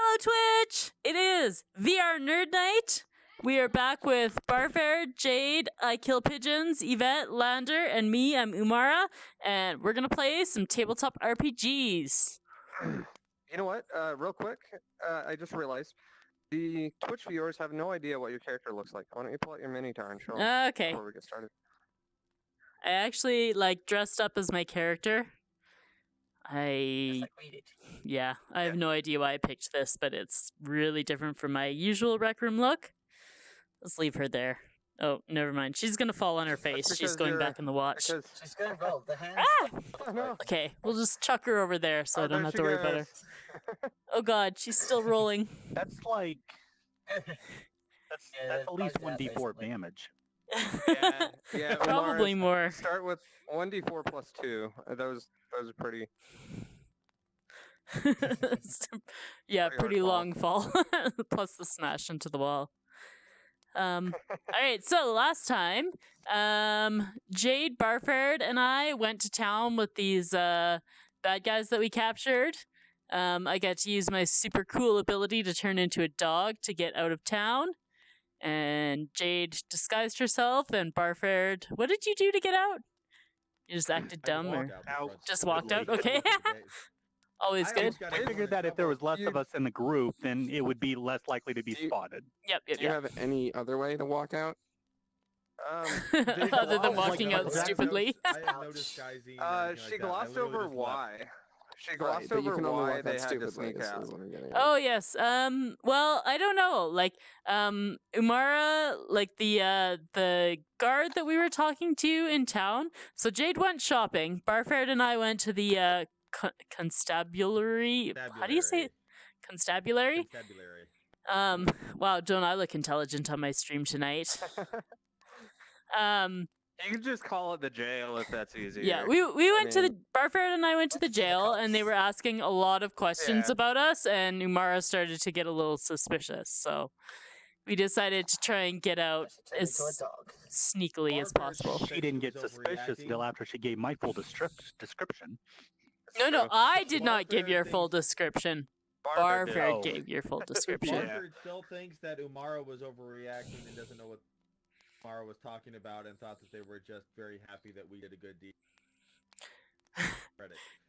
Hello, Twitch! It is VR Nerd Night. We are back with Barfair, Jade, I Kill Pigeons, Yvette, Lander, and me, I'm Umara, and we're gonna play some tabletop RPGs. You know what? Real quick, I just realized the Twitch viewers have no idea what your character looks like. Why don't you pull out your mini-tar and show them Okay. before we get started? I actually, dressed up as my character. Yeah, I have no idea why I picked this, but it's really different from my usual Rec Room look. Let's leave her there. Oh, never mind. She's gonna fall on her face. She's going back in the watch. She's gonna roll the hands. Oh, no. Okay, we'll just chuck her over there so I don't have to worry about her. Oh god, she's still rolling. That's like... That's at least 1d4 damage. Yeah, Probably more. Start with 1d4 plus 2. Those are pretty... Yeah, Pretty pretty hard long fall. Plus the smash into the wall. Alright, so last time, Jade, Barford, and I went to town with these bad guys that we captured. I got to use my super cool ability to turn into a dog to get out of town. And Jade disguised herself, and Barford, what did you do to get out? You just acted dumb, or just walked out? Okay. Always good. I figured that if there was less of us in the group, then it would be less likely to be spotted. Yep. Do you have any other way to walk out? Other than walking out stupidly. I have no disguising. She glossed over Y. She glossed over why they had to sneak out. Oh yes. Well, I don't know. Like, Umara, like the guard that we were talking to in town. So Jade went shopping. Barford and I went to the constabulary. How do you say it? Constabulary? Constabulary. Wow, don't I look intelligent on my stream tonight? You can just call it the jail if that's easier. Yeah, we went to the Barford and I went to the jail, and they were asking a lot of questions about us, and Umara started to get a little suspicious. So we decided to try and get out as sneakily as possible. She didn't get suspicious until after she gave my full description. No, I did not give your full description. Barford gave your full description. Barford still thinks that Umara was overreacting and doesn't know what Umara was talking about, and thought that they were just very happy that we did a good deed.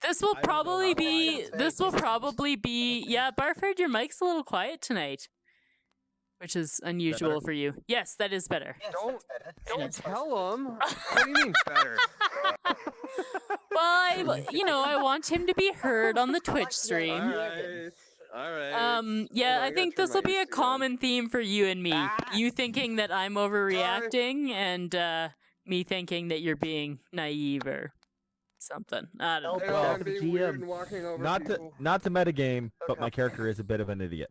This will probably be. Yeah, Barford, your mic's a little quiet tonight, which is unusual for you. Yes, that is better. Yes, Don't tell him. What do you mean better? Well, I want him to be heard on the Twitch stream. All right. Yeah, I think this will be a common theme for you and me. You thinking that I'm overreacting, and me thinking that you're being naive or something. I don't know. Well, Be weird and walking over people. not to metagame, but my character is a bit of an idiot.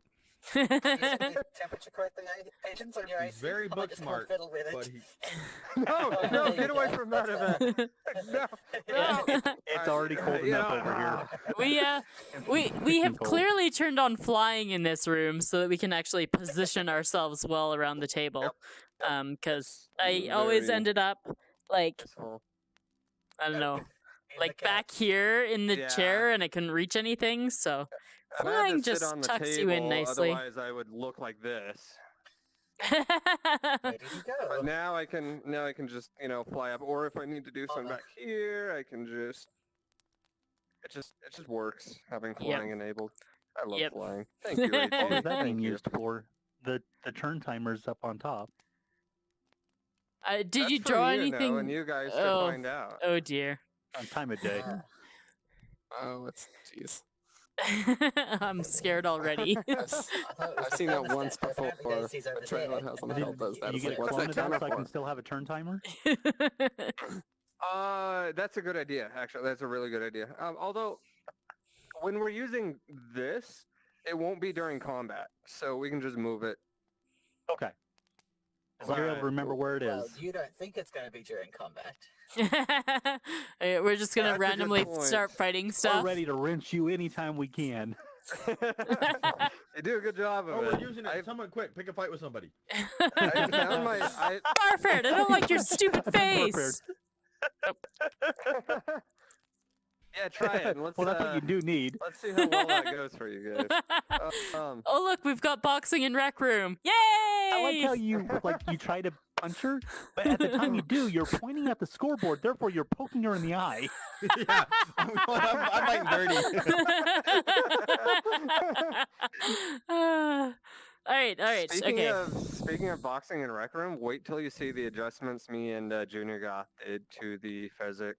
Temperature correcting agents on your He's IC. very book smart, Fiddle with it. but he... No, get away from that event. No. It's already cold enough over here. We have clearly turned on flying in this room so that we can actually position ourselves well around the table. Because I always ended up like, I don't know, like back here in the chair, and I couldn't reach anything. So flying just tucks you in nicely. Otherwise, I would look like this. Where did you go? But now I can just fly up, or if I need to do something back here, I can just. It just works having flying enabled. I love flying. Thank you. What Rachel. was that being used for? The turn timer's up on top. Did you draw anything? And you guys to find out. Oh dear. On time of day. Oh, jeez. I'm scared already. I've seen that once before. A trailer has something that does that. You get What's clone that it out so I counter can for? still have a turn timer? That's a good idea, actually. That's a really good idea. Although, when we're using this, it won't be during combat, so we can just move it. Okay. As long as I remember where it Well, is. you don't think it's going to be during combat. We're just gonna That's a good randomly point. start fighting We're stuff. ready to wrench you anytime we can. You do a good job of Oh, it. we're using it. Someone quick, pick a fight with somebody. I found my. Barford, I don't like your stupid face. Yeah, try it. And let's Well, that's what you do need. let's see how well that goes for you guys. Oh look, we've got boxing in rec room. Yay! I like how you try to punch her, but at the time you do, you're pointing at the scoreboard. Therefore, you're poking her in the eye. Yeah, I'm fighting dirty. All right. Speaking of boxing in rec room, wait till you see the adjustments me and Junior Goth did to the Fezzik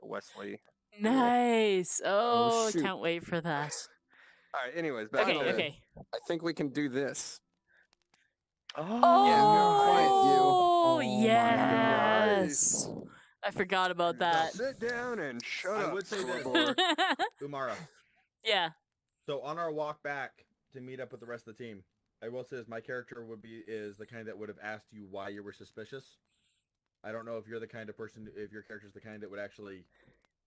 Wesley. Nice. Oh, shoot. can't wait for that. All right. Anyways, back to it. Okay. I think we can do this. Oh, quiet, you. yes. I forgot about that. Sit down and shut I up. would say this. scoreboard. Umara. Yeah. So on our walk back to meet up with the rest of the team, I will say this, my character is the kind that would have asked you why you were suspicious. I don't know if you're the kind of person, if your character's the kind that would actually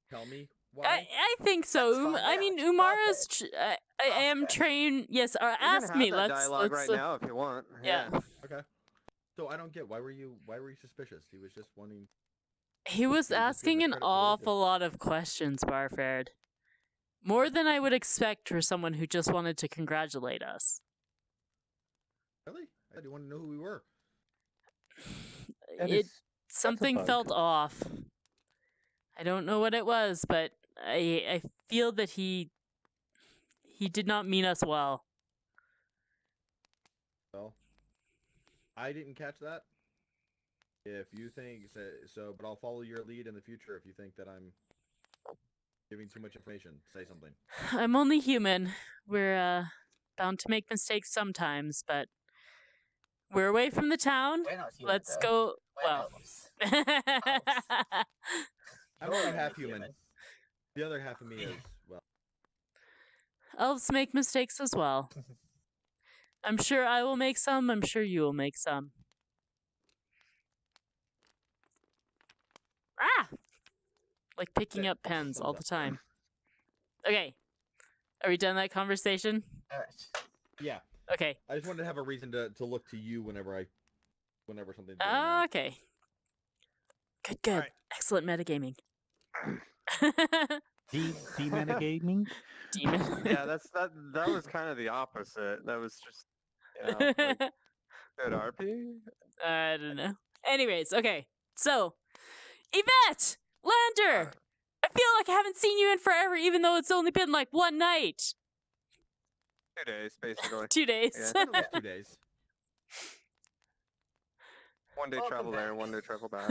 tell me why. I think so. That's fine, I yeah, mean, it's Umara's. perfect. I am trained. Yes. You can Ask have me. that Let's. dialogue right now if you want. Yeah. Okay. So I don't get why were you suspicious? He was just wanting. He was just giving asking us an credit for what he awful lot of questions, Barford. More than I would expect for someone who just wanted to congratulate us. Really? I didn't want to know who we were. Something bug. felt off. I don't know what it was, but I feel that he did not mean us well. Well, I didn't catch that. If you think so, but I'll follow your lead in the future if you think that I'm giving too much information. Say something. I'm only human. We're bound to make mistakes sometimes, but we're away from the town. We're not human, Let's though. go. We're Well, I'm You're only only half human. The other half of me is, well, elves make mistakes as well. I'm sure I will make some. I'm sure you will make some. Ah! Like picking up pens all the time. Okay. Are we done that conversation? Alright. yeah. Okay. I just wanted to have a reason to look to you whenever something's going on. Okay. Good. Alright. Excellent metagaming. Demetagaming? Demon. Yeah, that was kind of the opposite. That was just like, good RP. I don't know. Anyways, okay. So, Yvette! Lander! I feel like I haven't seen you in forever, even though it's only been like one night. 2 days, basically. 2 days. Yeah. It was 2 days. 1 day Welcome travel there, back. 1 day travel back.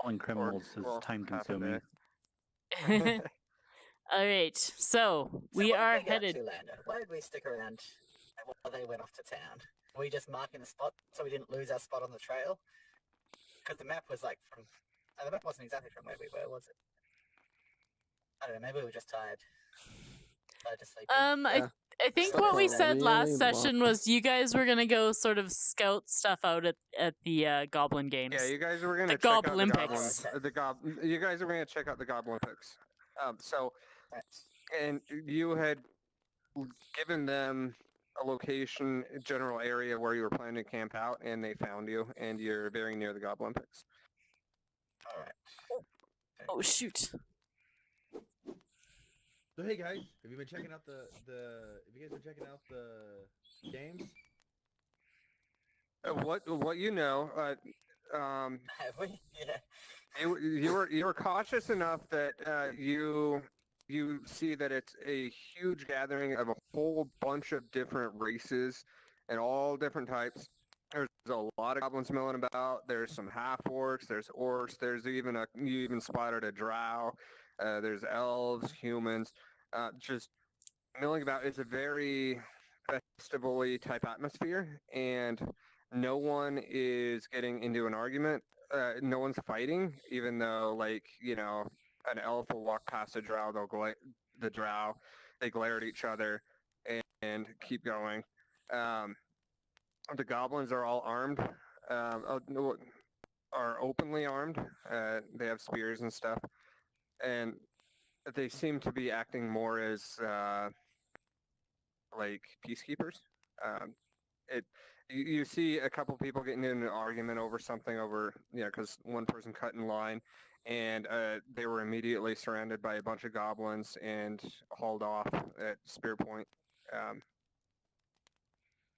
Calling criminals is well, time half a consuming. day. All right. So, we what did are we get headed. to, Lander? Why did we stick around while they went off to town? Were we just marking the spot so we didn't lose our spot on the trail? Because the map was like from... the map wasn't exactly from where we were, was it? I don't know, maybe we were just tired. Tired to sleep. Yeah. I think Slept what we for a said really last long session was you guys were gonna go sort of scout stuff out at the Goblin Games. Yeah, you guys were gonna The check out the Goblimpics. goblins. You guys were gonna check out the Goblimpics. So, Right. and you had given them a location, a general area where you were planning to camp out, and they found you, and you're very near the Goblimpics. Alright. Oh shoot! So hey guys, have you been checking out have you guys been checking out the games? What you know, Have we? Yeah. you were cautious enough that you see that it's a huge gathering of a whole bunch of different races and all different types. There's a lot of goblins milling about. There's some half orcs. There's orcs. There's even you even spotted a drow. There's elves, humans, just milling about. It's a very festival-y type atmosphere, and no one is getting into an argument. No one's fighting, even though, like, you know, an elf will walk past a drow, they glare at each other and keep going. The goblins are all armed, are openly armed. They have spears and stuff, and they seem to be acting more as like peacekeepers. You see a couple people getting in an argument over something because one person cut in line, and they were immediately surrounded by a bunch of goblins and hauled off at spear point.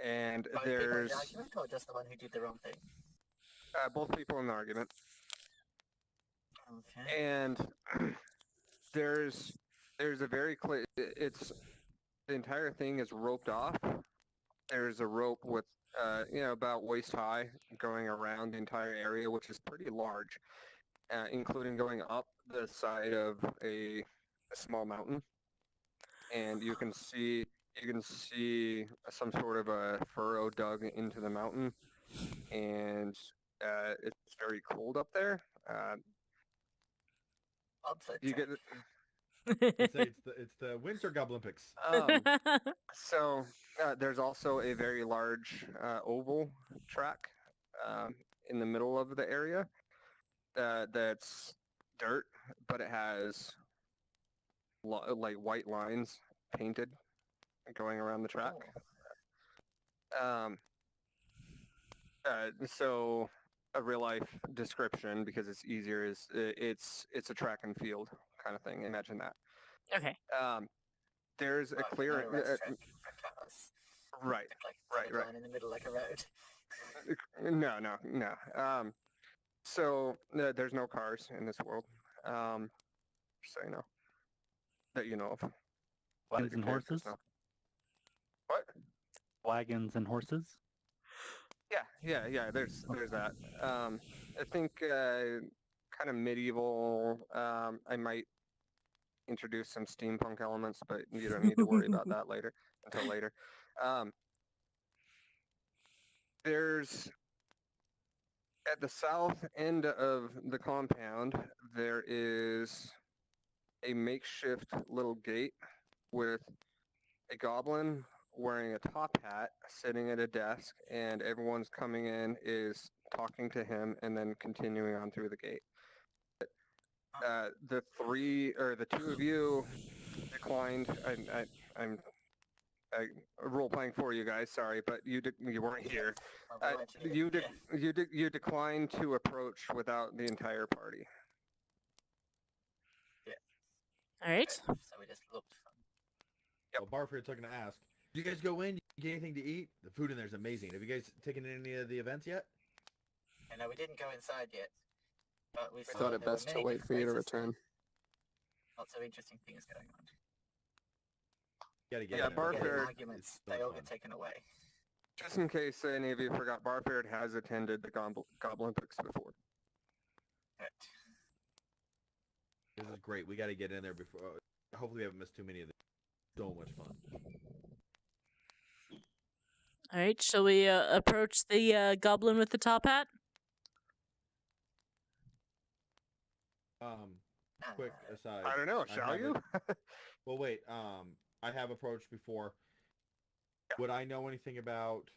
And Both people in there's the argument, or just the one who did the wrong thing? both people in the argument. Okay. And there's a very clear. It's the entire thing is roped off. There's a rope with about waist high going around the entire area, which is pretty large, including going up the side of a small mountain. And you can see some sort of a furrow dug into the mountain, and it's very cold up there. You get It's the Winter Goblimpics. So there's also a very large oval track in the middle of the area that's dirt, but it has like white lines painted going around the track. So a real life description, because it's easier, is it's a track and field kind of thing. Imagine that. Okay. There's a clear right. In the middle like a road. No. So there's no cars in this world. So that you know of. Wagons and horses? What? Wagons and horses? Yeah. There's that. I think kind of medieval. I might introduce some steampunk elements, but you don't need to worry about that until later. There's at the south end of the compound, there is a makeshift little gate with a goblin wearing a top hat sitting at a desk, and everyone's coming in is talking to him and then continuing on through the gate. The two of you declined. I'm role playing for you guys. Sorry, but you weren't here. You declined to approach without the entire party. Yeah. All right. So we just looked. Well, Barford's looking to ask, did you guys go in? You get anything to eat? The food in there is amazing. Have you guys taken any of the events yet? No, we didn't go inside yet. But we Thought it best to wait for you to return. Lots of interesting things going on. Barford. Arguments, they all get taken away. Just in case any of you forgot, Barford has attended the Goblimpics before. Right. This is great. We got to get in there before. Hopefully, we haven't missed too many of them. So much fun. All right. Shall we approach the goblin with the top hat? Quick aside. I don't know. Shall you? Well, wait. I have approached before. Would I know anything about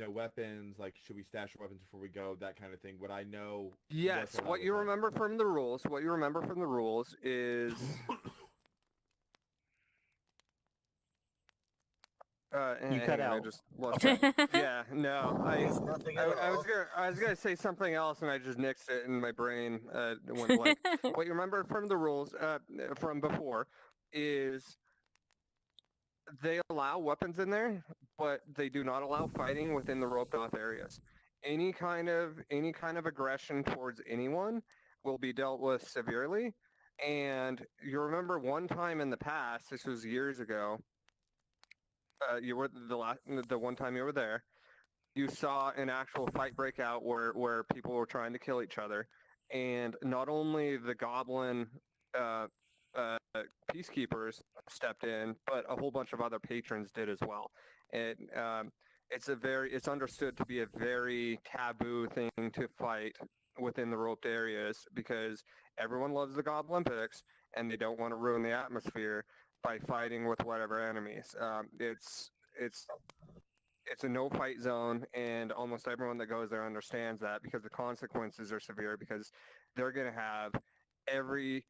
weapons? Like, should we stash our weapons before we go? That kind of thing. Would I know? Yes. What you remember from the rules? What you remember from the rules is. You cut out. I just lost yeah, no. I was gonna say something else, and I just nixed it in my brain. Went blank. What you remember from the rules from before is they allow weapons in there, but they do not allow fighting within the roped off areas. Any kind of aggression towards anyone will be dealt with severely. And you remember one time in the past, this was years ago. You were the one time you were there. You saw an actual fight break out where people were trying to kill each other, and not only the goblin peacekeepers stepped in, but a whole bunch of other patrons did as well. And it's understood to be a very taboo thing to fight within the roped areas, because everyone loves the Goblimpics and they don't want to ruin the atmosphere by fighting with whatever enemies. It's a no fight zone, and almost everyone that goes there understands that, because the consequences are severe, because they're going to have every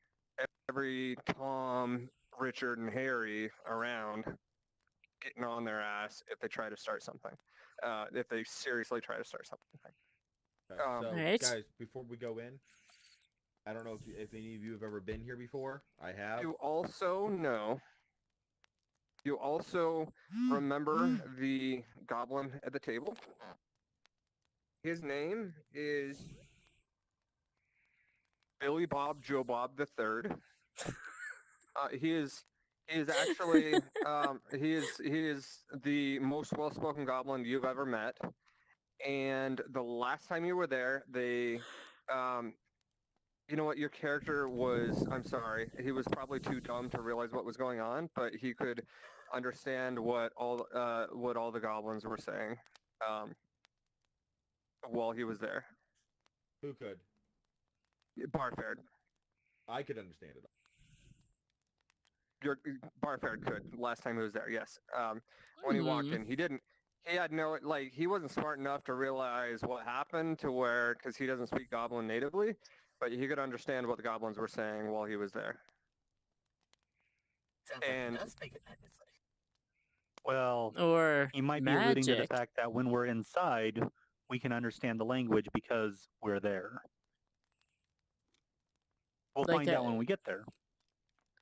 Tom, Richard, and Harry around getting on their ass if they try to start something. If they seriously try to start something. Okay, so, Alright. guys, before we go in, I don't know if any of you have ever been here before. I have. You also know. You also remember the goblin at the table. His name is Billy Bob Joe Bob the Third. He is actually he is the most well-spoken goblin you've ever met. And the last time you were there, they you know what, your character was, I'm sorry, he was probably too dumb to realize what was going on, but he could understand what all the goblins were saying while he was there. Who could? Barfared. I could understand it. Your Barfared could last time he was there, yes. When he walked in, he didn't. He had no, like, he wasn't smart enough to realize what happened to where, because he doesn't speak Goblin natively, but he could understand what the goblins were saying while he was there. Sounds like And- he does speak it natively. Well, Or he might be alluding to the magic. fact that when we're inside, we can understand the language because we're there. We'll Like find out when we get there.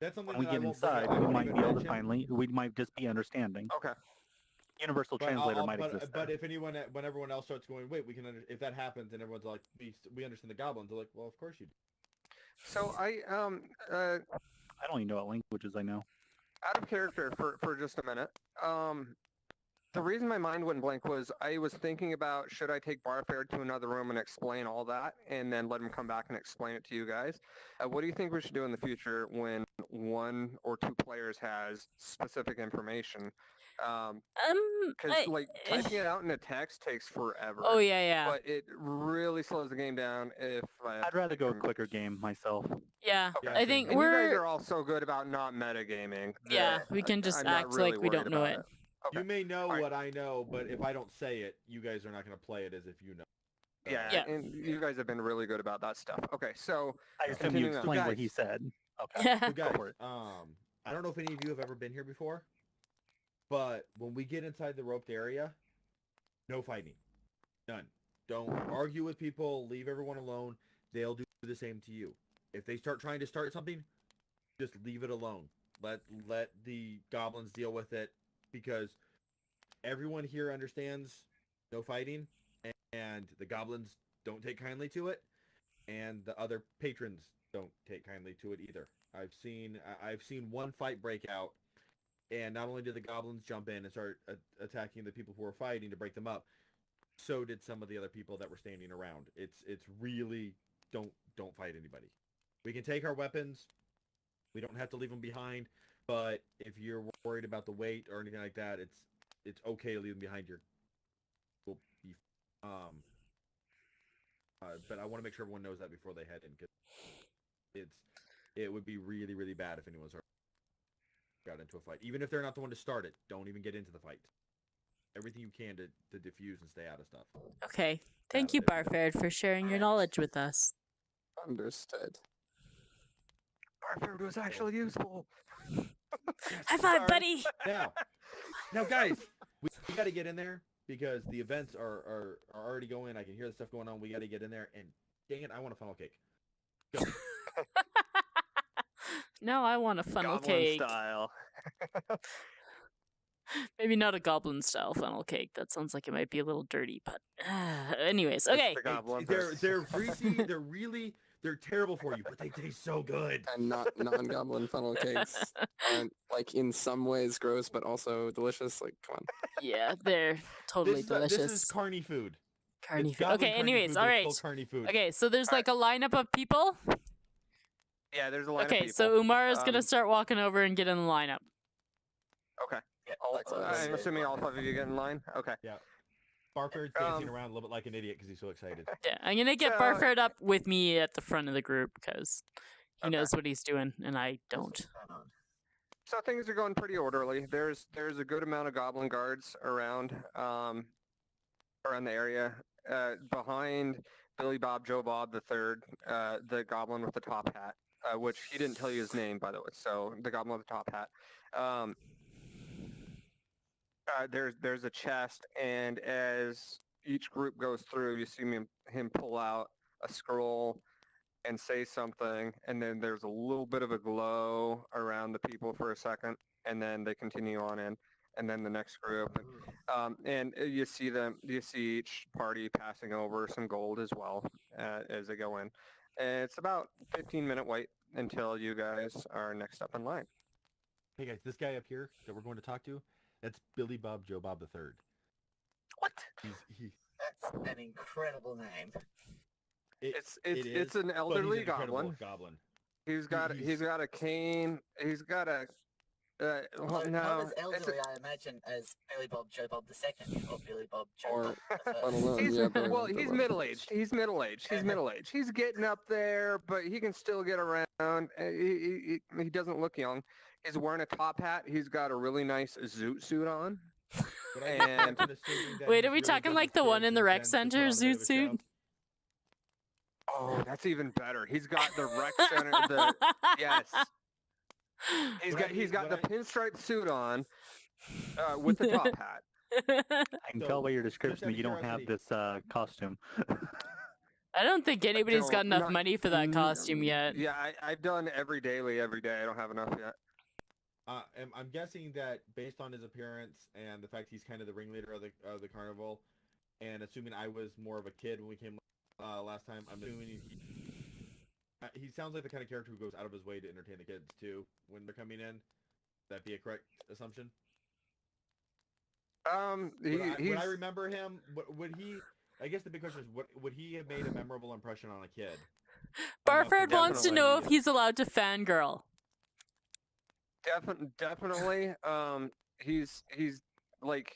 That's something When we that I get won't bring inside, up. I we won't might even be able to mention. finally, we might just be understanding. Okay. Universal But translator might exist But there. if anyone, when everyone else starts going, wait, we can if that happens, and everyone's like, we understand the goblins, they're like, well, of course you do. So I don't even know what languages I know. out of character for just a minute. The reason my mind went blank was I was thinking about should I take Barfared to another room and explain all that, and then let him come back and explain it to you guys. What do you think we should do in the future when one or two players has specific information? Because like typing it out in a text takes forever. Oh yeah. But it really slows the game down if. I'd rather go a quicker game myself. Yeah. Yeah, I think And you guys we're are all so good about not metagaming. yeah, that we can just I'm not act really like we worried don't know about it. Okay. You may know Alright. what I know, but if I don't say it, you guys are not going to play it as if you know. Yeah, Yeah. and you guys have been really good about that stuff. Okay, so I assume you Continuing on. explained what Guys. he said. Okay. Yeah. So guys, for it. I don't know if any of you have ever been here before, but when we get inside the roped area, no fighting, none. Don't argue with people. Leave everyone alone. They'll do the same to you. If they start trying to start something, just leave it alone. Let the goblins deal with it, because everyone here understands no fighting, and the goblins don't take kindly to it, and the other patrons don't take kindly to it either. I've seen one fight break out, and not only did the goblins jump in and start attacking the people who were fighting to break them up, so did some of the other people that were standing around. It's really don't fight anybody. We can take our weapons. We don't have to leave them behind. But if you're worried about the weight or anything like that, it's okay to leave them behind. Will be but I want to make sure everyone knows that before they head in, because it would be really, really bad if anyone's got into a fight. Even if they're not the one to start it, don't even get into the fight. Everything you can to diffuse and stay out of stuff. Okay. Thank you, Barfared, for sharing your knowledge with us. Understood. Barfared was actually useful. High five, Sorry. buddy. Now, guys, we got to get in there because the events are already going. I can hear the stuff going on. We got to get in there, and dang it, I want a funnel cake. Go. No, I want a funnel Goblin cake. style. Maybe not a goblin style funnel cake. That sounds like it might be a little dirty, but anyways, okay. The goblins They're greasy. They're terrible for you, but they taste so good. And not non-goblin funnel cakes aren't, like, in some ways gross, but also delicious. Like, come on. Yeah, they're totally delicious. This is carny food. Carny It's food. goblin Okay, carny anyways, food, all but right. it's still carny food. Okay, so there's like a lineup of people. Yeah, there's a line of Okay, people. so Umara's gonna Um, start walking over and get in the lineup. Okay. Yeah, Excellent. I'm assuming all 5 of you get in line? Okay. Barford's dancing around a little bit like an idiot because he's so excited. Yeah, I'm gonna get So- Barford up with me at the front of the group because he Okay. knows what he's doing and I don't. What's going on? So things are going pretty orderly. There's a good amount of goblin guards around around the area. Behind Billy Bob Joe Bob the Third, the goblin with the top hat, which he didn't tell you his name, by the way. So the goblin with the top hat. There's a chest, and as each group goes through, you see him pull out a scroll and say something, and then there's a little bit of a glow around the people for a second, and then they continue on in, and then the next group, and you see each party passing over some gold as well as they go in. And it's about 15-minute wait until you guys are next up in line. Hey guys, this guy up here that we're going to talk to, that's Billy Bob Joe Bob the Third. What? That's an incredible name. It's an elderly goblin. He's got a cane. He's got a Not no. as elderly, I imagine, as Billy Bob Joe Bob II or Billy Bob Joe Or- Bob the let First. alone- He's, yeah, but- well, he's middle-aged. He's middle-aged. He's middle-aged. He's getting up there, but he can still get around. He doesn't look young. He's wearing a top hat. He's got a really nice zoot suit on. And- Wait, are we talking like the one in the rec center zoot suit? Oh, that's even better. He's got the rec center. Yes, he's got the pinstripe suit on with the top hat. I can tell by your description that you don't have this costume. I don't think anybody's don't- got enough not- money for that costume yet. Yeah, I've done every day. I don't have enough yet. I'm guessing that based on his appearance and the fact he's kind of the ringleader of the carnival, and assuming I was more of a kid when we came last time, I'm assuming he sounds like the kind of character who goes out of his way to entertain the kids too when they're coming in. Would that be a correct assumption? Would I remember him? Would he? I guess the big question is, would he have made a memorable impression on a kid? Barford wants to definitely. know if he's allowed to fangirl. Definitely. He's like,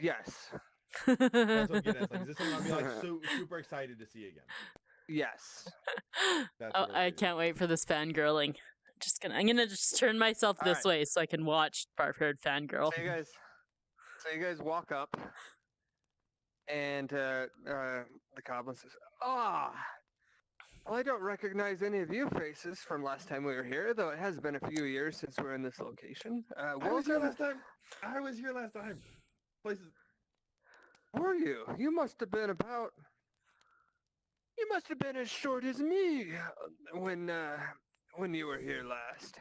yes, That's what I'm getting at. Like, is this something I'd be like super excited to see again? yes. That's Oh, what was I getting can't wait for this fangirling. I'm gonna just turn myself All this right. way so I can watch Barford fangirl. So you guys walk up, and the goblin says, "Ah, well, I don't recognize any of you faces from last time we were here, though it has been a few years since we're in this location. I was here Welcome. last time. Places. Were you? You must have been as short as me when you were here last.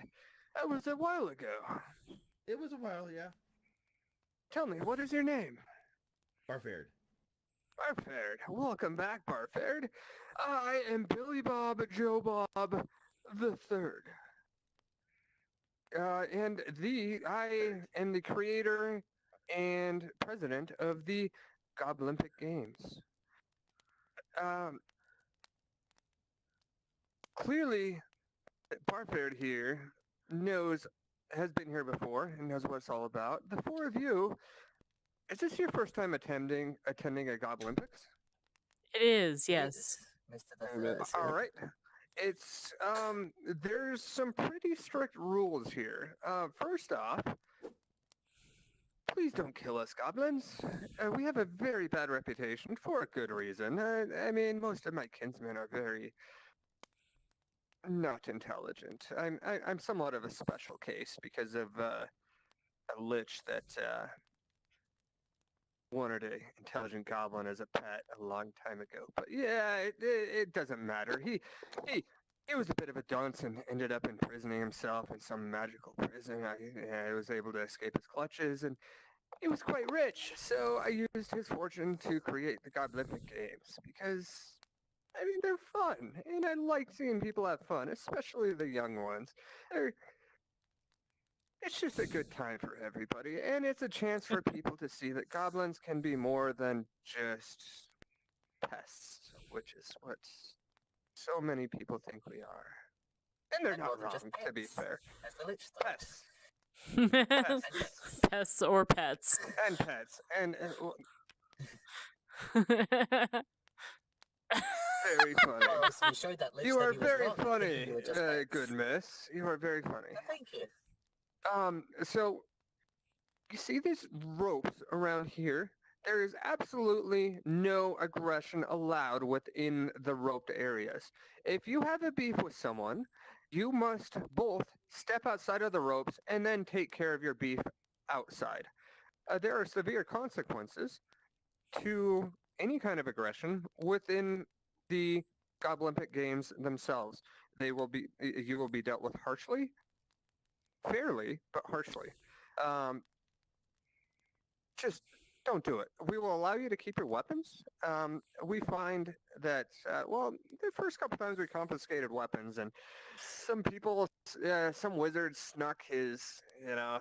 That was a while ago. It was a while, yeah. Tell me, what is your name?" Barfared. Barfared. Welcome back, Barfared. I am Billy Bob Joe Bob the Third. And I am the creator and president of the Goblimpic Games. Clearly, Barfared here has been here before and knows what it's all about. The four of you, is this your first time attending a Goblimpics? It is, yes. Mr. the Damn it. First. All right. It's there's some pretty strict rules here. First off, please don't kill us, goblins. We have a very bad reputation for a good reason. I mean, most of my kinsmen are very not intelligent. I'm somewhat of a special case because of a lich that wanted an intelligent goblin as a pet a long time ago. But yeah, it doesn't matter. He was a bit of a dunce and ended up imprisoning himself in some magical prison. I was able to escape his clutches, and he was quite rich. So I used his fortune to create the Goblimpic Games because, I mean, they're fun, and I like seeing people have fun, especially the young ones. It's just a good time for everybody, and it's a chance for people to see that goblins can be more than just pests, which is what so many people think we are. And they're And not more than wrong, just to be pets. fair. As the Lich thought. Pests. Pests. Pests or pets. And pets. And very funny. Well, so we showed that Lich You that are he was very wrong, thinking funny, you were just pets. good miss. You are very funny. Oh, thank you. So you see these ropes around here? There is absolutely no aggression allowed within the roped areas. If you have a beef with someone, you must both step outside of the ropes and then take care of your beef outside. There are severe consequences to any kind of aggression within the Goblimpic Games themselves. You will be dealt with harshly, fairly, but harshly. Um, just don't do it. We will allow you to keep your weapons. We find that, the first couple times we confiscated weapons, and some wizard snuck his,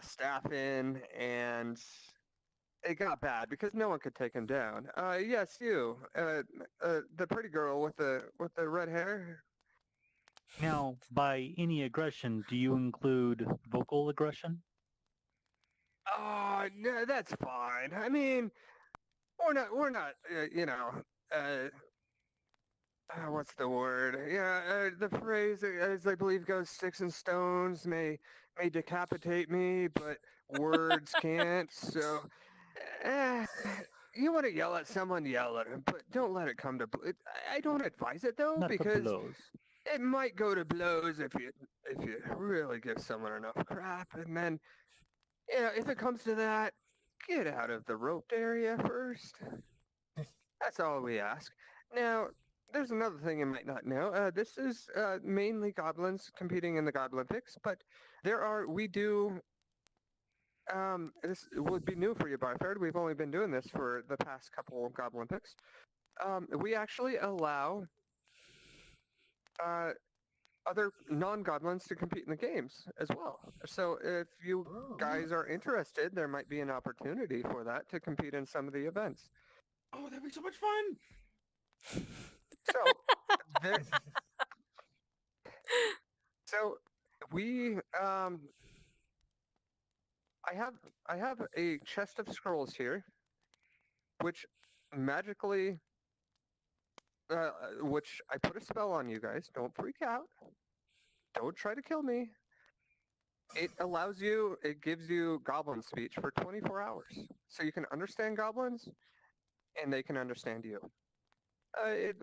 staff in, and it got bad because no one could take him down. Yes, you, the pretty girl with the red hair. Now, by any aggression, do you include vocal aggression? Oh, no, that's fine. I mean, we're not, what's the word? Yeah, the phrase, as I believe goes, sticks and stones may decapitate me, but words can't. So, eh, you want to yell at someone, yell at him, but don't let it come to. I don't advise it though, Not to because blows. it might go to blows if you really give someone enough crap, and then if it comes to that, get out of the roped area first. That's all we ask. Now, there's another thing you might not know. This is mainly goblins competing in the Goblimpics, but this would be new for you, Barford. We've only been doing this for the past couple of Goblimpics. We actually allow other non-goblins to compete in the games as well. So if you guys are interested, there might be an opportunity for that to compete in some of the events. Oh, that'd be so much fun. So, there, so we, I have a chest of scrolls here, which magically, which I put a spell on you guys. Don't freak out. Don't try to kill me. It gives you goblin speech for 24 hours. So you can understand goblins, and they can understand you.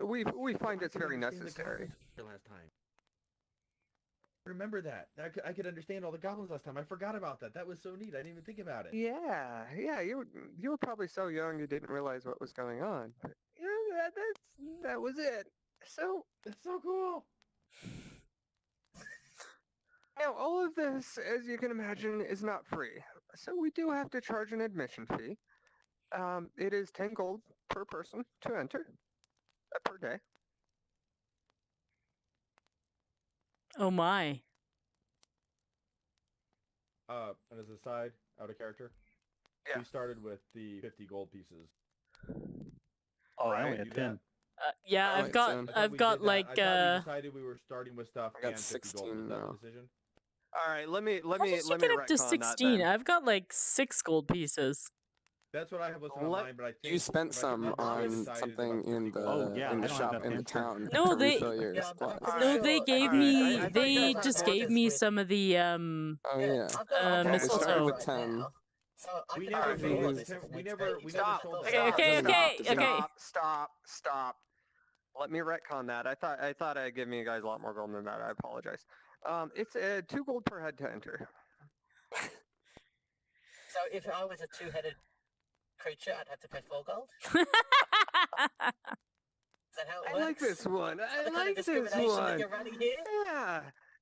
We find it's very necessary. Last time. Remember that. I could understand all the goblins last time. I forgot about that. That was so neat. I didn't even think about it. Yeah. You were probably so young you didn't realize what was going on. But, that was it. So That's so cool. now all of this, as you can imagine, is not free. So we do have to charge an admission fee. It is 10 gold per person to enter per day. Oh my. And as a side, out of character, Yeah. we started with the 50 gold pieces. Oh, I Right, only had you 10. Yeah, Oh, I've wait, got so- I thought I've we got did that. like I thought we decided we were starting with stuff I got and 50 gold. 16 Is that now. the decision? All right, let me how did you let get me up to retcon that 16? then. I've got like 6 gold pieces. That's what I have listed on Let- mine, but I think You spent if I some remember, I on decided something about 50 in gold. Oh, yeah, in I the don't shop have in the that too. town No, to they- refill your Yeah, I'm supplies. pretty No, sure- they gave Alright, me I thought they you guys just had gave me with- some of the Oh yeah. I've got a whole mistletoe. pile with right 10. now, so I We can never actually made all it- this if it we needs never- be. we never Stop. sold that. Okay, okay, Doesn't- okay. Stop. Let me retcon that. I thought I'd give you guys a lot more gold than that. I apologize. It's 2 gold per head to enter. So if I was a two-headed creature, I'd have to pay 4 gold. Is that how it I works? like this one. Is that I the kind of like this discrimination that one. you're running here?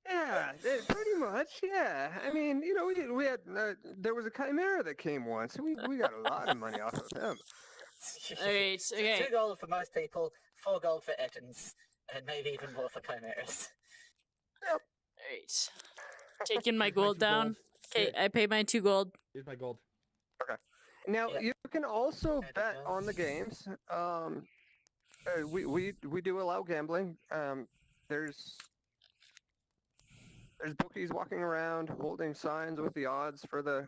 Yeah, pretty much. Yeah, I mean, we had there was a chimera that came once. We got a lot of money off of him. Alright, So okay. 2 gold for most people, 4 gold for Ettins, and maybe even more for chimeras. Alright. Taking my Here's my gold 2 down. gold. Okay, Here, I paid my 2 gold. here's my gold. Now Yeah. you can also There you bet go. on the games. We do allow gambling. There's bookies walking around holding signs with the odds for the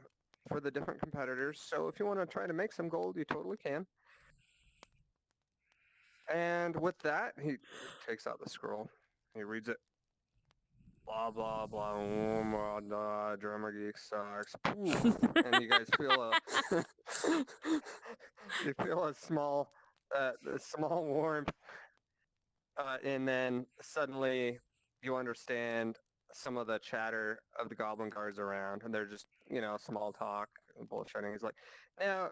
different competitors. So if you want to try to make some gold, you totally can. And with that, he takes out the scroll. He reads it. Blah blah blah. Oh my god, Drummer Geek sucks. Poof. And you guys feel a small warmth, and then suddenly you understand some of the chatter of the goblin guards around, and they're just, small talk and bullshitting. He's like, now,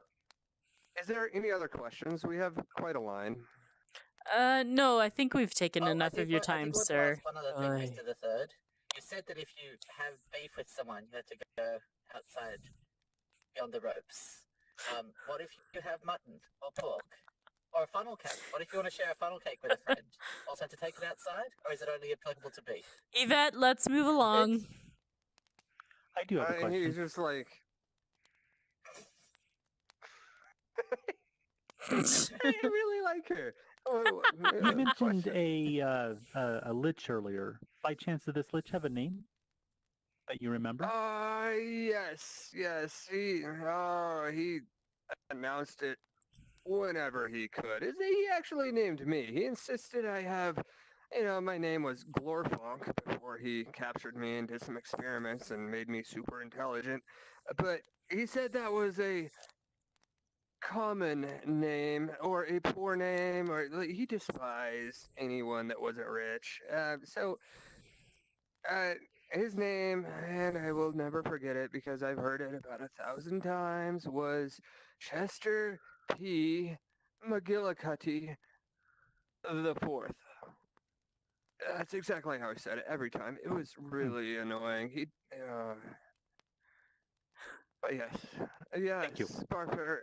is there any other questions? We have quite a line. No, I think we've taken Oh, enough of your I time, did want to sir. ask one other thing, Aye. Mr. the Third. You said that if you have beef with someone, you have to go outside beyond the ropes. What if you have mutton or pork or a funnel cake? What if you want to share a funnel cake with a friend? Also have to take it outside, or is it only applicable to beef? Yvette, let's move along. I do have a question. He's just like, I really like her. You mentioned a lich earlier. By chance, did this lich have a name that you remember? Yes. He announced it whenever he could. He actually named me. He insisted I have, my name was Glorfunk before he captured me and did some experiments and made me super intelligent. But he said that was a common name or a poor name, or he despised anyone that wasn't rich. So his name, and I will never forget it because I've heard it about 1,000 times, was Chester P. McGillicuddy the Fourth. That's exactly how I said it every time. It was really annoying. But yes, Thank you. Barford.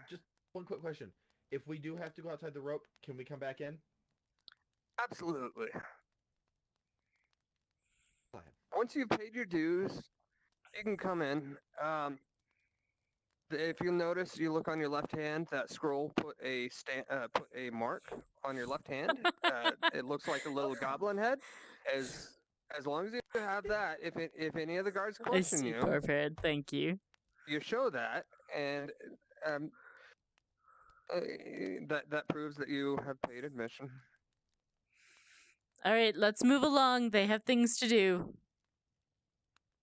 Just one quick question. If we do have to go outside the rope, can we come back in? Absolutely. Fine. Once you've paid your dues, you can come in. If you notice, you look on your left hand. That scroll put a mark on your left hand. It looks like a little goblin head. As long as you have that, if any of the guards I question see, you, Barford. Thank you. you show that, and that proves that you have paid admission. All right, let's move along. They have things to do.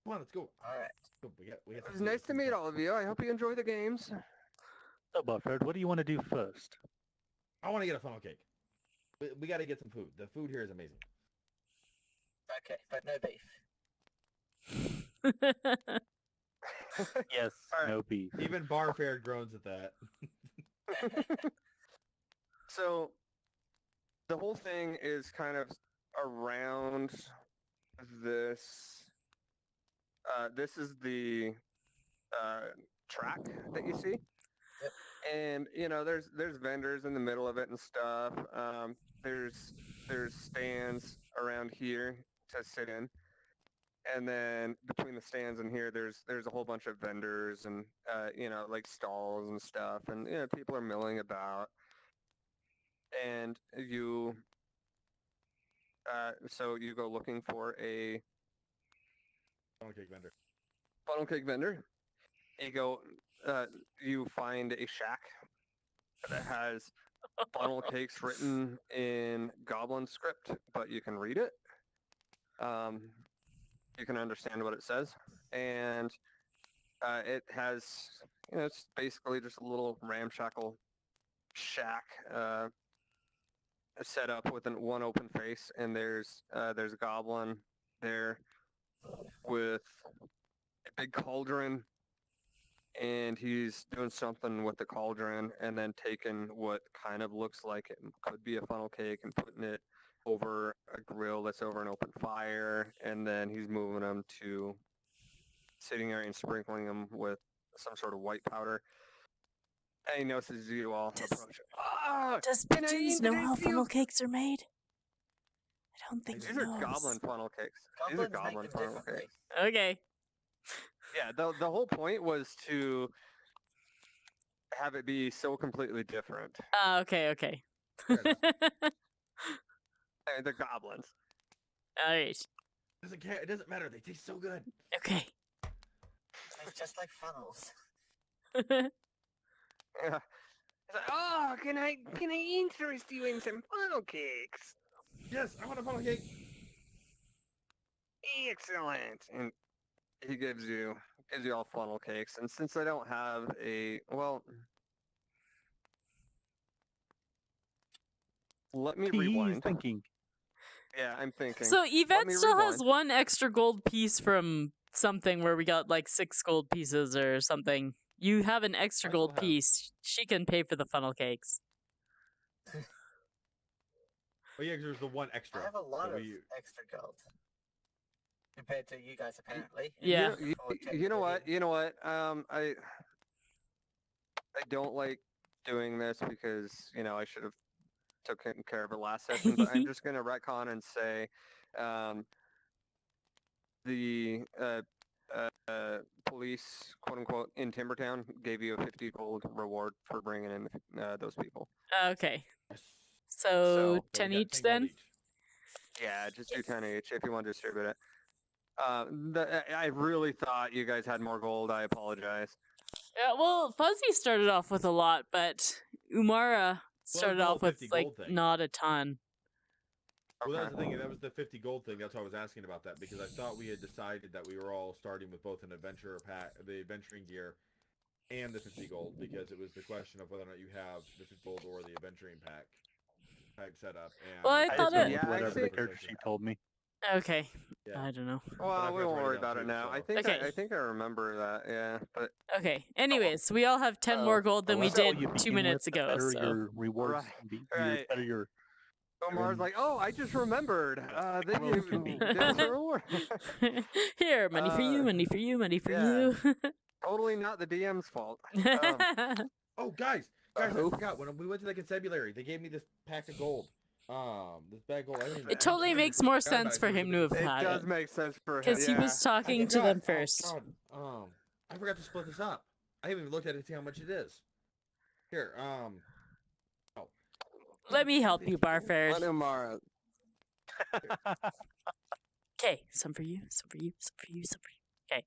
Come on, let's go. All right. Go. We got It some was food. nice to meet all of you. I hope you enjoy the games. So, Bufford, what do you want to do first? I want to get a funnel cake. We got to get some food. The food here is amazing. Okay, but no beef. Yes, All right. no beef. Even Barfair groans at that. So, the whole thing is kind of around this. This is the track that you see, Yep. and there's vendors in the middle of it and stuff. There's stands around here to sit in, and then between the stands and here, there's a whole bunch of vendors and like stalls and stuff, and people are milling about, and so you go looking for a Funnel cake vendor. funnel cake vendor. You find a shack that has funnel cakes written in goblin script, but you can read it. You can understand what it says, and it has, it's basically just a little ramshackle shack set up with one open face, and there's a goblin there with a big cauldron, and he's doing something with the cauldron, and then taking what kind of looks like it could be a funnel cake and putting it over a grill that's over an open fire, and then he's moving them to sitting there and sprinkling them with some sort of white powder. And he notices you all approach. Does can I Pigeons know how introduce you? funnel cakes are made? I don't think he These are knows. goblin funnel cakes. These are Goblins make goblin them funnel differently. cakes. Okay. Yeah, the whole point was to have it be so completely different. Okay. Fair enough. They're goblins. All right. Doesn't care. It doesn't matter. They taste so good. Okay. It's just like funnels. Yeah. It's like, oh, can I interest you in some funnel cakes? Yes, I want a funnel cake. Excellent. And he gives you all funnel cakes. And since I don't have let me He's rewind. thinking. Yeah, I'm thinking. So Yvette me still has rewind. one extra gold piece from something where we got like 6 gold pieces or something. You have an extra I still gold have- piece. She can pay for the funnel cakes. Oh yeah, 'cause there's the one extra. I have a lot that of we- extra gold compared to you guys, apparently. Yeah. Or You know what? technically. You know what? I don't like doing this because I should have taken care of it last session. But I'm just gonna retcon and say, the police, quote unquote, in Timbertown gave you a 50 gold reward for bringing in those people. Okay. Yes. So So, So 10 we got each 10 gold then? each. Yeah, just do 10 each if you want to distribute it. I really thought you guys had more gold. I apologize. Yeah, well, Fuzzy started off with a lot, but Umara started the whole off with 50 like gold thing. not a ton. Well, that was Okay. the thing. That was the 50 gold thing. That's why I was asking about that, because I thought we had decided that we were all starting with both an adventurer pack, the adventuring gear, and the 50 gold, because it was the question of whether or not you have the 50 gold or the adventuring pack set up. And Well, I I thought just went it- with Yeah, whatever the actually- character sheet told me. Okay. Yeah. I don't know. Well, I we forgot to won't write it worry down about it too, now. so- I think Okay. I think I remember that. Yeah, but Okay. Anyways, we all have 10 more gold than we so did you 2 begin minutes with, the ago. better So your rewards Right, can be. right. Better your Omar's Um, like, oh, I just remembered. That Well, you can be. did us a reward. here, money for you, money for you, money for yeah. you. Totally not the DM's fault. Oh, guys, I who? forgot. When we went to the constabulary, they gave me this pack of gold. This bag of gold. I didn't even, It totally I makes forgot more about sense it for because him it to was- have It had does it. make sense for him. Because he yeah. was I talking to forgot. them Oh, first. God. I forgot to split this up. I haven't even looked at it to see how much it is. Here, Let me help you, 50 gold. Barford. Let Umara. Okay, some for you, some for you, some for you, some for you. Okay.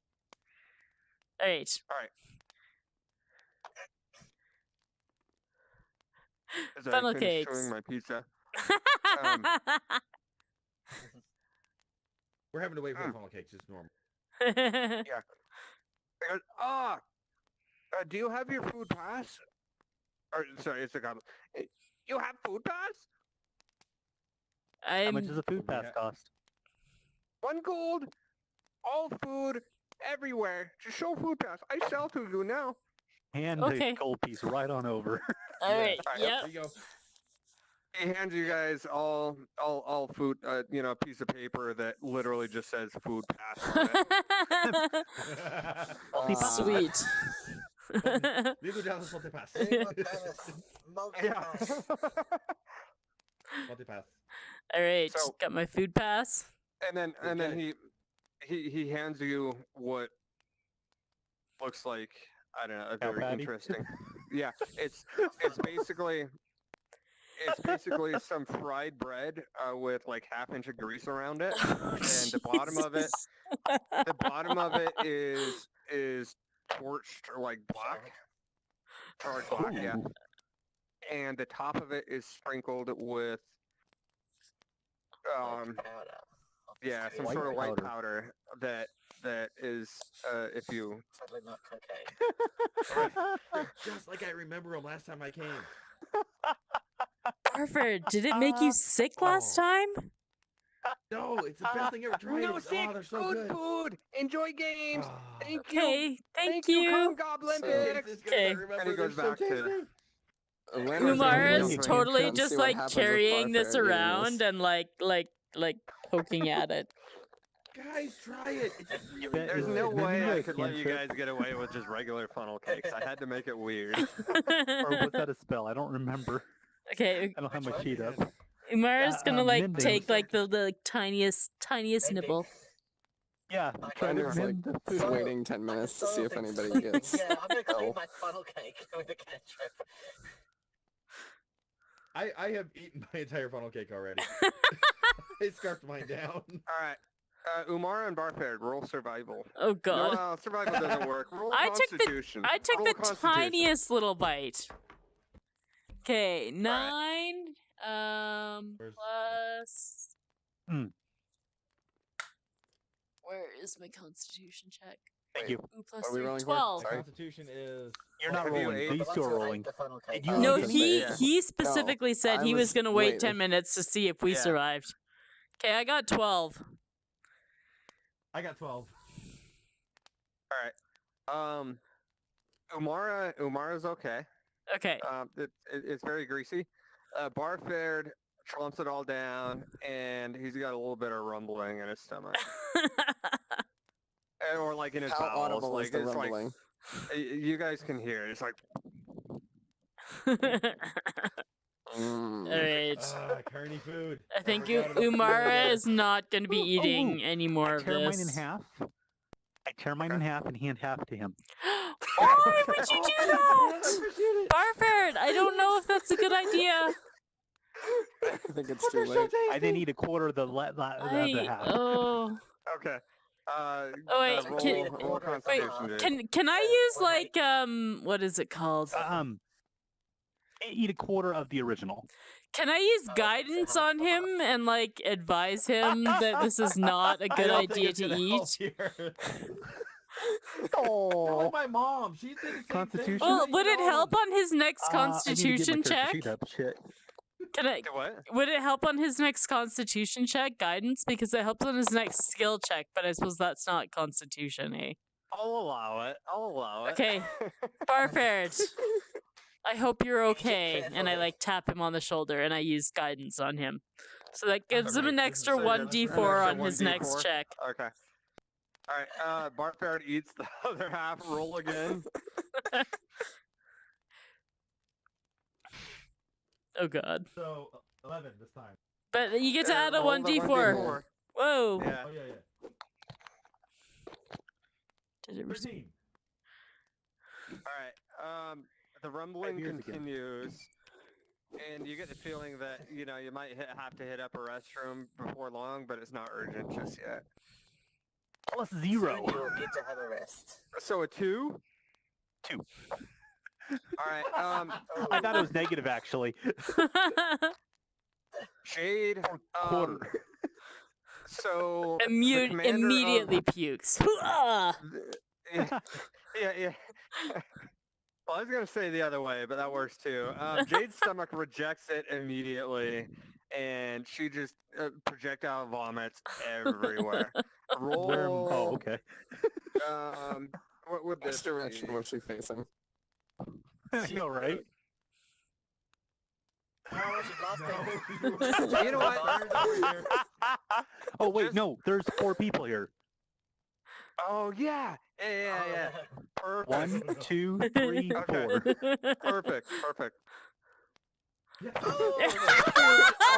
Alright. All right. As I Funnel finish cakes. chewing my pizza. Um, We're having to wait for the funnel cakes. It's normal. He goes, do you have your food pass? Or sorry, it's a goblin. You have food pass? How much I'm does a food pass cost? 1 gold, all food, everywhere. Just show food pass. I sell to you now. Hand Okay. the gold piece right on over. alright. Alright, Yep. There you go. He hands you guys all food, a piece of paper that literally just says food pass on it. Sweet. Vivo down this multipass. Yeah. Multipass. Alright, So- got my food pass. and then Okay. he hands you what looks like, I don't know, a Cow very patty? interesting. Yeah, it's basically some fried bread with like half-inch of grease around it. And the bottom of it- The bottom of it is torched like black. Charred black, yeah. Ooh. And the top of it is sprinkled with yeah, some White sort of white powder. powder that is if you Totally not cocaine. Just like I remember him last time I came. Barford, did it make you sick last Oh. time? No, it's the best thing ever tried. no It's- sick, oh, they're so good good. food, enjoy games. Ah. Thank you, Okay, thank you, you. Kong Goblin So- Dick. It's good, Okay. I remember, And he they're goes so back to- tasty. Umar is Leonard's totally Let's just see what like happens with carrying this Barford eating around this. and like poking at it. Guys, try it. It's really bet There's Is no it way I Ninja could let you cantrip? guys get away with just regular funnel cakes. I had to make it weird. Or was that a spell? I don't remember. Okay, I don't have my Which sheet one? up. Umar's gonna like mending. take like the tiniest Maybe. nibble. Yeah, Okay. try to It's like mend the Just food. waiting 10 minutes to see if Solid anybody gets. Yeah, I'm gonna clean Oh. my funnel cake with a cantrip. I have eaten my entire funnel cake already. I scarfed mine down. All right. Umar and Barford, roll survival. Oh god. No, survival doesn't work. Roll I took the- constitution. I took Roll the constitution. tiniest little bite. Okay, 9 Where's- plus Hmm. Where is my constitution check? Thank you. Ooh, plus Are we 3, rolling for? 12. Sorry. Constitution is. You're not Have you rolling. ate- These The two ones are who ate rolling. the funnel Did cake you are No, eat eating it? he Yeah. he specifically said I he was was gonna wait waiting. 10 minutes to see if we Yeah. survived. Okay, I got 12. I got 12. Umara's okay. Okay. It's very greasy. Barfared trumps it all down, and he's got a little bit of rumbling in his stomach, or like in his How bowels. audible Like is the it's rumbling? like you guys can hear it. It's like Mm. Alright. Carny food. I think forgot about the Umara food. is not going to be eating any more I of tear this. mine in half. I tear mine in half and hand half to him. Why would you do Yeah, I that? appreciate it. Barford, I don't know if that's a good idea. I think it's Oh, too they're so late. I then tasty. eat a quarter of the other half. Oh. okay. Oh, wait, Roll Constitution, dude. Can I So, use what do like what is it called? Eat a quarter of the original. Can I use Oh, guidance half on him off. and like advise him that this is not a I good don't think idea it's to gonna eat? help here. Not Oh, like my mom. She did the same Constitution? thing. Well, would it help on his next I need to get my constitution character check? sheet up. Shit. Can I? Do what? Would it help on his next constitution check, guidance? Because it helps on his next skill check, but I suppose that's not constitution, eh? I'll allow it. Okay. Barford, I hope you're okay. careful And I with- like tap him on the shoulder and I use guidance on him. So that gives him Okay, an this is extra so good. 1d4 An on his extra next 1d4? check. Okay. All right. Barfard eats the other half. Roll again. Oh, god. So 11 this time. But you get to add a Roll the 1d4. Whoa. Yeah. Oh yeah. Did it res- 13. All right. The rumbling years again. continues, and you get the feeling that you might have to hit up a restroom before long, but it's not urgent just yet. Plus Soon 0. you will get to have a rest. So a 2. 2. All right. I thought it was negative actually. Jade. Quarter. So the commander Immediately pukes. Hoo-ah! Yeah. Well, I was gonna say the other way, but that works too. Jade's stomach rejects it immediately, and she just projectile vomits everywhere. Roll. Oh, okay. What would Which this direction be? was she facing? I know, right? Oh, she's No, lost it. You know what? Over here. Oh wait, Just- no. There's 4 people here. Oh yeah. Yeah. Perfect. 1, 2, 3, Okay. 4. Perfect. Yeah.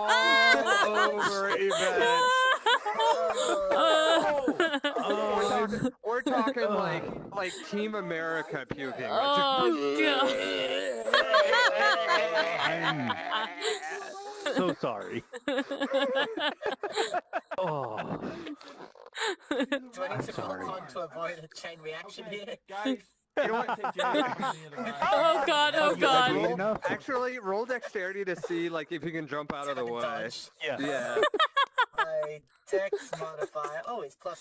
All over Yvette. We're talking like Team America puking. Oh I'm so sorry. Oh. Do I need to sorry. hold on to avoid a chain reaction here? Guys. You know what? take Jade out of the other guy. Oh god, oh You gotta do it god. enough. Actually, roll dexterity to see like if you can jump out of the way. Dodge. Yeah. Yeah. My dex modifier. Oh, it's +2,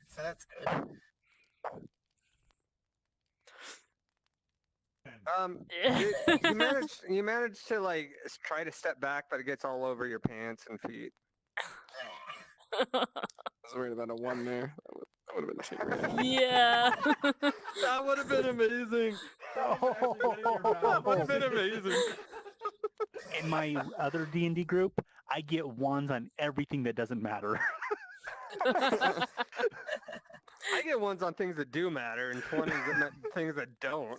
so that's good. You manage to like try to step back, but it gets all over your pants and feet. I was worried about a 1 there. That would have been cheap. Yeah. That would have been amazing. That would have been amazing. In my other D&D group, I get 1s on everything that doesn't matter. I get ones on things that do matter and 20s that things that don't.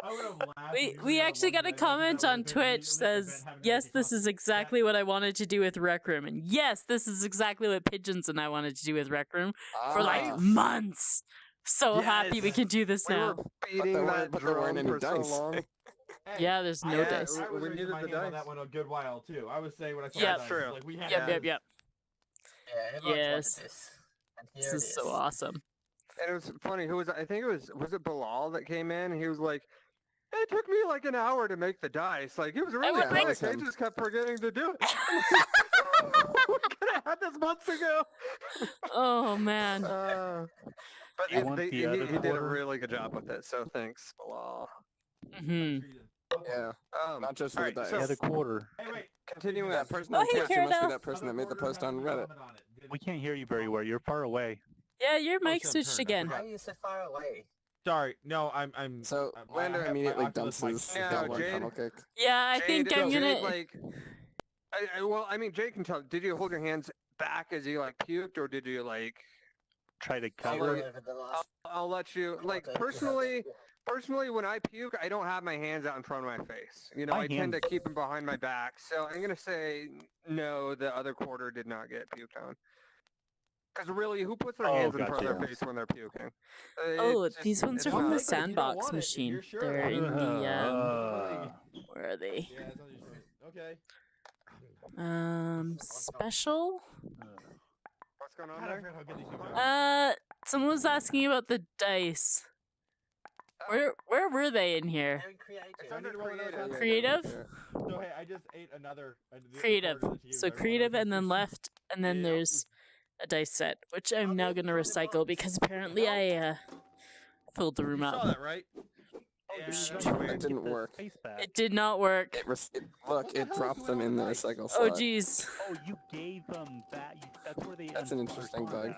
I would have laughed if We you actually got got a one comment that on would've been Twitch immediately says, prevent having yes, anything this is else. exactly what I wanted to do with Rec Room. And yes, this is exactly what Pigeons and I wanted to do with Rec Room for like Ah, months. So happy we Yes. can do this We now. were beating that but there weren't drum any for so dice. long. Hey, Yeah, there's no Yeah, dice. I was we raising needed my the hand on dice. that one a good while too. I was saying when I saw Yeah, the dice, true. like we had Yep. Yeah, everyone's Yes. wanted this. And This here is it is. so awesome. And it was funny. I think was it Bilal that came in? And he was like, "It took me like an hour to make the dice. Like it was really would quick. think- I just kept forgetting to do it. We could have had this months ago." Oh man. But You want the he other did a quarter? really good job with it. So thanks, Bilal. hmm Yeah, not just for Alright, the dice. so- The other quarter. Hey, wait. Continuing That on. person Oh, on hey, Twitch, it must be Karen. that person that made the Other post on quarter has Reddit. a comment on it. Did- We can't hear you very well. You're far away. Yeah, your Oh, mic shit, I'm switched turned. I again. Why forgot. are you so far away? Sorry, no, I'm. So I Lander have my immediately Oculus dumps mic his Yeah, goblin Jade. funnel cake. Yeah, I think Jade, I'm Jade, gonna. like. I mean, Jade can tell. Did you hold your hands back as you like puked, or did you like? Try to All cover it. over the last I'll let you. Like quarter, personally, when I puke, I don't have my hands out in front of my face. You know, My I tend to hands- keep them behind my back. So I'm gonna say no. The other quarter did not get puked on. Because really, who puts their Oh, hands in front of gotcha. their face when they're puking? Oh, It's just- these ones it's are from not- the take it if you don't sandbox want it, if machine. you're sure. They're in the Uh, where are they? Yeah, it's not your choice. Okay. Special. What's going on God, I there? forgot how good these things are. Someone was asking about the dice. Where were they in here? Very creative. It's I under need to roll another creative. con- Creative? So hey, I just ate another. the Creative. quarter that you gave So me. I rolled creative another and then 50. left, and then Yep. there's a dice set, which I'm Oh, now they gonna have them in a recycle box. because apparently I filled the room You up. saw that, right? Yeah, shoot. that's That weird. didn't work. Space back. It did not work. Look, What the it hell is dropped going them on in the with the dice? recycle Oh slot. geez, Oh, you gave them that. That's where they. That's an interesting bug.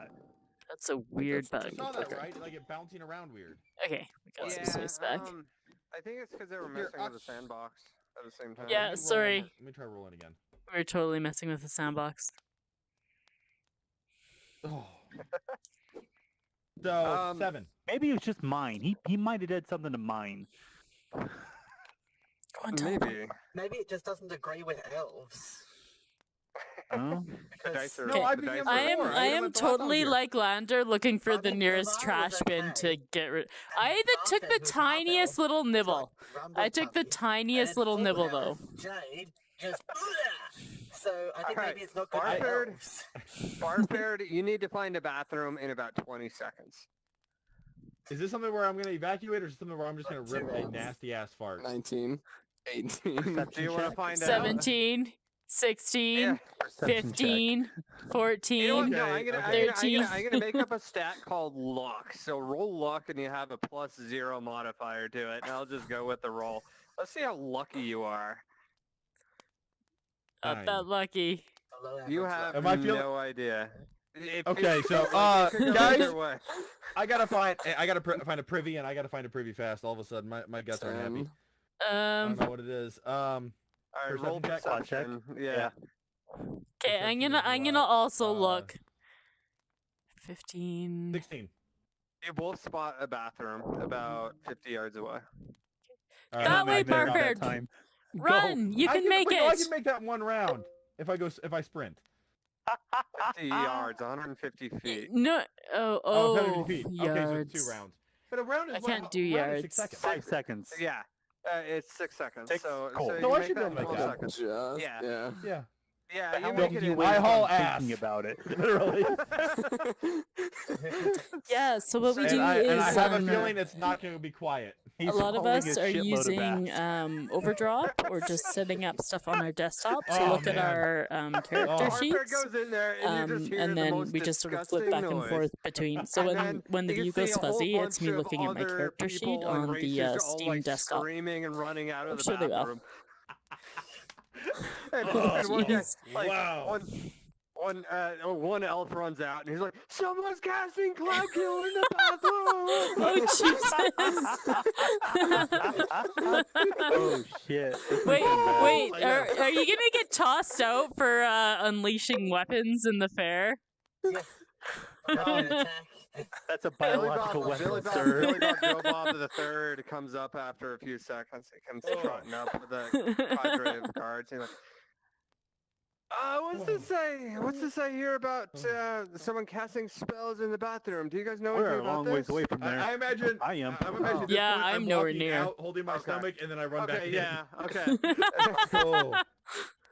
that's a weird that's- You bug. saw that, Okay. right? Like it bouncing around weird. Okay, we got some Yeah, space back. I think it's because they were Here, messing with the sandbox at the same time. Yeah, let me roll sorry. one more- Let me try rolling again. We're totally messing with the sandbox. Oh. So 7. Maybe it was just mine. He might have did something to mine. Go on, tell them. Maybe. Maybe it just doesn't agree with elves. Huh? The Because dice are. Okay. I the beat dice him are- I am before. I hit him am at the last time totally here. like Lander looking for I the mean, nearest Navarre trash was bin to okay. get rid. And I even took Bartek, the who's half tiniest elf, little was nibble. like rumble I took the tummy. tiniest And little full nibble elf though. Jade just. So I think Alright, maybe it's not good for Barford. elves. Barford, you need to find a bathroom in about 20 seconds. Is this something where I'm gonna evacuate, or is it something where I'm just gonna Two rip a rounds. nasty ass fart? 19, 18. Do you want to find out? 17, 16, Yeah. Perception check. 15, 14. You know what? No, Okay, I'm gonna, okay. I'm gonna make up a stat called luck. So roll luck, and you have a +0 modifier to it, and I'll just go with the roll. Let's see how lucky you are. Not that lucky. Below You average have Am I feeling- no idea. Okay, so, it could go guys, either way. I gotta find a privy, and I gotta find a privy fast. All of a sudden, my guts aren't happy. 10. I don't know what it is. All right, roll Perception check? perception. Yeah. Okay, I'm Perception gonna is also what? look. 15. 16. You both spot a bathroom about 50 yards away. All That I'm way, gonna make Barford. Time. Run! You can make I it. can make that one round if I sprint. 50 yards, 150 feet. No. Oh, 150 feet. Okay, so yards. it's 2 rounds. But a round is I what- can't do a round is yards. 6 seconds. 5 seconds. Yeah, it's 6 seconds. Six? So, Cool. so you No, I make should be that able to in make 12 that. seconds. Just, Yeah. yeah. Yeah. Yeah, How you long make do it you in. wait I haul on ass. thinking about it? Literally. Yeah. So what we And do And I is have a feeling it's not going to be quiet. a He's lot of holding us a are shitload of using bats. overdrop or just setting up stuff on our desktop to Oh, look at man. our character Barford sheets. goes in there, and you just hear And the then most we just sort of flip disgusting back and noise. forth between. So And when then the you view can goes see a whole fuzzy, it's me bunch of looking at my other character sheet people on and the races all, Steam like, desktop. screaming and running out of I'm the sure they will. bathroom. and, Oh, and one guy, jeez. like, Wow. one elf runs out and he's like, "Someone's casting cloud kill in the bathroom!" Oh shit. This Wait, one's bad. wait. Oh, yeah. Are you gonna get tossed out for unleashing weapons in the fair? Yes. Roll an attack. That's a Billy biological Bob, weapon, Billy Bob, sir. Billy Bob Joe Bob the third comes up after a few seconds. He comes Oh. trotting up with a cadre of guards. He's like, what's this say? What's this say here about someone casting spells in the bathroom? Do you guys know We're anything a long about ways this? away from there. I imagine. I am. I'm imagining at this Yeah, point, I'm nowhere walking near. out, holding my Okay. stomach, and then I run back Okay, in. yeah, okay. Oh.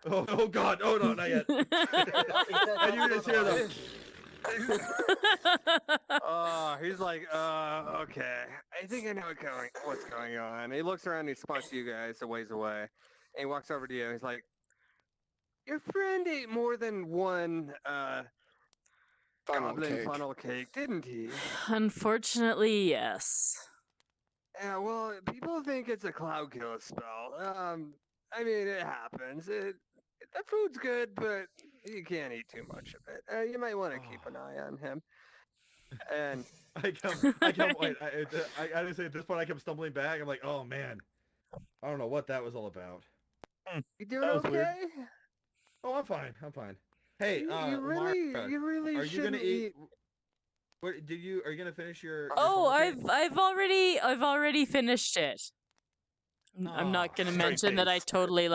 Oh God! Oh no, not yet. And you just hear them. He's like, okay. I think I know what's going on. He looks around, he spots you guys a ways away. And he walks over to you, he's like, your friend ate more than one, Funnel goblin cake. funnel cake, didn't he? Unfortunately, yes. Yeah, well, people think it's a cloud kill spell. I mean, it happens. The food's good, but you can't eat too much of it. You might want to keep an eye on him. And I wait, I didn't say at this point I kept stumbling back. I'm like, oh man, I don't know what that was all about. you doing That was okay? weird. Oh, I'm fine. Hey, you Umara, really are you gonna shouldn't eat? What are you gonna finish your? Oh, funnel cake? I've already finished it. I'm not gonna straight mention that I face. totally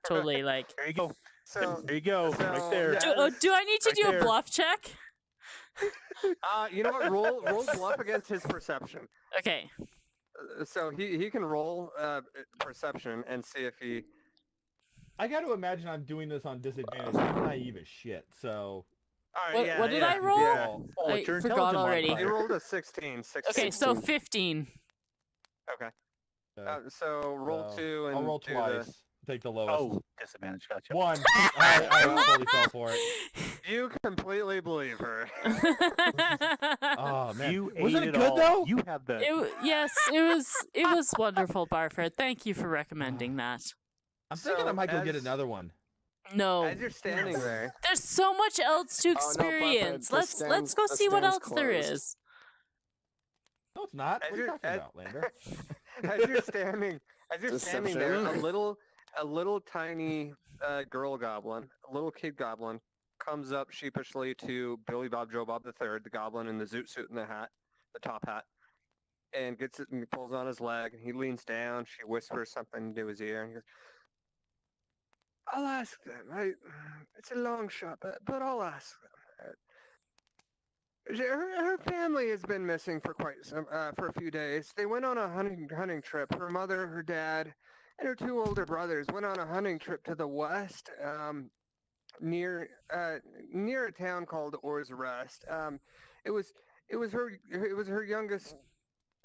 totally like. There you go. So, There you go. so right there. yeah, Do I need to Right do a there. bluff check? you know what? Roll bluff against his perception. Okay. So he can roll perception and see if he. I got to imagine I'm doing this on disadvantage. I'm naive as shit. So. All right, What- yeah, what did yeah, I roll? Yeah. Oh, I it's your forgot intelligence already. He modifier. rolled a 16. Okay, so 15. Okay. So roll So, 2 and I'll roll do twice. Take the lowest. Oh, disadvantage. Gotcha. 1. I totally fell for it. You completely believe her. Oh man, You wasn't ate it it good all. though? You have the. Yes, it was wonderful, Barford. Thank you for recommending that. I'm thinking I So, might go get as- another one. No, As you're standing there, there's so much else to Oh, no, Barford, experience. the let's stand's- go the see what stand's else there closed. is. No, it's not. As What are you you're- talking as- about, Lander? as you're standing there, Deception. a little tiny girl goblin, a little kid goblin, comes up sheepishly to Billy Bob Joe Bob III, the goblin in the zoot suit and the hat, the top hat, and gets it and pulls on his leg. And he leans down. She whispers something into his ear, and he goes, "I'll ask them. It's a long shot, but I'll ask them." Her family has been missing for for a few days. They went on a hunting trip. Her mother, her dad, and her 2 older brothers went on a hunting trip to the west, near a town called Orr's Rest. It was her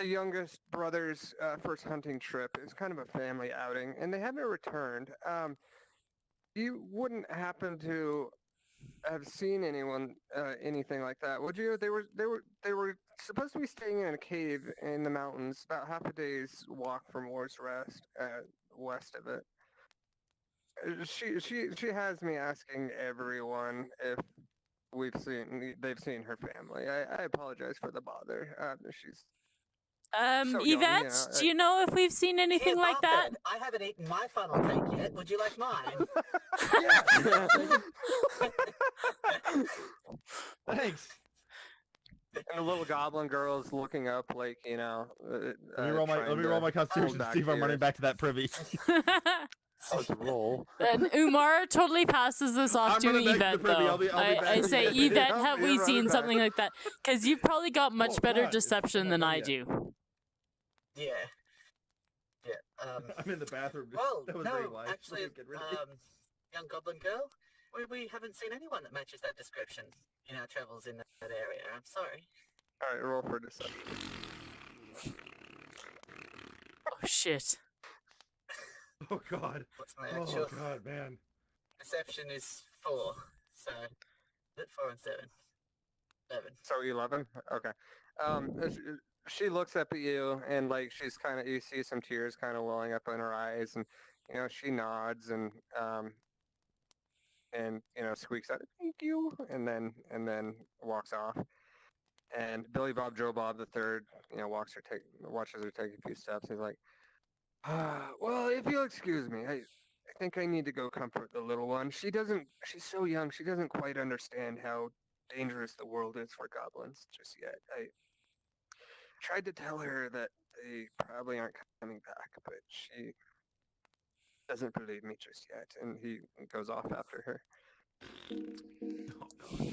youngest brother's first hunting trip. It was kind of a family outing, and they haven't returned. You wouldn't happen to have seen anything like that, would you? They were supposed to be staying in a cave in the mountains, about half a day's walk from Orr's Rest, west of it. She has me asking everyone if they've seen her family. I apologize for the bother. She's so young, Yvette, do you know if we've seen anything Here, like that? Barford, I haven't eaten my funnel cake yet. Would you like mine? Thanks. And the little goblin girl's looking up, like, you know. Let me roll my constitution to back see if I'm running tears. back to that privy. How's the roll? And Umar totally passes this off I'm to running back to the Yvette, privy. though. I'll be back I to say, Yvette. Yvette, Yep, have you're we running seen back. something like that? Because you've probably got much Oh, better God, it's deception not than done I yet. do. Yeah. Yeah. I'm in the bathroom. Well, That was very no, wise. actually, Get rid of me. young goblin girl, we haven't seen anyone that matches that description in our travels in that area. I'm sorry. All right, roll for deception. Oh, shit. Oh God. What's my Oh actual God, man. deception is 4, so is it 4 and 7? 11. So 11. Okay. She looks up at you, and like she's kind of, you see some tears kind of welling up in her eyes, and you know she nods and you know squeaks out thank you, and then walks off. And Billy Bob Joe Bob III, you know, watches her take a few steps. He's like, well, if you'll excuse me, I think I need to go comfort the little one. She's so young, she doesn't quite understand how dangerous the world is for goblins just yet. I tried to tell her that they probably aren't coming back, but she doesn't believe me just yet, and he goes off after her. Oh.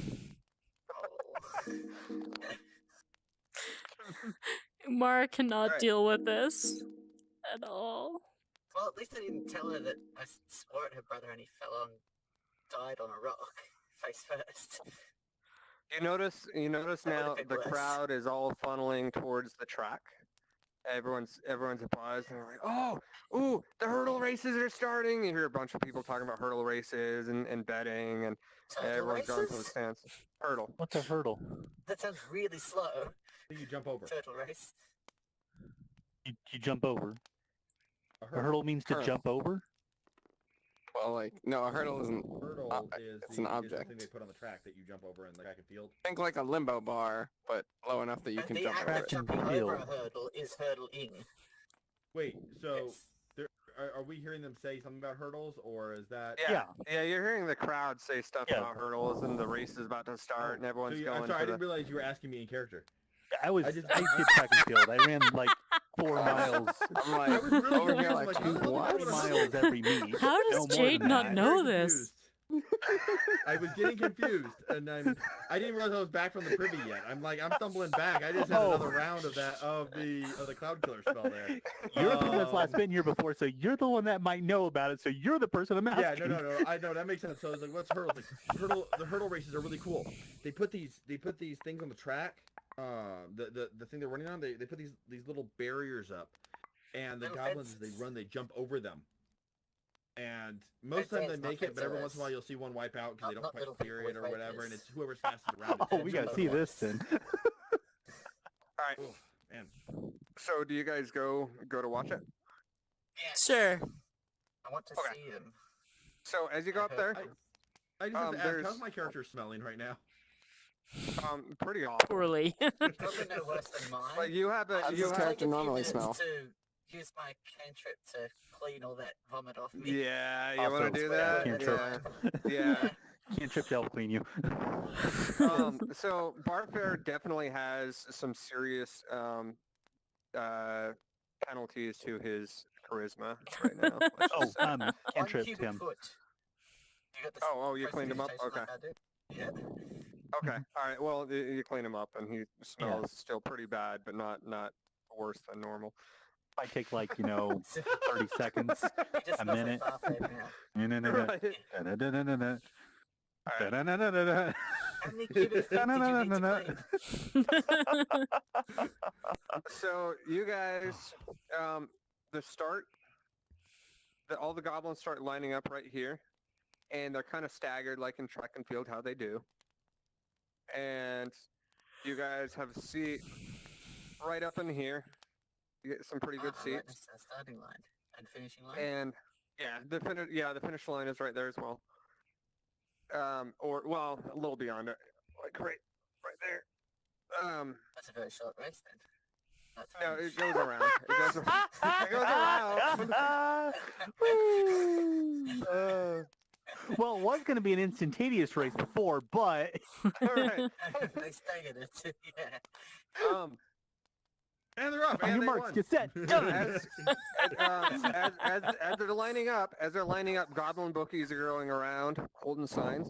Umar cannot Right. deal with this at all. Well, at least I didn't tell her that I swore at her brother and he fell on, died on a rock, face first. You notice That would've now been the worse. crowd is all funneling towards the track. Everyone's paused and they're like, oh, ooh, the hurdle races are starting. You hear a bunch of people talking about hurdle races and betting, and Turtle everyone's going to the races? stands. Hurdle. What's a hurdle? That sounds really slow. You jump over. Turtle race. You jump over. A A hurdle means to Hurdle. jump over. Well, like, no, a hurdle isn't. Hurdle it's is an the object. thing they put on the track that you jump over in the track and field. Think like a limbo bar, but low enough that you can the jump act over of it. jumping Hill. over a hurdle is hurdling. Wait, so Yes. are we hearing them say something about hurdles, or is that? Yeah, you're hearing the crowd say stuff Yeah. about hurdles, and the race is about to start, and everyone's So going I'm sorry, I for didn't the... realize you were asking me in character. I I did just- track and field. I ran like 4 miles, I'm I like, was really over here, confused, like, like, two how the hell what? did I 3 miles every meet. How does No more Jade than not that. know Very this? confused. I was getting confused, and I didn't realize I was back from the privy yet. I'm stumbling back. I just had another round of the cloud killer spell there. You're the one that's last been here before, so you're the one that might know about it. So you're the person I'm Yeah, asking. no. I know that makes sense. So I was like, what's hurdle? The hurdle races are really cool. They put these things on the track. The thing they're running on, they put these little barriers up, and the Little goblins as they fences. run, they jump over them. And most of the Fences, time they not make it, but every once in a fences. while you'll see one wipe out because they Not don't quite little clear people it or with whatever, and vapors. it's whoever's fastest around it. Oh, we gotta see this then. All right, Oof, man. so do you guys go to watch it? Yes. Sure. I want to Okay. see them. So as you go up there, I just have to ask, there's- how's my character smelling right now? pretty awful. Poorly. Probably no worse than mine. Like you have a I'll you just have- take character a few normally minutes smell. to use my cantrip to clean all that vomit off me. Yeah, you Also, want to do That's that? what I can't would Yeah, do. yeah. Can't trip to help clean you. So Barfair definitely has some serious penalties to his charisma right now. let's Oh, just say. One cantrip cubic him. foot. You got the Oh, you cleaned him up? prestidigitation like Okay. I do? Yeah. Okay, all right. Well, you clean him up, and he smells still pretty bad, but not worse than normal. Might take 30 seconds. He just A smells minute. like bath now. Right. Da-da-da-da-da. All right. Da-da-da-da-da. How many cubic feet did you need to clean? So you guys, all the goblins start lining up right here, and they're kind of staggered, like in track and field, how they do. And you guys have a seat right up in here. You get some pretty good Right seats. next to the starting line and finishing line. And the finish line is right there as well. Or well, a little beyond it, like right there. That's a very short race then. That's No, fine. it goes around. It goes around. Well, it was going to be an instantaneous race before, but All right. They staggered it. Yeah. And they're off. on And your they marks, won. get set, done. As they're lining up, goblin bookies are going around holding signs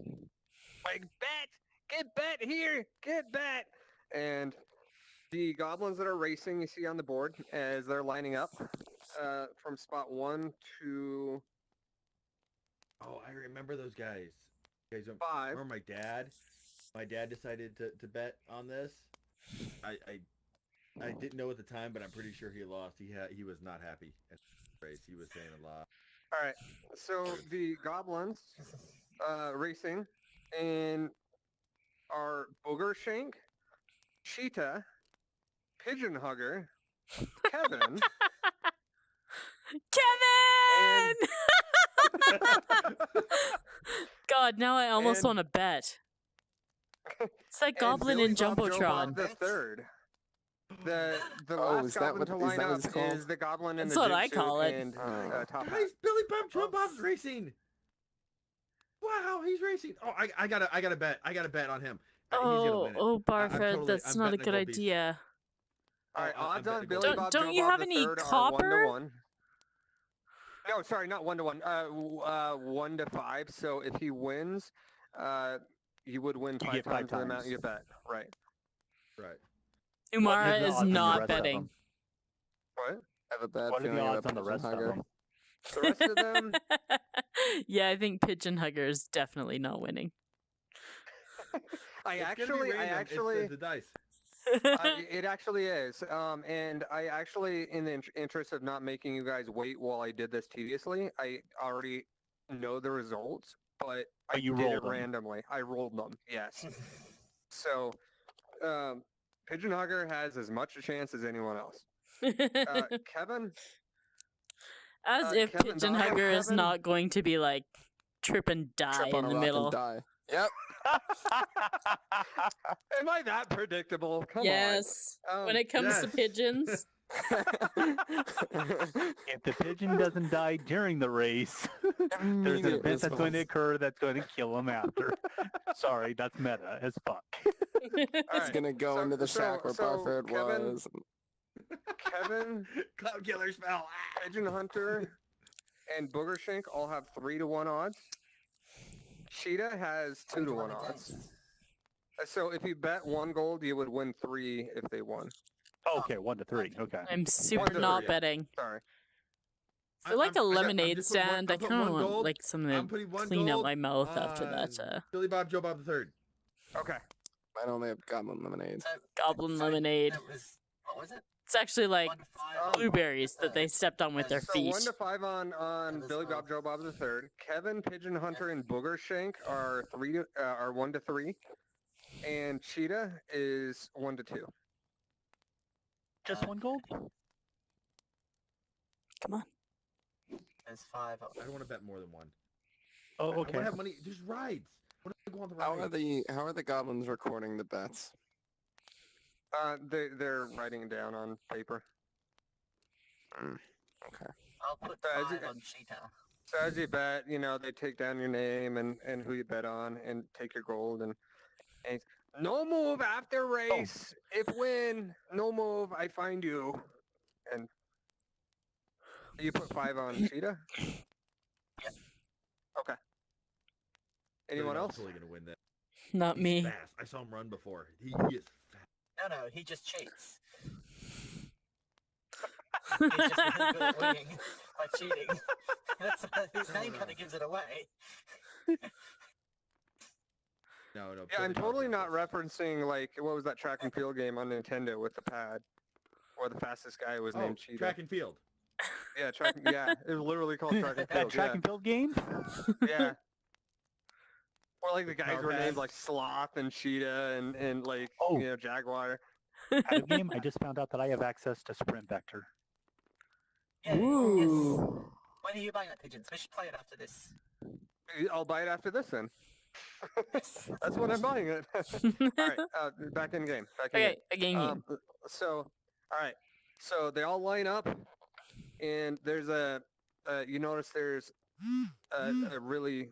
like get bet here, get bet. And the goblins that are racing, you see on the board as they're lining up from spot 1 to Oh, I remember those guys. You guys don't 5. remember my dad? My dad decided to bet on this. I didn't know at the time, but I'm pretty sure he lost. He was not happy at the race. He was saying a lot. All right. So the goblins racing in are Booger Shank, Cheetah, Pigeon Hugger, Kevin, Kevin! God, now I almost And- want to bet. It's like and Goblin Billy in Bob Joe Jumbotron. Bob the third. The Oh, last is that goblin what- to is line that what up it's called? is the goblin in That's the what I jumpsuit call it. and top hat. Guys, Billy Bob Joe Bob's racing. Wow, he's racing. Oh, I gotta bet. I gotta bet on him. He's gonna win it. I'm Barford, totally- that's I'm not a betting good gold piece. idea. All right, I'm odds on betting Billy gold. Bob Don't Joe you Bob have the any third are 1 copper? to 1. No, sorry, not 1 to 1. 1 to 5. So if he wins, you would win You 5 get 5 times the amount times. you bet. Right. Right. Umara What are the is odds on the not rest of betting. them? What? I have a bad What are the feeling odds about on the Pigeon rest of Hugger. them? The rest of them, Yeah, I think Pigeon Hugger is definitely not winning. I It's gonna be actually, random. It's the dice. it actually is. And I actually, in the interest of not making you guys wait while I did this tediously, I already know the results, but I you did rolled it them. randomly. I rolled them, yes. So, Pigeon Hugger has as much a chance as anyone else. Kevin. As if Kevin Pigeon Dog, Hugger is Kevin? not going to be like trip and die Trip on in a the rock middle. and die. Yep. Am I that predictable? Come Yes. on. When it comes to yes. pigeons, If the pigeon doesn't die during the race, there's an Immediate event that's going to response. occur that's going to kill him after. Sorry, that's meta as fuck. It's Alright, gonna go so- into the so- shack where so, Barford Kevin- was. Kevin, Cloud killer spell. Pigeon Hunter, and Boogershank all have 3-1 odds. Cheetah has 2-1 odds. So if you bet 1 gold, you would win 3 if they won. Okay, 1 to 3. Okay. I'm super Wonder, not yeah. betting. Sorry. I like a I'm lemonade just putting stand. I I'm putting kind of one want gold. like something I'm to putting 1 clean out gold my mouth after that. on Billy Bob Joe Bob the Third. Okay. I only have goblin lemonade. So, Goblin so lemonade. That was, what was it? It's actually like 1 to 5 Oh, on blueberries the that they third. stepped on with their So feet. 1 to 5 on That was Billy Bob all. Joe Bob the Third. Kevin, Pigeon Hunter, and Boogershank are 1 to 3, and Cheetah is 1 to 2. Just 1 gold? Come on. There's 5. I don't want to bet more than 1. Oh, I want okay. to have money. There's rides. I want to go on the How are rides. how are the goblins recording the bets? They're writing it down on paper. Okay. I'll put So as 5 you- on Cheetah. So as you bet, they take down your name and who you bet on and take your gold and it's, no move after race. If win, no move, I find you. And you put 5 on Cheetah? Yep. Okay. Anyone Billy else? Bob's totally gonna win that. Not He's me. fast. I saw him run before. He is fast. No, he just cheats. He's just really good at winning by cheating. That's his name kind of gives it away. No. Yeah, I'm Billy Bob's totally gonna not win. referencing like what was that track and field game on Nintendo with the pad, where the fastest guy was Oh, named Cheetah. track and field. Yeah, track. Yeah, it was literally called track and That field. track and field game? Yeah. Or like the guys Power were named pads. like Sloth and Cheetah and like Oh. Jaguar. Out of game, I just found out that I have access to Sprint Vector. Yeah, yes. Ooh. When are you buying that pigeons? We should play it after this. I'll buy it after this then. Yes, That's when I'm buying it. All right, back in game. Back in Okay, again. game. So, all right. So they all line up, and there's you notice there's a really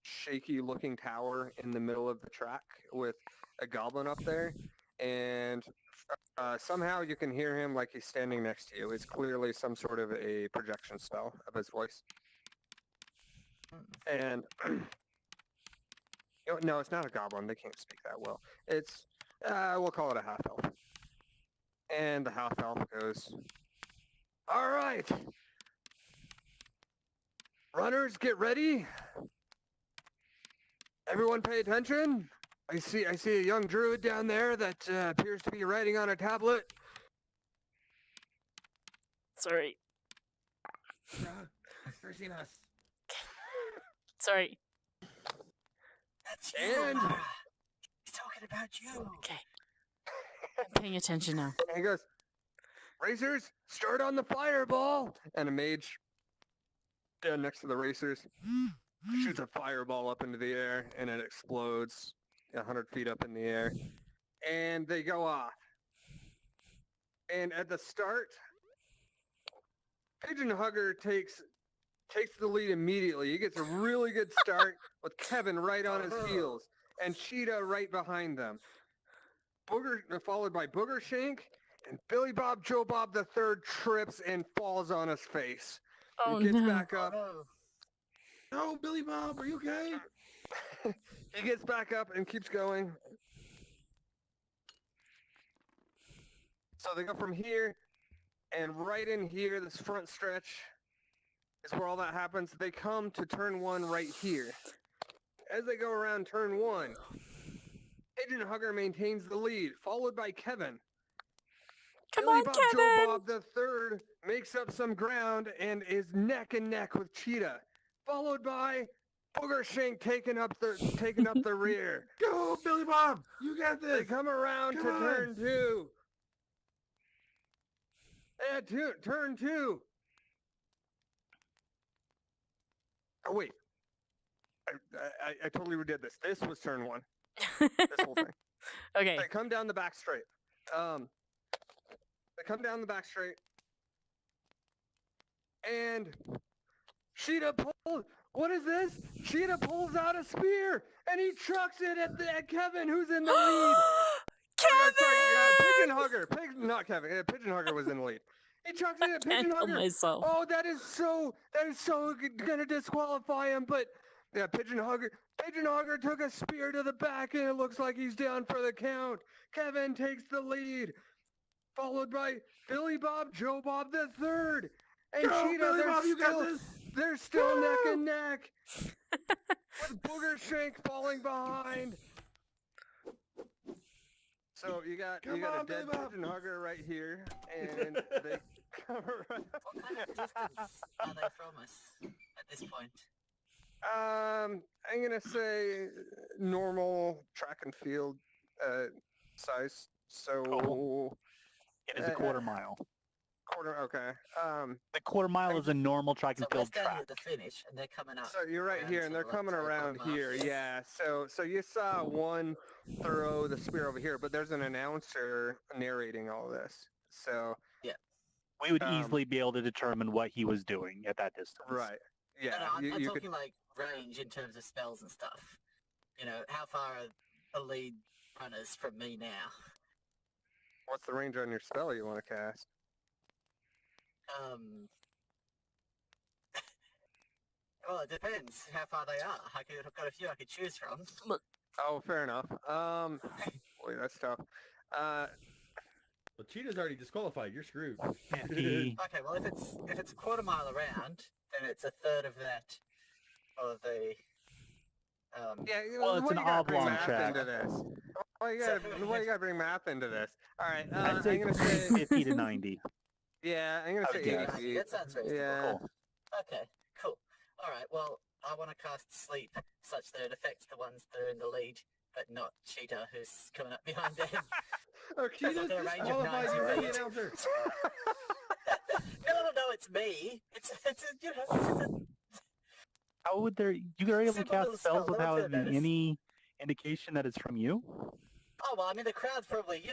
shaky looking tower in the middle of the track with a goblin up there, and somehow you can hear him like he's standing next to you. It's clearly some sort of a projection spell of his voice. And no, it's not a goblin. They can't speak that well. It's we'll call it a half elf. And the half elf goes, "All right, runners, get ready. Everyone, pay attention. I see a young druid down there that appears to be writing on a tablet. Sorry. Never seen us. Sorry. That's you. And- Laura. He's talking about you. Okay. I'm paying attention now. And he goes, racers, start on the fireball. And a mage down next to the racers shoots a fireball up into the air, and it explodes 100 feet up in the air. And they go off. And at the start, Pigeon Hugger takes the lead immediately. He gets a really good start with Kevin right on his heels and Cheetah right behind them. Followed by Boogershank, and Billy Bob Joe Bob the Third trips and falls on his face. Oh He gets no. back Oh, up. no. No, Billy Bob, are you okay? He gets back up and keeps going. So they go from here, and right in here, this front stretch is where all that happens. They come to turn 1 right here. As they go around turn 1, Pigeon Hugger maintains the lead, followed by Kevin. Come Billy on, Bob Kevin! Joe Bob the Third makes up some ground and is neck and neck with Cheetah, followed by Boogershank taking up the rear. Go, Billy Bob. You got They this. come around Come to on. turn 2. Yeah, turn 2. Oh wait, I totally redid this. This was turn 1. This whole thing. Okay. They come down the back straight. They come down the back straight, and Sheeta pulls. What is this? Sheeta pulls out a spear, and he chucks it at Kevin, who's in the lead. Pigeon Hugger. Not Kevin. Pigeon Hugger was in the lead. He chucks it at Pigeon Can't kill Hugger. myself. Oh, that is so gonna disqualify him. But yeah, Pigeon Hugger took a spear to the back, and it looks like he's down for the count. Kevin takes the lead, followed by Billy Bob, Joe Bob the third, and Go, Cheetah. Billy Bob, you got this. They're still neck and neck, with Booger Shank falling behind. So you got a dead Pigeon Hugger right here, and they cover. What kind of distance are they from us at this point? I'm gonna say normal track and field size. So Oh. It is a quarter mile. quarter. Okay. The quarter mile is a normal track and So we're field standing track. at the finish, and they're coming up. So you're right around here, to and they're the coming left, around quarter mile. here. Yeah. So you saw one throw the spear over here, but there's an announcer narrating all this. So We would Um, easily be able to determine what he was doing at that distance. right. Yeah. No, I'm you talking could. like range in terms of spells and stuff. You know, how far are the lead runners from me now? What's the range on your spell you want to cast? Well, it depends how far they are. I've got a few I could choose from. Oh, fair enough. Boy, that's tough. Well, Cheetah's already disqualified. You're screwed. 50. Okay, well, if it's a quarter mile around, then it's a third of that of the. Yeah, Well, it's why an you gotta bring oblong math track. into this? Why you gotta bring math into this? All right, I'd I'm say gonna say 50 to 90. yeah. I'm gonna I say would 80 guess. feet. That sounds reasonable. Yeah. Cool. Okay, cool. All right, well, I want to cast Sleep such that it affects the ones that are in the lead, but not Cheetah, who's coming up behind them. Okay. Cheetah's their range of disqualified. 90 You're the feet. announcer. No, it's me. It's How would there? You are able to Simple cast little spells spell, no without one's gonna notice. any indication that it's from you? Oh, well, I mean, the crowd's probably,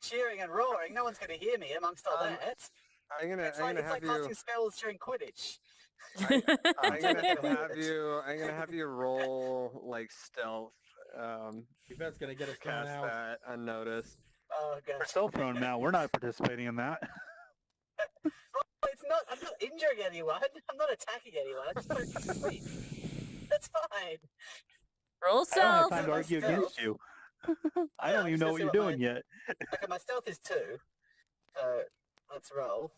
cheering and roaring. No one's going to hear me amongst all that. I'm gonna It's like have you. casting spells during Quidditch. I'm gonna have you roll like stealth. That's gonna get us thrown Cast out. that unnoticed. Oh, We're gosh. self-thrown now. We're not participating in that. I'm not injuring anyone. I'm not attacking anyone. I'm just going to sleep. That's fine. Roll I don't have stealth. time to my argue stealth. against you. I Yeah, don't even know what just you're see what doing yet. Okay, my stealth is 2. So, let's roll.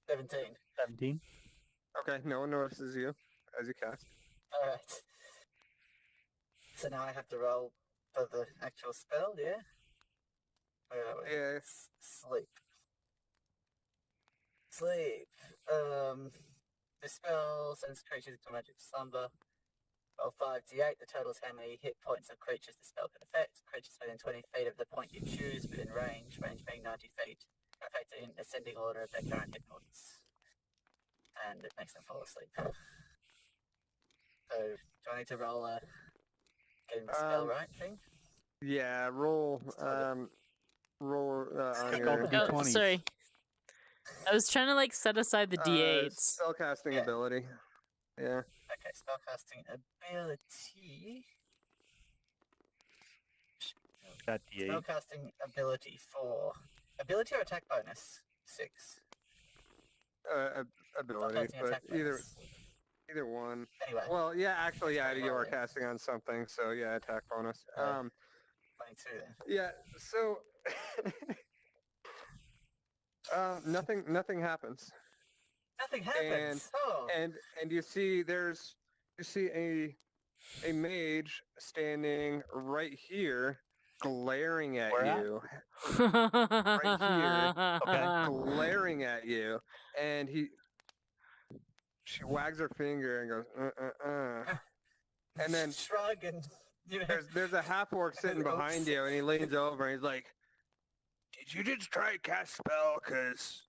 17. 17. Okay, no one notices you as you cast. Alright. So now I have to roll for the actual spell, yeah? Where are we? Yeah. Sleep. Sleep. The spell sends creatures into magic slumber. Roll 5d8. The total is how many hit points of creatures the spell can affect. Creatures within 20 feet of the point you choose within range being 90 feet. Affected in ascending order of their current hit points. And it makes them fall asleep. So, do I need to roll getting the spell right thing? Yeah, roll. Roll on your Go. Oh, D20s. sorry. I was trying to set aside the D8s. spellcasting Yeah. ability. Yeah. Okay, spellcasting ability. That D8. Spellcasting ability 4. Ability or attack bonus? 6. Ability, Spellcasting but attack bonus. either one. Anyway, Well, yeah, actually, yeah, you are Bonus. casting on something, so yeah, attack bonus. Yeah. 22 then. Yeah. So. Nothing happens. Nothing happens. And you see a mage standing right here glaring at Where at? you, Okay. glaring at you, and she wags her finger and goes and then Shrug and there's a half orc sitting behind you, and he leans over and he's like, did you just try to cast spell? Because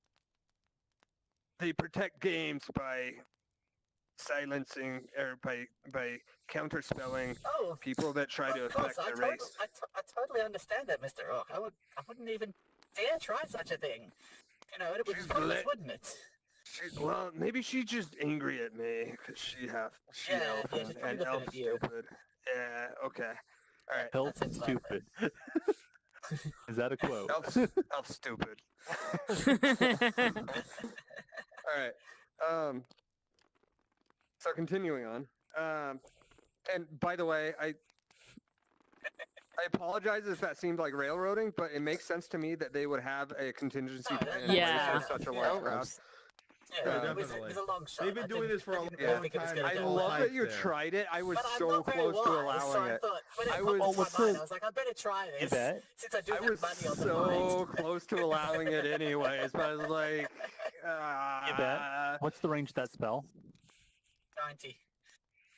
they protect games by silencing or by counterspelling Oh, people that try to of course, affect the race. I totally understand that, Mr. Rock. I wouldn't even dare try such a thing. You know, it would be She's pointless, lit. wouldn't it? Well, maybe she's just angry at me because she Yeah, elf yeah, she's probably and looking elf at you. stupid. Yeah, okay. All right. Elf That seems likely. stupid. Is that a quote? Elf stupid. All right. So continuing on. And by the way, I apologize if that seemed like railroading, but it makes sense to me that they would have a contingency plan in place Yeah. for such a Yeah. large crowd. Yeah, Yeah, it was definitely. a long shot. They've been I doing didn't- this for a I didn't long think it was time. gonna I go love well. that you there. tried it. I was But I'm so not very close to wise, allowing so I it. thought, when it I popped was- into my what's mind, the- I was like, I better try You this. bet. Since I do I have was money on the so mind. close to allowing it anyways, but I was like, You bet. What's the range of that spell? 90.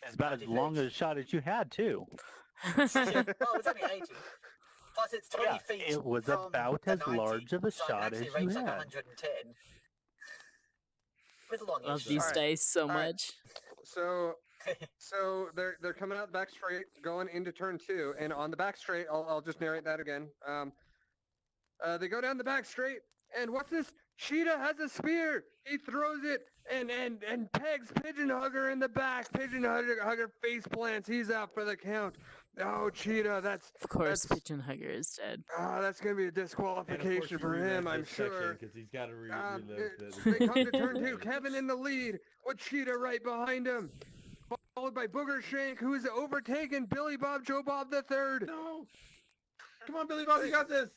It's about as 90 long feet. a shot as you had, too. Yeah, well, it's only 80. Plus, it's 20 Yeah, feet. it was from about the as 90, large of a so I shot can actually as you reach like had. 110. With a long Love issue. these Alright. dice so Alright. much. So they're coming out the back straight, going into turn 2, and on the back straight, I'll just narrate that again. They go down the back straight, and what's this? Cheetah has a spear. He throws it and pegs Pigeon Hugger in the back. Pigeon Hugger face plants. He's out for the count. Oh, Cheetah, Of course, that's Pigeon Hugger is dead. that's gonna be a disqualification for him, I'm sure. because he's got to Um, relive They come to turn 2. Kevin in the lead with Cheetah right behind him. Followed by Booger Shank, who is overtaken Billy Bob Joe Bob the Third. No! Come on, Billy Bob, you got this!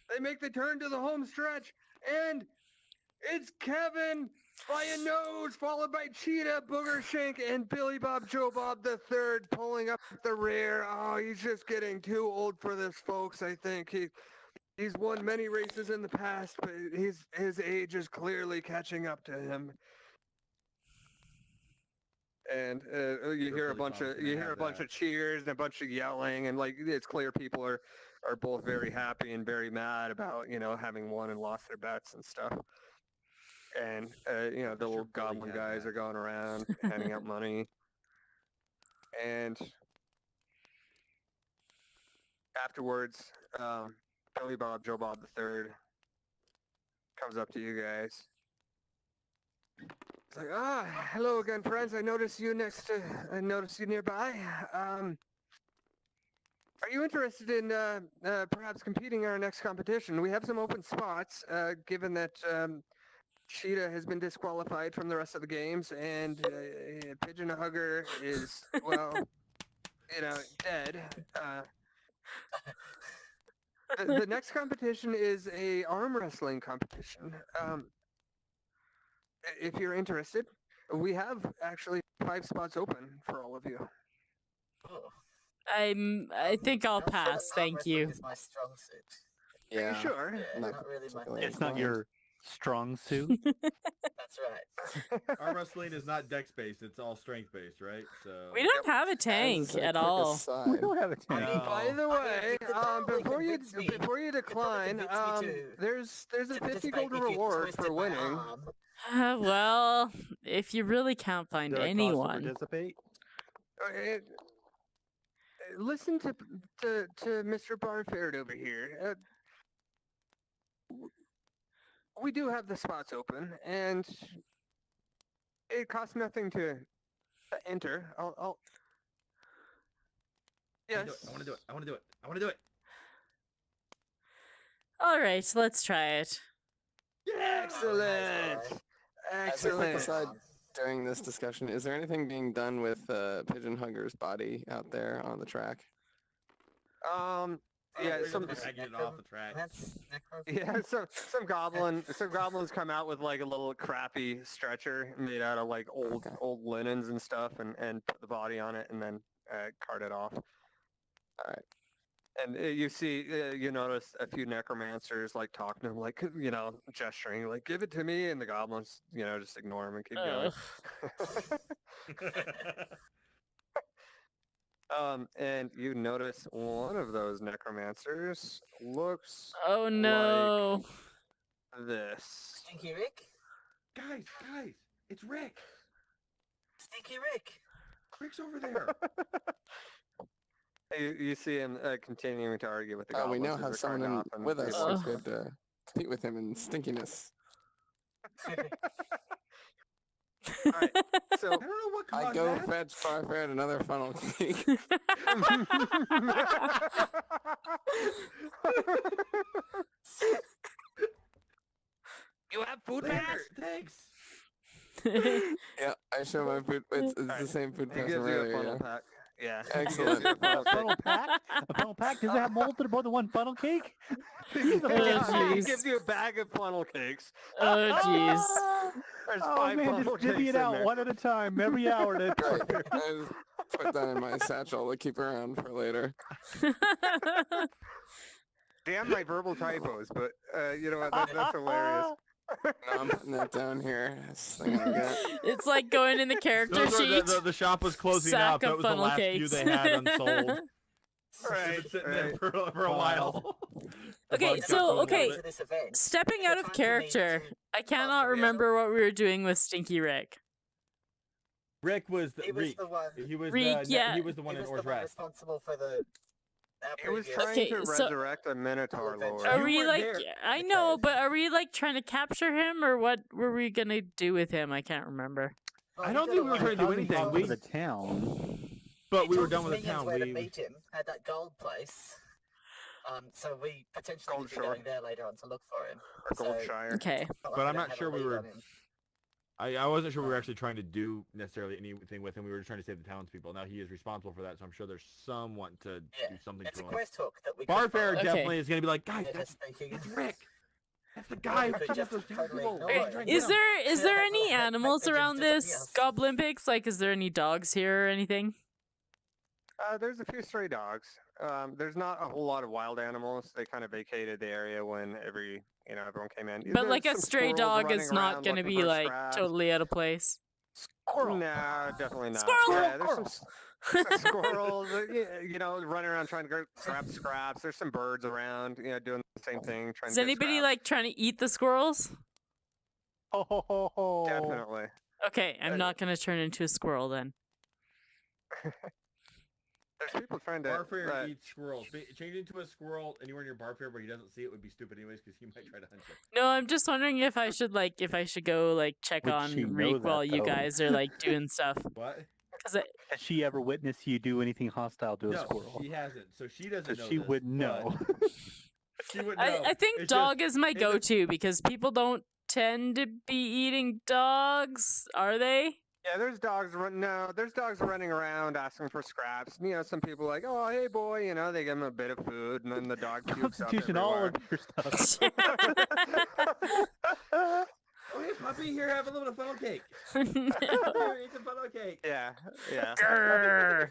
They make the turn to the home stretch, and it's Kevin by a nose, followed by Cheetah, Booger Shank, and Billy Bob Joe Bob the Third pulling up the rear. Oh, he's just getting too old for this, folks. I think he's won many races in the past, but his age is clearly catching up to him. And you hear a bunch of cheers and a bunch of yelling, and like it's clear people are both very happy and very mad about having won and lost their bets and stuff. And the little Billy goblin had guys that. are going around handing out money. And afterwards, Billy Bob Joe Bob the Third comes up to you guys. It's like, hello again, friends. I noticed you nearby. Are you interested in perhaps competing in our next competition? We have some open spots, given that Cheetah has been disqualified from the rest of the games, and Pigeon Hugger is, well, dead. The next competition is a arm wrestling competition. If you're interested, we have actually 5 spots open for all of you. Oh. I think I'll Not sure that pass. arm Thank wrestling you. is my strong suit. Are Yeah. you sure? Yeah, Not not really my particularly. thing. It's not Blind. your strong suit. That's right. Arm wrestling is not dex based; it's all strength based, right? So We don't have a As tank a at quick all. aside, We don't have a tank. No. By the way, you could probably before you convince me- before you decline, convince me to- there's a To 50 participate gold if you reward twisted for my winning. arm. Well, if you really can't find Is there a cost to anyone. participate? Listen to Mr. Barfaird over here. We do have the spots open, and it costs nothing to enter. I'll. Yes. I want to do it. I want to do it. I want to do it. All right, let's try it. Excellent. as a quick Excellent. aside, during this discussion, is there anything being done with Pigeon Hugger's body out there on the track? Yeah, We're some dragging it off the track. That's necro. yeah, some goblins come out with like a little crappy stretcher made out of like Okay. old linens and stuff, and put the body on it, and then cart it off. All right. And you notice a few necromancers like talking to him, like gesturing, like give it to me, and the goblins just ignore him and keep going. Ugh. And you notice one of those necromancers looks Oh no. like this. Stinky Rick? Guys, it's Rick. Stinky Rick! Rick's over there. You see him continuing to argue with the We goblins. now as have they're trying to someone off him. with us Oh. who could compete with him in stinkiness. Alright, so I don't know what I caused go that. fetch Farfair another funnel cake. you have food Later, pass? thanks. Yeah, I show my food. It's the Alright, same food He pass gives from you a earlier. funnel Yeah. pack. Yeah. Excellent. He gives you a funnel Funnel cake. pack? A funnel pack? Does it have more than one funnel cake? Yeah, Oh, he jeez. gives you a bag of funnel cakes. Oh jeez. There's Oh 5 man, funnel just divvy cakes it in out there. one at a time every hour. To Right. I just put that in my satchel to keep around for later. Damn my verbal typos, but you know what? That's hilarious. No, I'm putting that down here. This thing I got. It's like going in the character Those were sheet. the shop was closing Sack up. That of was the funnel last cakes. few they had unsold. Right, They've been sitting there right. for a while. The Okay, bugs got so, so okay. loaded. To this event. Stepping It's a out of time for me character, to I cannot pass the remember what we were doing with Stinky Rick. Rick was the He was Reek. the one. He was Reek, the yeah. he was the one He in was Or's the one Rest. responsible for the. He was previous- trying Okay, to so- resurrect a Minotaur Adventure. lord. Are You we weren't like, there, I know, because- but are we like trying to capture him or what were we gonna do with him? I can't remember. Well, I he don't got think we were away. trying to do He anything. told We- us the town. But He we were told done his with the minions town. where to We meet him at that gold place. So we potentially Gold could be Shore. going there later on to look for him. Or So- Goldshire. Okay. Not But like I'm don't not have a sure we lead were- on him. I wasn't sure we were actually trying to do necessarily anything with him. We were just trying to save the townspeople. Now he is responsible for that, so I'm sure there's someone to Yeah, do something It's a to him. quest hook that we could Barfair follow. Okay. definitely is gonna be like, guys, Yeah, that's speaking. Rick. That's the guy we who could killed just those totally townspeople. ignore We're it. trying to Is get 'em. there is there Yeah, any like, animals vengeance around to somebody this else. Goblin Pix? Like, is there any dogs here or anything? There's a few stray dogs. There's not a whole lot of wild animals. They kind of vacated the area when everyone came in. But There's like a some stray squirrels dog running is not around gonna looking be for like scraps. totally out of place. No, definitely not. Squirrel! Yeah, there's some squirrels, running around trying to grab scraps. There's some birds around, doing the same thing, trying Is to get anybody scraps. like trying to eat the squirrels? Ho ho ho ho. Definitely. Okay, I'm not gonna turn into a squirrel then. There's people trying to. Barfair eats squirrels. Change into a squirrel anywhere near Barfair where he doesn't see it would be stupid anyways because he might try to hunt you. No, I'm just wondering if I should go like check Would on she know Reek that, while you though? guys are like doing stuff. What? Because Has she ever witnessed you do anything hostile to a No, squirrel? she hasn't. So she So doesn't know she this, would know. but She would know. I think It's dog is my it's go-to because people don't tend to be eating dogs, are they? Yeah, there's dogs. There's dogs running around asking for scraps. Some people are like, oh, hey boy, they give them a bit of food, and then the dog pukes up Constitution, all everywhere. of your stuff. Oh, hey, puppy, here, have a little funnel cake. No. Here, eat some funnel cake. Yeah, yeah. Grrr.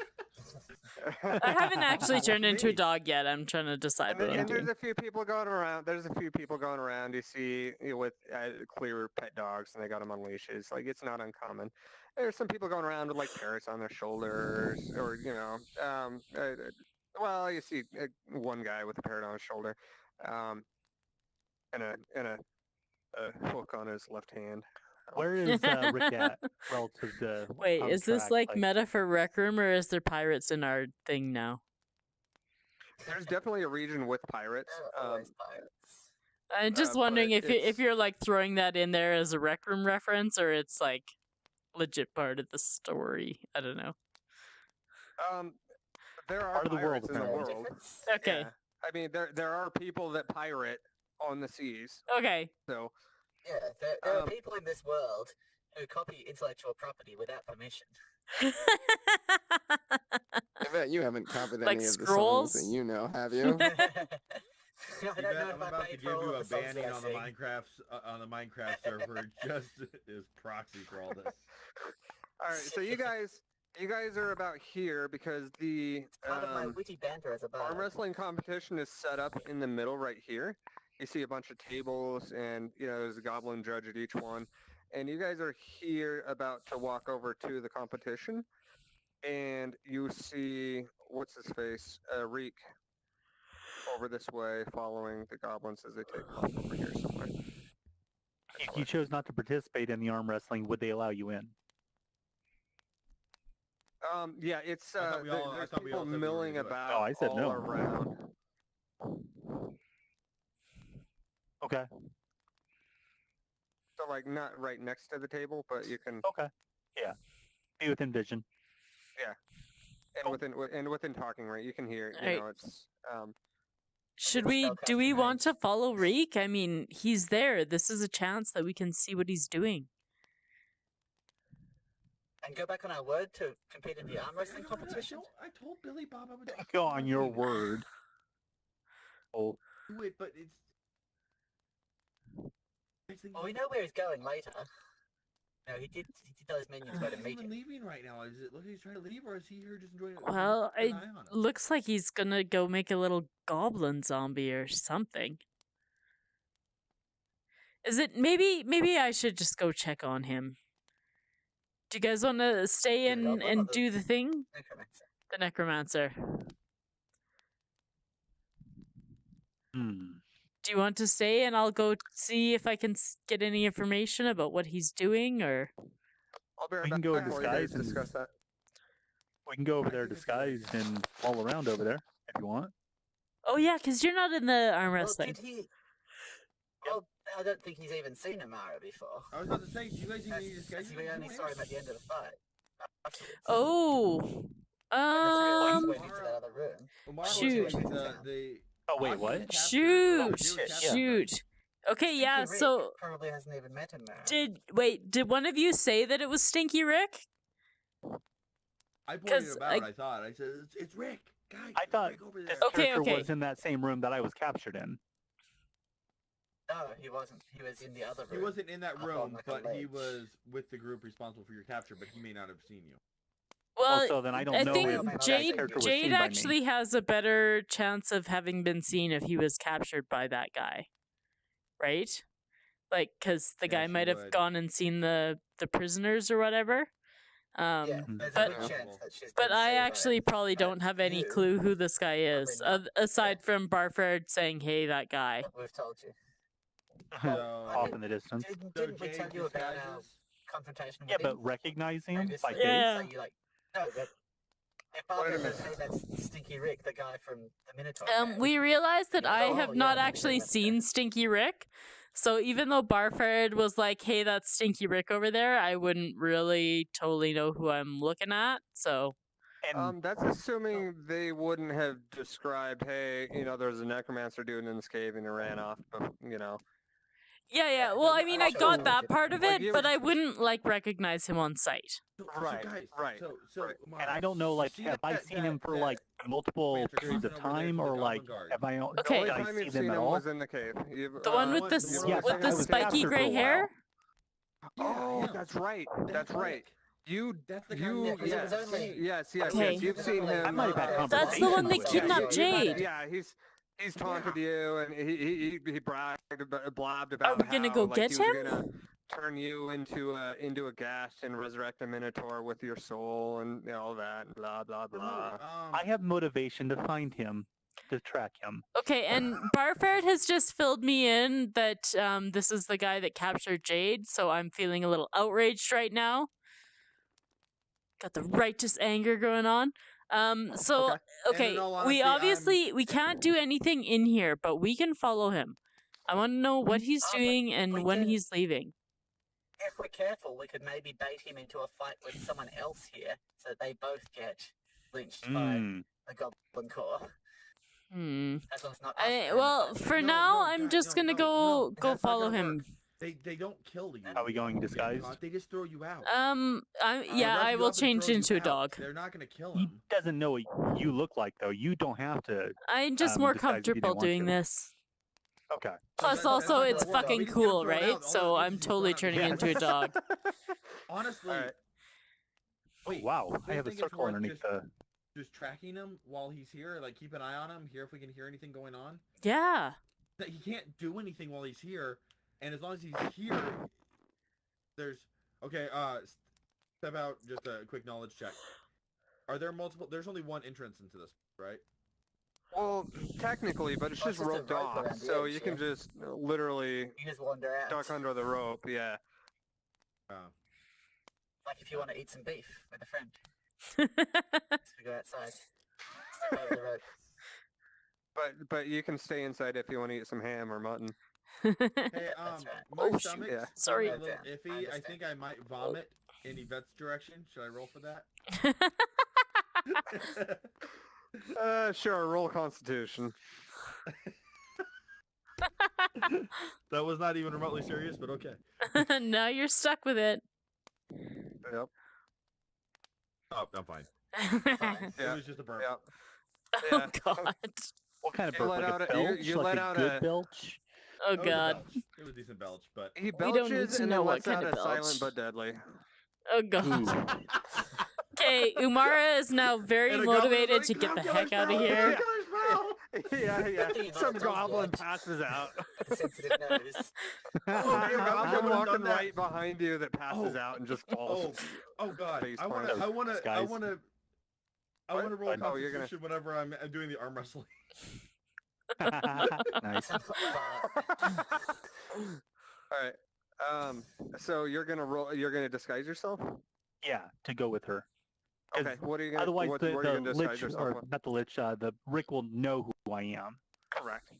I haven't actually That's turned into a me. dog yet. I'm trying to decide And, what I'm and there's doing. a few people going around. You see with clear pet dogs, and they got them on leashes. Like it's not uncommon. There's some people going around with like parrots on their shoulders, or you see one guy with a parrot on his shoulder, and a hook on his left hand. Where is Rick at relative to? Wait, on is this track, like meta for Rec Room or is there pirates in our thing now? There's definitely a region with pirates. There are always pirates. I'm just but wondering if it's- you're like throwing that in there as a Rec Room reference or it's like legit part of the story. I don't know. There are Part of the world, pirates in the Is there a world. difference? Okay. Yeah. I mean, there are people that pirate on the seas. Okay. So Yeah, there are Um, people in this world who copy intellectual property without permission. I bet you haven't copied Like any of the scrolls? songs that you know, have you? I You don't bet know I'm if I about to paid give for all you of a the songs banning that I on the sing. on the Minecraft server just as proxy for all this. all right, so you guys are about here because the Part of my witty banter as a arm bard. wrestling competition is set up in the middle right here. You see a bunch of tables, and there's a goblin judge at each one. And you guys are here about to walk over to the competition. and you see what's his face, Reek, over this way, following the goblins as they take off over here somewhere. If you chose not to participate in the arm wrestling, would they allow you in? Yeah, it's I thought we all- I there's thought we all people said we were milling gonna do it. about Oh, I said all no. around. Okay. So like not right next to the table, but you can Okay. Yeah. Be within vision. and within talking range, you can hear. You Alright. know, it's Should It's we? Do we spellcasting want to range. follow Reek? I mean, he's there. This is a chance that we can see what he's doing. And go back on our word to compete in the arm wrestling No, competition. I told Billy Bob I would Go on your word. Oh, do it, but it's. Well, we know where he's going later. No, he did tell his minions where to He's meet even him. leaving right now. Is it look like he's trying to leave, or is he here just enjoying it? Well, Keep it an eye on him. looks like he's gonna go make a little goblin zombie or something. Is it maybe I should just go check on him? Do you guys want to stay The and goblin or and the- do the thing? Necromancer. The necromancer. hmm. Do you want to stay and I'll go see if I can get any information about what he's doing, or I'll be right We back can go in while you guys disguise and- discuss that. We can go over I there think it's a good idea. disguised and all around over there if you want. oh yeah, because you're not in the arm Well, wrestling. did he? Well, I don't think he's even seen Amara before. I was about to say, do you guys even need to As schedule? we only saw him at the end of the fight. Afterwards. Oh, And the three of us um, went into that other room. Omar Shoot. was the Oh wait, Aki was what? captured. shoot, Oh, shit, yeah. shoot. Okay, Stinky yeah. Rick So probably hasn't even met Amara. did one of you say that it was Stinky Rick? I pointed 'Cause him out. I- I thought. I said, it's Rick. Guys, I it's thought Rick over this there. Okay, character okay. was in that same room that I was captured in. No, he wasn't. He was in the other room. He wasn't in that Up on, room, like, a but he ledge. was with the group responsible for your capture, but he may not have seen you. Well, Also, then I don't I know think if that Jade character was Jade seen by me. actually has a better chance of having been seen if he was captured by that guy, right? Like, because the Yeah, guy she might have would. gone and seen the prisoners or whatever. Yeah, there's but- a good chance that she's But been I seen by actually him. probably but don't have any you clue who this guy is, probably not. aside from Barford saying, "Hey, that guy." We've told you. So, Off in the distance. Didn't we tell Jade you about our disguises? confrontation Yeah, with but him recognizing him previously? by Yeah. face? So you like, no, but if What Barker did I says, hey, that's Stinky Rick, the guy from the Minotaur. gang," We realized that Yeah, I oh, have yeah, not that's actually fair. seen Stinky Rick. So even though Barford was like, "Hey, that's Stinky Rick over there," I wouldn't really totally know who I'm looking at. So And That's assuming they wouldn't have described, hey, you know, there's a necromancer dude in this cave and he ran off, but, you know. yeah. no, Well, but I mean, I I should've got told that you. part of Like, it, you- but I wouldn't like recognize him on sight. Right, guys, right, So, right. Omar, and I don't know, you like, see have I that- seen him for that- like multiple Commander periods of Johnson over there time, for the or like Goblin Guard. have I? Okay. The only Did I time see you've them seen at him all? was in the cave. The one with one- the the s- one Yes, with I the was spiky captured for a gray while. hair. Oh, him. that's right. That's That's right. Rick. You, That's the guy you, Yeah, 'cause it yes, was only- yes, Okay. You've seen him. I might have had That's the one that conversations with him. kidnapped Jade. Yeah, he's taunted you, and he bragged about, blabbed Are about we gonna how, go like, get he was him? gonna turn you into a ghast and resurrect a minotaur with your soul and, you know, all that, blah blah But no, blah. I have motivation to find him, to track him. Okay, and Barford has just filled me in that this is the guy that captured Jade, so I'm feeling a little outraged right now. Got the righteous anger going on. So Okay. okay, And in all we honesty, obviously we can't do anything in here, but we can follow him. I want to know what he's but doing and we when can- he's leaving. If we're careful, we could maybe bait him into a fight with someone else here, so they both get lynched by Mm. the Goblin Corps. Hmm. As long as not us. we're in the Well, fight. for No, now, no, I'm guys, just no, gonna no, go no, go that's not follow gonna him. work. They don't kill you. Are we going when you get disguised? caught. They just throw you out. Yeah, They'll rough I you will up and change throw you into a out. dog. They're not gonna kill He him. doesn't know what you look like, though. You don't have to. I'm just disguise more if you didn't comfortable want doing to. this. Okay. Plus, that's also, not it's gonna work. fucking We just get him cool, thrown right? out. All So that means I'm is he's totally thrown out. turning Yeah. into a dog. Honestly, All right. wait. Wow, do I you have a think it's circle worth underneath the. just tracking him while he's here? Like, keep an eye on him. Hear if we can hear anything going on. Yeah. That he can't do anything while he's here, and as long as he's here, there's okay. Step out. Just a quick knowledge check. Are there multiple? There's only one entrance into this, right? Well, technically, but it's Oh, it's just just a roped rope off, around the so edge, you can yeah. just literally You just wander out. duck under the rope. Yeah, Like if you want to eat some beef with a friend, so we go outside. Step over the rope. but you can stay inside if you want to eat some ham or mutton. Hey, That's right. my Oh, shoot. stomach's Yeah. Sorry. a little I iffy. I understand. think I might vomit in Yvette's direction. Should I roll for that? Sure, roll Constitution. That was not even remotely serious, but okay. Now you're stuck with it. Yep. Oh, I'm fine. Fine. Yeah. It was just a burp. Yep. Oh Yeah. god. What kind of You burp? let Like out a a- you- belch? you Like let a out good a- belch? Oh It was a god. belch. It was a decent belch, but He We don't need belches to and know then what lets kind out of a silent belch. but deadly. Oh god. Okay, Umara is now very And a goblin is motivated to running, get the "Come, heck out of Killer's here. Bell! Killer's Bell!" Yeah. You're not Some dead goblin yet. passes out. The sensitive nose. Oh, dear God, I Goblin would've walking done that. right behind you that passes Oh. out and just falls. Oh God! Face I want plant. to. I want to. I Guys. want to. I What? want to roll Oh, you're Constitution whenever I'm doing the arm wrestling. Nice. All right. So you're gonna roll. You're gonna disguise yourself. Yeah, to go with her. 'Cause Okay. What are you gonna? Otherwise, what the are you gonna disguise lich, yourself or with? not the lich, the Rick will know who I am. Correct.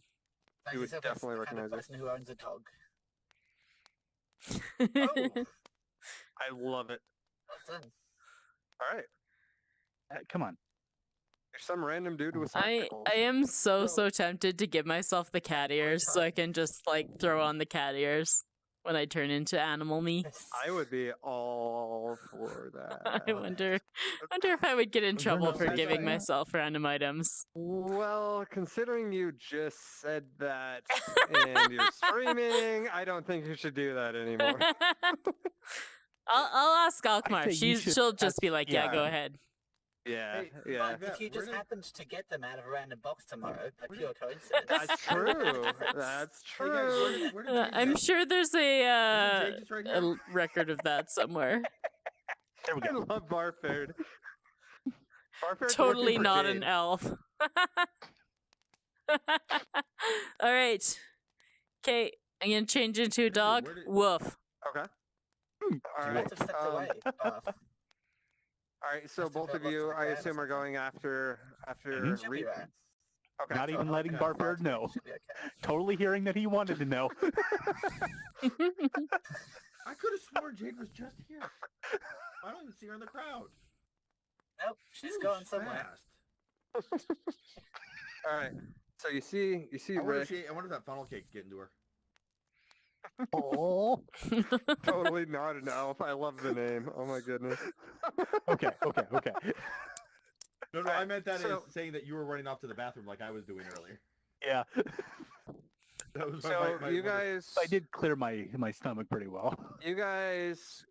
Like You would yourself as definitely the kind of recognize it. person who owns a dog. Oh, I love it. well done. All right. Come on. You're some random dude with I spectacles. am so So- tempted to give myself the cat ears so I can just like throw on the cat ears when I turn into animal me. Yes. I would be all for that. I wonder if I would get in Is there trouble no for sense giving in that? myself random items. Well, considering you just said that and you're screaming, I don't think you should do that anymore. I'll ask say Alkmaar. you should She'll just be ask- like, yeah, yeah. go ahead. Yeah, Hey, yeah. Yeah, If you we're just gonna- happened to get them out of a random box tomorrow, by We're pure coincidence. That's true. That's Hey, guys, where true. did- where did Jake I'm go? sure there's Isn't Jake just right a here? record of that somewhere. There we I go. love Barford. Barford's Totally working for not Jade. an elf. All right. Okay, I'm gonna change into a Seriously, dog. where did- Woof. Okay. All You right. must have stepped away. Buff. All right. So Must have both got of lost you, in the I crowd or assume, are something. going after Mhm. Should be Reek. right. Okay. Not even letting Okay, Barford know. should be okay. Totally hearing that he wanted to know. I could have sworn Jade was just here. I don't even see her in the crowd. Nope, she's She going was somewhere. fast. All right. So you see I wonder, Rick. I wonder if that funnel cake's getting to her. Oh. Totally not an elf. I love the name. Oh my goodness. Okay. No, I Alright, meant that so- as saying that you were running off to the bathroom like I was doing earlier. Yeah. That was So my you wonder. guys, I did clear my stomach pretty well. you guys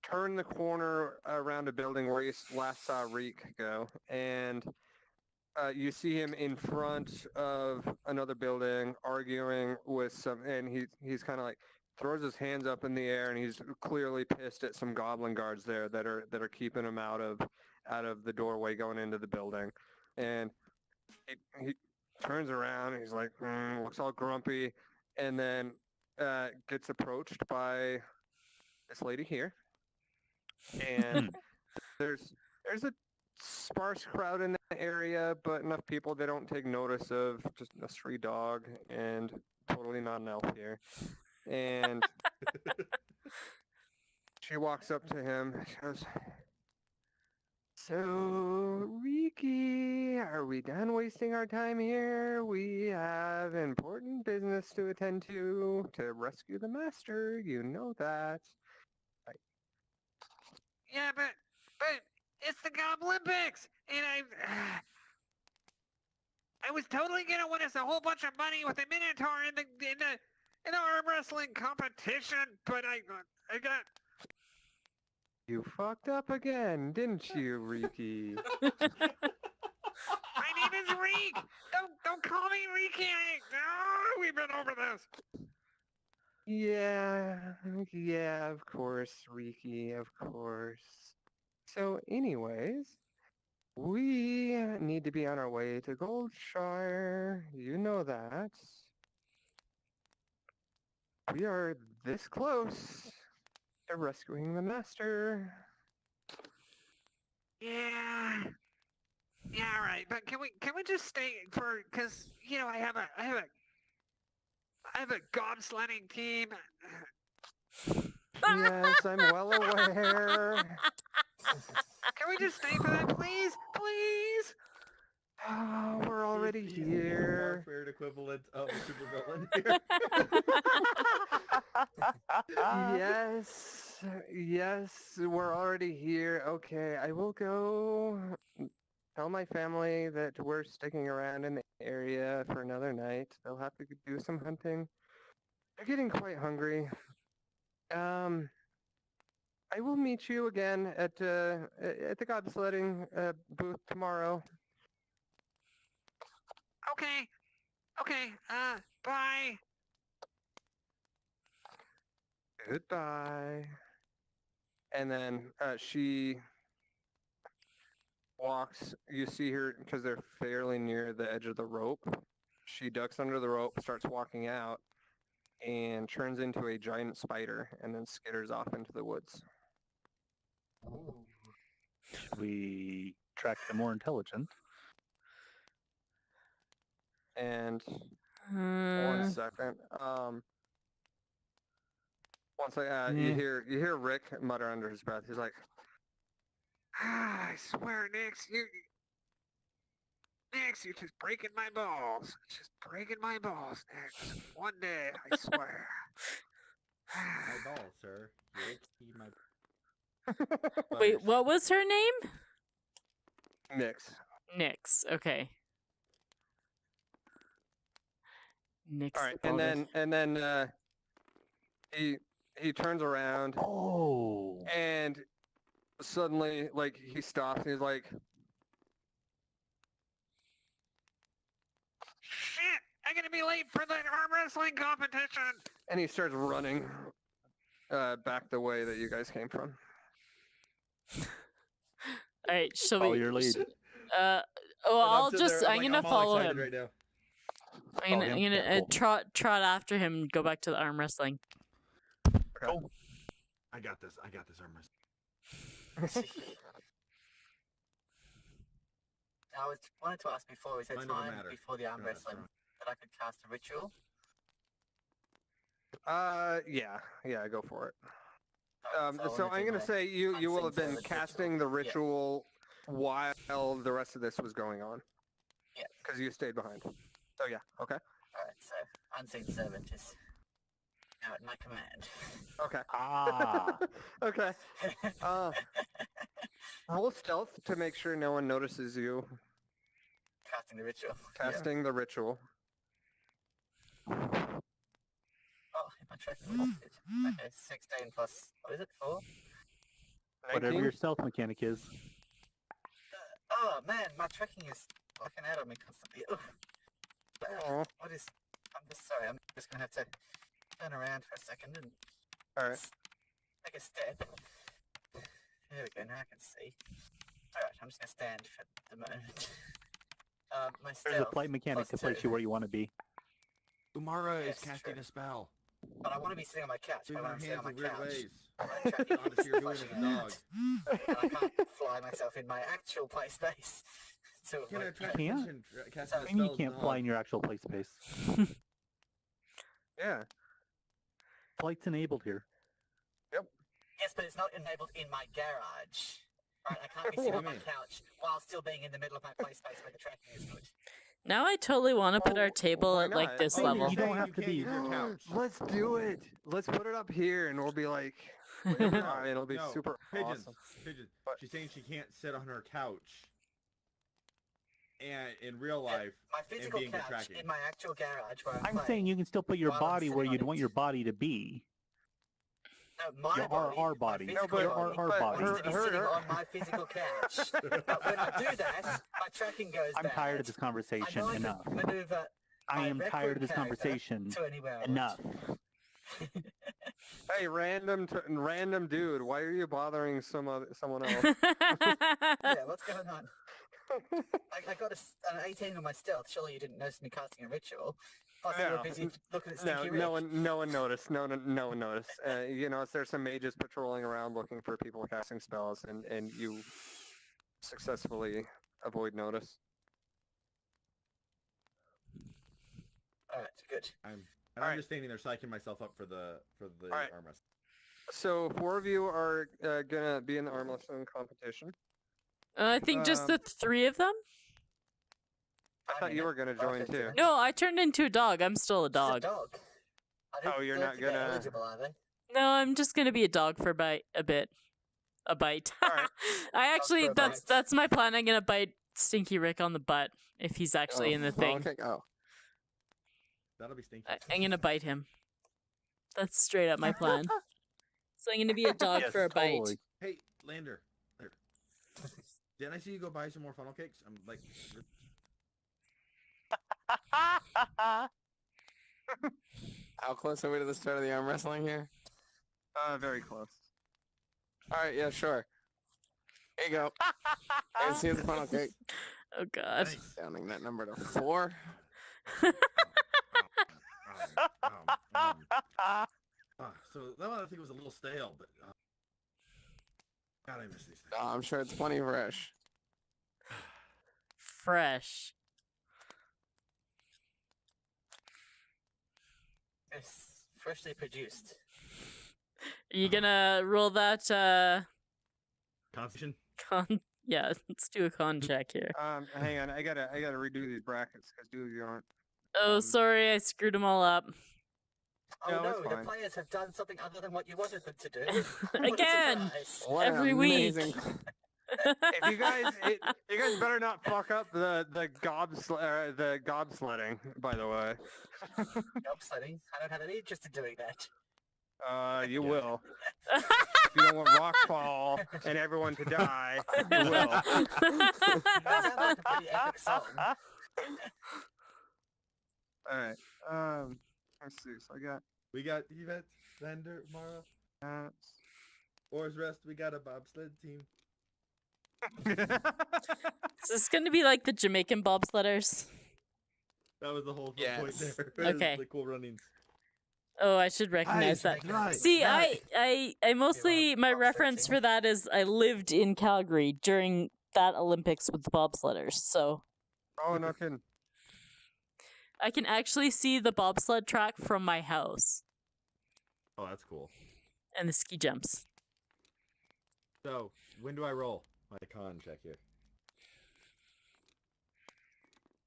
turn the corner around a building where you last saw Reek go, and you see him in front of another building arguing with some, and he's kind of like throws his hands up in the air, and he's clearly pissed at some goblin guards there that are keeping him out of the doorway going into the building, and he turns around and he's like, looks all grumpy, and then gets approached by this lady here, and there's a sparse crowd in the area, but enough people they don't take notice of. Just a stray dog and totally not an elf here. And she walks up to him. She goes, "So, Riki, are we done wasting our time here? We have important business to attend to rescue the master. You know that." Right. Yeah, but it's the Goblimpics, and I was totally gonna win us a whole bunch of money with a Minotaur in the arm wrestling competition, but I got. You fucked up again, didn't you, Riki? My name is Reek. Don't call me Riki. We've been over this. Yeah, of course, Riki, of course. So, anyways, We need to be on our way to Goldshire. You know that. We are this close to rescuing the master. Yeah. Yeah, all right. But can we just stay for because I have a gobsledding team. Yes, I'm well aware. Can we just stay for that, please? Please. Oh, we're already He's the here. warfare equivalent of a supervillain here. Yes, we're already here. Okay, I will go tell my family that we're sticking around in the area for another night. They'll have to do some hunting. They're getting quite hungry. I will meet you again at the gobsledding booth tomorrow. Okay. Okay. Bye. Goodbye. And then she walks. You see her because they're fairly near the edge of the rope. She ducks under the rope, starts walking out, and turns into a giant spider, and then skitters off into the woods. Should we track the more intelligent? And one second. You hear Rick mutter under his breath. He's like, I swear, Nix, you're just breaking my balls. Just breaking my balls, Nix. One day, I swear. My ball, sir. You my Wait, butters. what was her name? Nix. Nyx. Okay. Nyx. All right, the baldest. and then he turns around Oh. and suddenly, like, he stops and he's like, Shit! I'm gonna be late for the arm wrestling competition. and he starts running back the way that you guys came from. All right, shall Follow we? your lead. And I'll sitting just. there, I'm like, gonna all follow excited him. right now. I'm gonna, Follow I'm him? gonna Yeah, cool. trot after him and go back to the arm wrestling. Cool. I got this arm wrestling. I wanted to ask before, is there Mine doesn't time matter. before the arm No, that's wrestling wrong. that I could cast a ritual? Yeah, go for it. Alright, So I wanna I'm do gonna my say you will have been unseen servant casting the ritual. ritual while the rest of this was going on. Yeah. Because you stayed behind. So yeah, okay. Alright, so unseen servant is now at my command. Okay. Ah. Okay. Roll stealth to make sure no one notices you Casting the ritual. casting the ritual. Oh, my tracking was good. Okay, 16 plus, what is it, 4? Whatever 19? your stealth mechanic is. Oh man, my tracking is working out on me constantly. Ugh. Aw. What is... I'm just sorry, I'm just gonna have to turn around for a second and All right. take a step. There we go, now I can see. Alright, I'm just gonna stand for the moment. My There's a stealth flight mechanic to plus place 2. you where you want to be. Umara is Yes, casting true. a spell. But I want to be sitting on my couch. Moving But when her I'm sitting hands on my in weird couch, ways. my tracking Honestly, is you're doing as a flashing dog. out, and I can't fly myself in my actual play space. So You can attract Can't? attention casting a And you spell is can't a fly dog. in your actual play space. Yeah. Flight's enabled here. yes, but it's not enabled in my garage. Right, I can't be sitting on my couch while still being in the middle of my play space where the tracking is good. Now I totally want to put Oh, our table why at like not? this Oh, level. You don't have to can't be- use your couch. Let's do it. Let's put it up here, and we'll be like, it'll be No, super Pigeons. awesome. Pigeons. What? She's saying she can't sit on her couch. And in real life, My physical being good couch tracking. in my actual garage where I'm I'm playing. saying you can still put your while I'm body where sitting on you'd it. want your body to be. No, my Your body, our my body. physical No, body, our but body. wants to be her- sitting her- on my physical couch. But when I do that, my tracking goes I'm bad. tired of this I conversation. know I Enough. can maneuver I my am record tired of this character conversation. to anywhere I Enough. want. Hey, random dude, why are you bothering someone else? Yeah, what's going on? I got an 18 on my stealth. Surely you didn't notice me casting a ritual. Plus, you were No, busy looking at No, Stinky no Rick. one, no one noticed. No one noticed. You know, there's some mages patrolling around looking for people casting spells, and you successfully avoid notice. All right, good. I'm Alright. just standing there psyching myself up for the Alright. arm wrestling. So 4 of you are gonna be in the arm wrestling competition. I think just the 3 of them? I thought you were gonna join too. No, I turned into a dog. I'm still a This is dog. a dog. Oh, you're not think they're gonna- eligible, are they? No, I'm just gonna be a dog for a bit. A bite. Alright. I actually, for a that's bite. that's my plan. I'm gonna bite Stinky Rick on the butt if he's actually in the thing. Okay. Oh, That'll be stinky. I'm gonna bite him. That's straight up my plan. So I'm gonna be a dog Yes, for a bite. totally. Hey, Lander. Didn't I see you go buy some more funnel cakes? I'm like, how close are we to the start of the arm wrestling here? Very close. All right. Yeah. Sure. Here you go. And see the funnel cake. Oh god. thanks. Downing that number to 4. So that one I think was a little stale, but God, I miss these things. Oh, I'm sure it's plenty fresh. Fresh. It's freshly produced. Are you gonna roll that Constitution. con? Yeah, let's do a con check here. Hang on, I gotta redo these brackets because 2 of you aren't. Oh, sorry, I screwed them all up. Oh No, no, it's the fine. players have done something other than what you wanted them to do. What a Again. surprise. What Every an week. amazing... If you guys, you guys better not fuck up the gobsledding. By the way, Upsetting. I don't have any interest in doing that. you will. If you don't want rockfall and everyone to die, you will. That sounds like a pretty epic song. All right. Let's see. So I We got Yvette, Lander, Mara, got. Oars Rest. We got a bobsled team. Is this gonna be like the Jamaican bobsledders? That was the whole point Yes. there. Okay. The cool runnings. Oh, I should recognize that. Nice. See, nice. I mostly my bobsled reference team. for that is I lived in Calgary during that Olympics with the bobsledders, so Oh, no kidding. I can actually see the bobsled track from my house Oh, that's cool. and the ski jumps. So, when do I roll my con check here?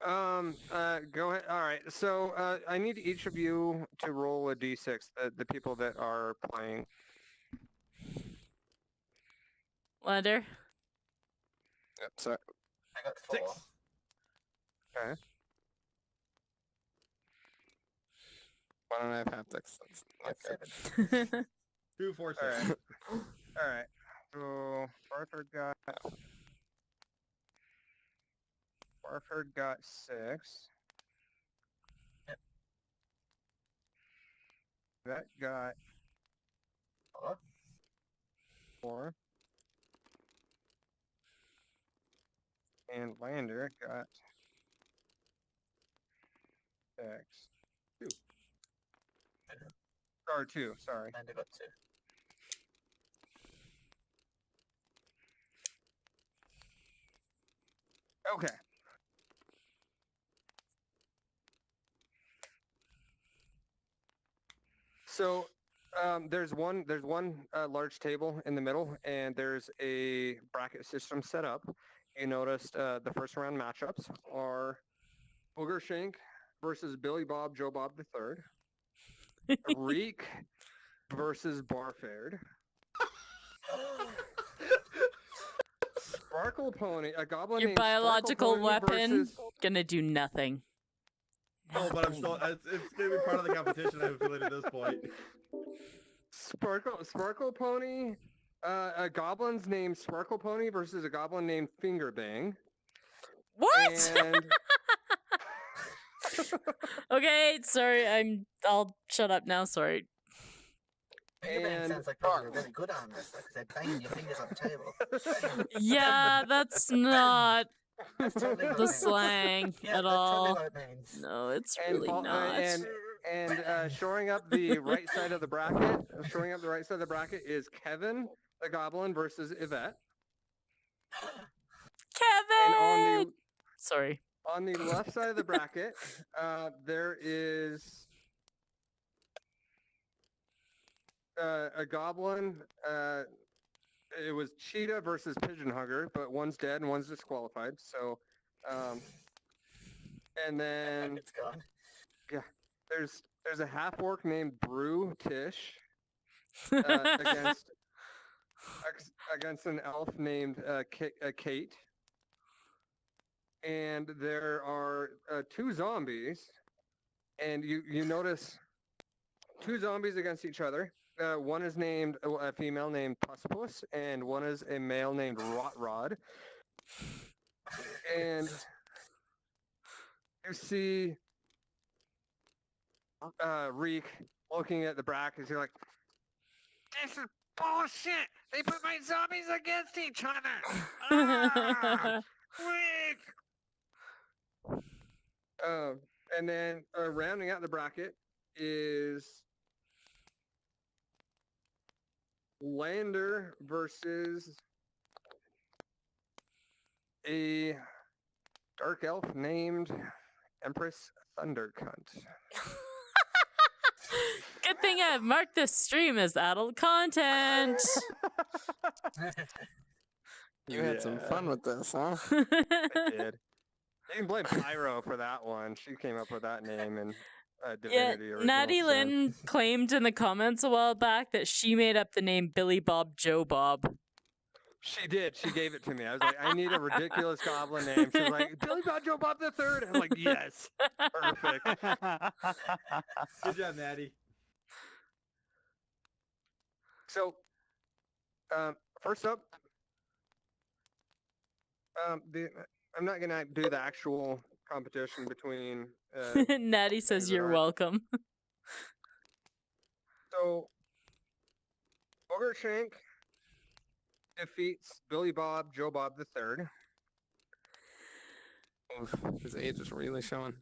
Go ahead. All right. So, I need each of you to roll a d6. The people that are playing. Lander, Yep, sorry. I got 4. 6. Okay. Why don't I have haptics? That's Got okay. 7. 2, 4, 6. All right. All right. So Barford got 6. Yep. That got 4. 4. And Lander got 6. 2. Or 2, sorry. And I got 2. Okay. So there's one large table in the middle, and there's a bracket system set up. You noticed the first round matchups are Booger Shank versus Billy Bob Joe Bob III, Reek versus Barfared, Sparkle Pony, a goblin your named Sparkle biological Pony weapon versus gonna do nothing. Oh, but I'm still. It's gonna be part of the competition. I have a feeling at this point. Sparkle Pony, a goblin's named Sparkle Pony versus a goblin named Fingerbang. What? And Okay, sorry, I'll shut up now, sorry. Fingerbang And sounds like probably a really good arm wrestler because they're banging your fingers on the table. Yeah, that's not That's totally what it the means. slang Yeah, at that's totally all. what it means. No, it's And really fol- not. and shoring up the right side of the bracket. Shoring up the right side of the bracket is Kevin the Goblin versus Yvette. And Kevin! Sorry. on the left side of the bracket, there is a goblin. It was Cheetah versus Pigeon Hugger, but one's dead and one's disqualified. So, and then It's gone. there's a half orc named Brew Tish against an elf named Kate. And there are two zombies, and you notice two zombies against each other. One is named a female named Pusspuss, and one is a male named Rot. And you see Reek looking at the brackets. You're like, This is bullshit. They put my zombies against each other. Ah, Rick. and then rounding out the bracket is Lander versus a dark elf named Empress Thundercunt. Good thing I've marked this stream as adult content. You had some fun with this, huh? I did. You can blame Pyro for that one. She came up with that name in Yeah, Divinity Original Natty Sin. Lynn claimed in the comments a while back that she made up the name Billy Bob Joe Bob. She did. She gave it to me. I was like, I need a ridiculous goblin name. She was like, Billy Bob Joe Bob the Third. I'm like, yes, perfect. Good job, Natty. So, first up, I'm not gonna do the actual competition between. Natty says things you're that welcome. So, Bogart Shank defeats Billy Bob Joe Bob the Third. Oof, his age is really showing.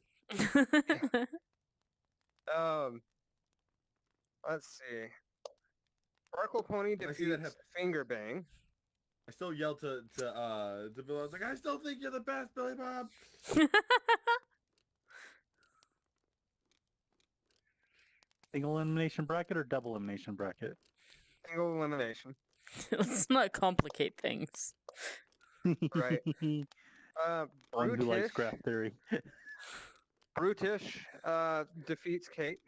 Let's see. Sparkle Pony I see that defeats hap- Finger Bang. I still yelled to Bill. I was like, I still think you're the best, Billy Bob. Single elimination bracket or double elimination bracket? Single elimination. Let's not complicate things. Right. One who likes Brutish, graph theory. Brutish defeats Kate.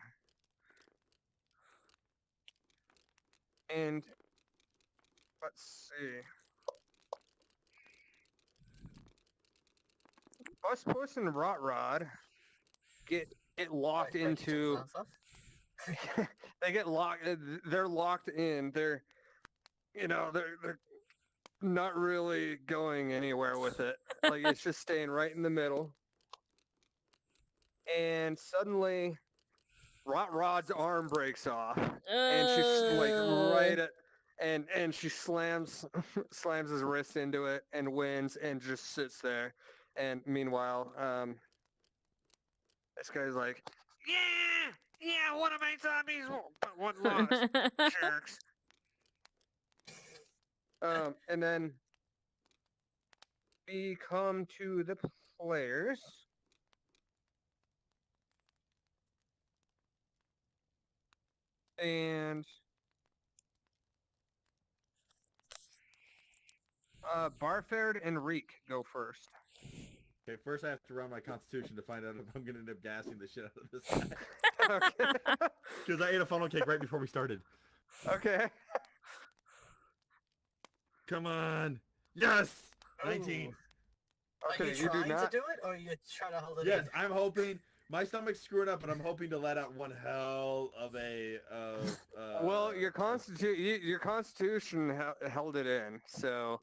And let's see. Puss and Rot get locked Break each into. other's arms off. They get locked. They're locked in. They're not really going anywhere with it. Like it's just staying right in the middle. And suddenly, Rod's arm breaks off, and she's like right at, and she slams his wrist into it and wins and just sits there. And meanwhile, this guy's like, Yeah, one of my zombies, but one lost. Jerks. And then we come to the players. And Barford and Reek go first. Okay, first I have to run my constitution to find out if I'm gonna end up gassing the shit out of this guy. Okay. Because I ate a funnel cake right before we started. Okay. Come on. Yes! 19. Okay, Are you you do trying not. to do it, or are you trying to hold it Yes, in? I'm hoping. My stomach's screwing up, but I'm hoping to let out one hell of a. Well, your constitution held it in, so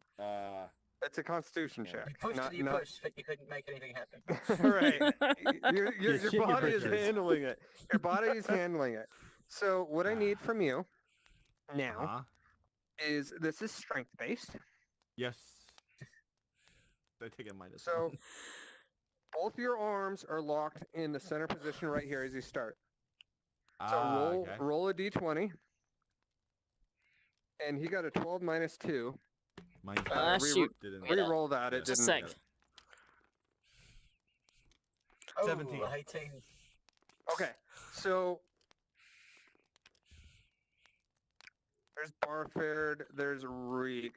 it's a constitution You check. pushed Not, and you not pushed, but you couldn't make anything happen. right. Your You shit your body is britches. handling it. Your body is handling it. So what I need from you now Uh-huh. is this is strength based. Yes. They take a minus. So both your arms are locked in the center position right here as you start. So roll a d20. And he got a 12 minus 2. Shoot. Re-roll that. It Just didn't. a sec. Oh, 17. 18. Okay, so there's Barfared, there's Reek,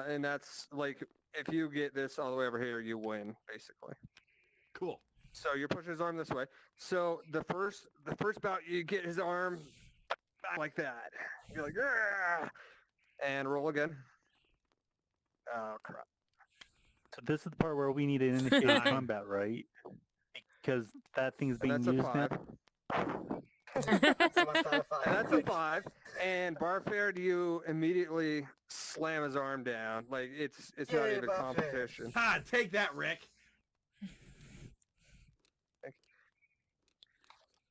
and that's like if you get this all the way over here, you win basically. Cool. So you're pushing his arm this way. So the first bout, you get his arm back like that. You're like, "Argh!" And roll again. Oh crap! So this is the part where we need to initiate combat, right? Because that thing's And being that's a used now. 5. So I start a 5. And that's a 5. And Barfared, you immediately slam his arm down. Like it's not Yay, even Barfared. competition. Ha! Take that, Rick.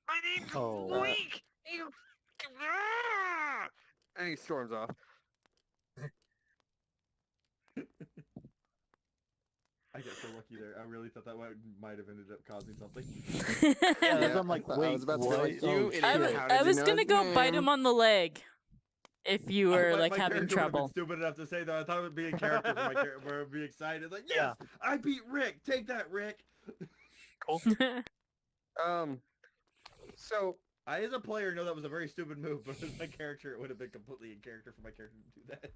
My name's Oh. Weak. You. Ah! And he storms off. I get so lucky there. I really thought that might have ended up causing something. Yeah, Yeah, I'm like, I wait, was about to say, what? like, Oh, you shit. idiot. How did I you was know gonna his go bite name? him on the leg. If you were My like character having would have been trouble. stupid enough to say that. I thought it would be a character for my character where I'd be excited. Like, yes, Yeah. I beat Rick. Take that, Rick. Cool. So I, as a player, know that was a very stupid move, but as my character, it would have been completely in character for my character to do that.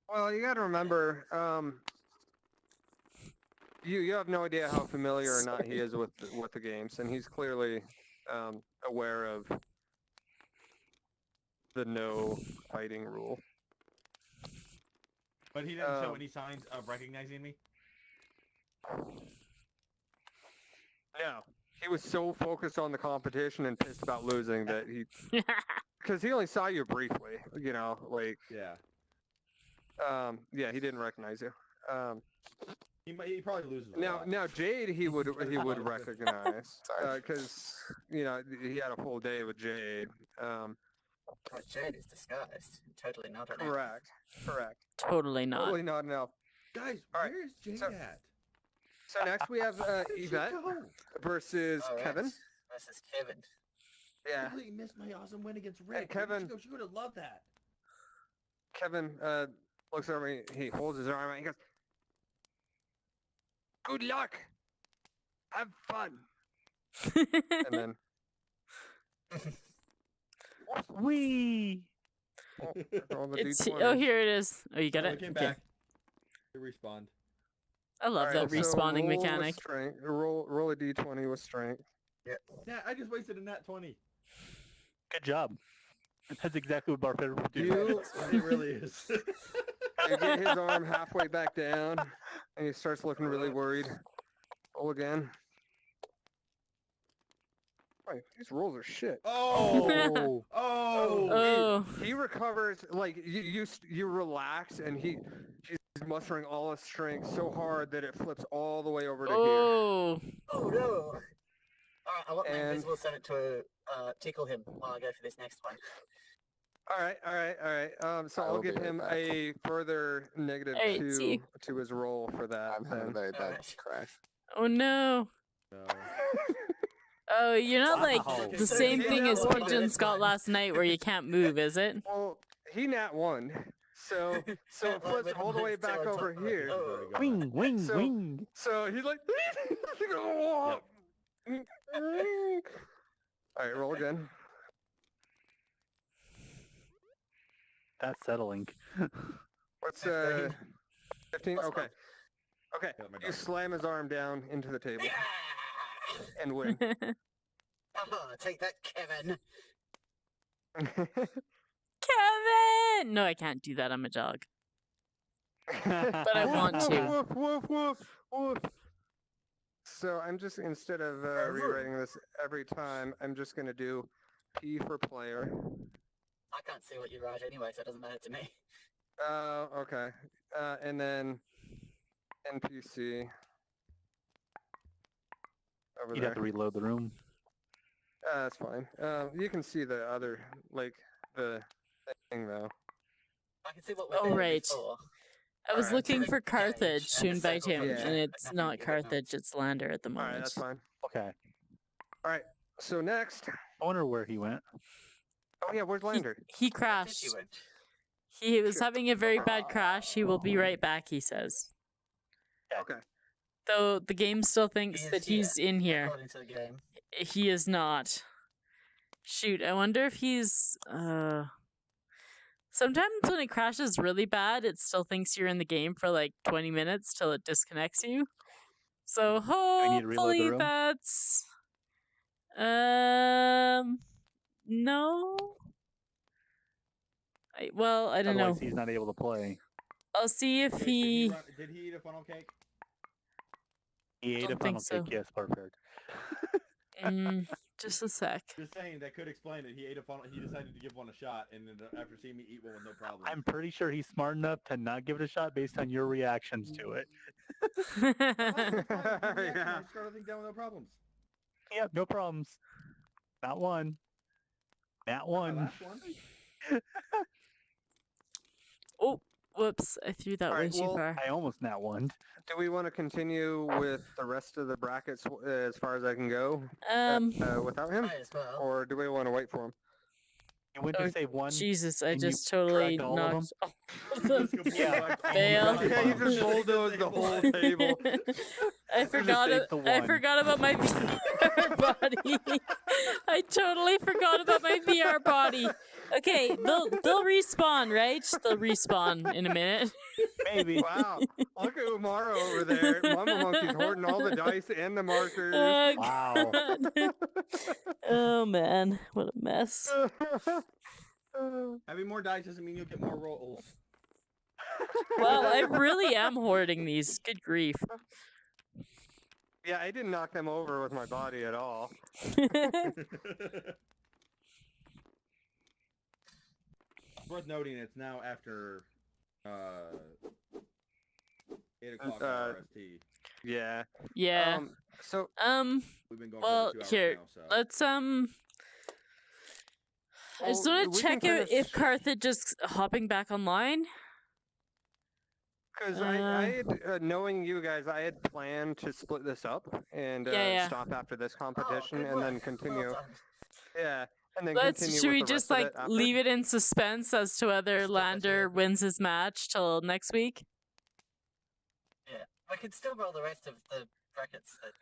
well, you got to remember, you have no idea how familiar or not he is with the games, and he's clearly aware of the no fighting rule. But he didn't show Um, any signs of recognizing me. No, he was so focused on the competition and pissed about losing that because he only saw you briefly, you know, like Yeah. yeah, he didn't recognize you. He probably loses a lot. Now Jade he would recognize Sorry. because you know he had a full day with Jade. Oh, Jade is disguised. Totally not an elf. Correct. Totally not. Totally not an elf. Guys, All right, where is Jade so- at? So next we have Where did she Yvette go? versus All right. Kevin. Versus Kevin. Yeah, I completely missed my awesome win against Rick. Where did Kevin- she go? She would have loved that. Kevin looks over me. He holds his arm out. He goes, "Good luck. Have fun." And then Wee! roll the It's D20. here it is. Oh, you got Oh, it. it came Okay. back. It respawned. I love Alright, that respawning roll with mechanic. Strength. Roll a D20 with strength. Yeah, I just wasted a nat 20. Good job. That's exactly what Barfeder would do. You It really is. you get his arm halfway back down, and he starts looking really worried. Roll again. Wait, these rolls are shit. Oh! Oh! Oh, He recovers like you relax, and he's mustering all his strength so hard that it flips all the way over to here. oh. Oh no! Alright, I want my And- invisible center to tickle him while I go for this next one. All right. So I I'll will give be right him back. a further negative Hey, 2 see. to his roll for that. I'm having a then. very bad Alright. crash. Oh no. No. Oh, you're not like Wow. the same Yeah, thing that as one Pigeon did. Scott last night where you can't move, is it? Well, he nat 1, so it flips all the way back over here. Oh. Very good. Wing, wing, So- wing! So he's like, all right, roll again. That's settling. What's 15. 15? Plus Okay. one. Okay. Yeah, my You dog. slam his arm down into the table Yeah! and win. Ah, take that, Kevin. Kevin! No, I can't do that. I'm a dog. But I want to. Woof, woof, woof, woof. So I'm just, instead of rewriting this every time, I'm just going to do P for player. I can't see what you write anyway, so it doesn't matter to me. Okay. And then NPC. Over You'd there. have to reload the room. That's fine. You can see the other, like, the thing, though. I can see what Oh, we're doing right. before. I was Alright. looking for Cage and Carthage to the invite circle him, Yeah. and it's nothing not to do with Carthage, it's Lander at the All right, moment. that's fine. Okay. All right. So next. I wonder where he went. Oh yeah, where's Lander? He Where did crashed. you went? He was Shit. having a very bad crash. He will be right back, he says. Okay. Though the game still thinks is that here, he's in here. According to the game. He is not. Shoot, I wonder if he's sometimes when it crashes really bad, it still thinks you're in the game for like 20 minutes till it disconnects you. So we need to reload the hopefully room? that's no. I don't know. Otherwise, he's not able to play. I'll see if he Did he eat a funnel cake? He ate a Don't funnel think cake, so. yes, Barbard. just a sec. Just saying, that could explain it. He ate a funnel. He decided to give one a shot, and then after seeing me eat one with no problem. I'm pretty sure he's smart enough to not give it a shot based on your reactions to it. Oh, that's fine. Yeah. I scarred everything down with no problems. Yep, no problems. Not one. Not My one. last one. Oh, whoops! I threw that way Alright, too well, far. I almost not one. Do we want to continue with the rest of the brackets as far as I can go without him, Might as well. or do we want to wait for him? You went Oh, to save one. Jesus, I and you just totally dragged all of knocked all of Just them. completely Yeah. wiped all Fail. the Yeah, you just bulldozed the whole table. I forgot. saved the I one. forgot about my VR body. I totally forgot about my VR body. Okay, they'll respawn, right? They'll respawn in a minute. Maybe. Wow, look at Umara over there. Mama Monkey's hoarding all the dice and the markers. Oh, Wow. God. Oh man, what a mess. Having more dice doesn't mean you'll get more rolls. Well, I really am hoarding these. Good grief. Yeah, I didn't knock them over with my body at all. Worth noting, it's now after 8 o'clock RST. Yeah. Yeah. So We've been going Well, for over 2 hours here, now, so. let's I just well, want we to can check kind out of if Carthage is hopping back online. Because I had, knowing you guys, I had planned to split this up and Yeah. stop after this competition good and then work. continue. Well done. Yeah, and then Let's continue should with we the just rest of like it after. leave it in suspense as to whether Stop it, Lander yeah. wins his match till next week? Yeah. I could still roll the rest of the brackets. That...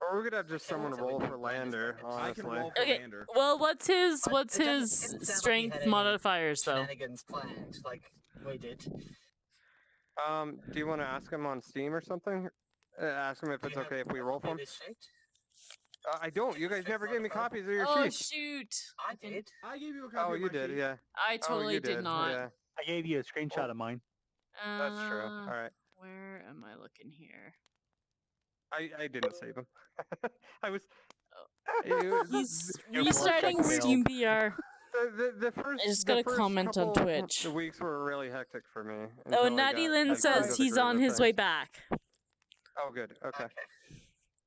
Or we could have just Okay, someone so we roll can for play this Lander, bracket. I can honestly. roll for Okay. Lander. Well, what's his It what's doesn't- his it didn't sound like he strength had any modifiers though? Shenanigans planned like we did. Do you want to ask him on Steam or something? Ask him if Do it's you have okay if we a roll copy for of him? this sheet? I don't. You guys never gave me copies of your Oh sheets. shoot! I did. I gave you a copy Oh, of you my did, sheet. yeah. I Oh, totally you did not. Yeah, I gave you a screenshot of mine. that's true. All right. Where am I looking here? I didn't save him. I was. Oh. it was- He's Your restarting blood check Steam VR. the first. I just the got a first comment on couple Twitch. The weeks were really hectic for me. Oh, until I Natty got, Lynn like, into says the he's groove on of his way things. back. Oh, good. Okay.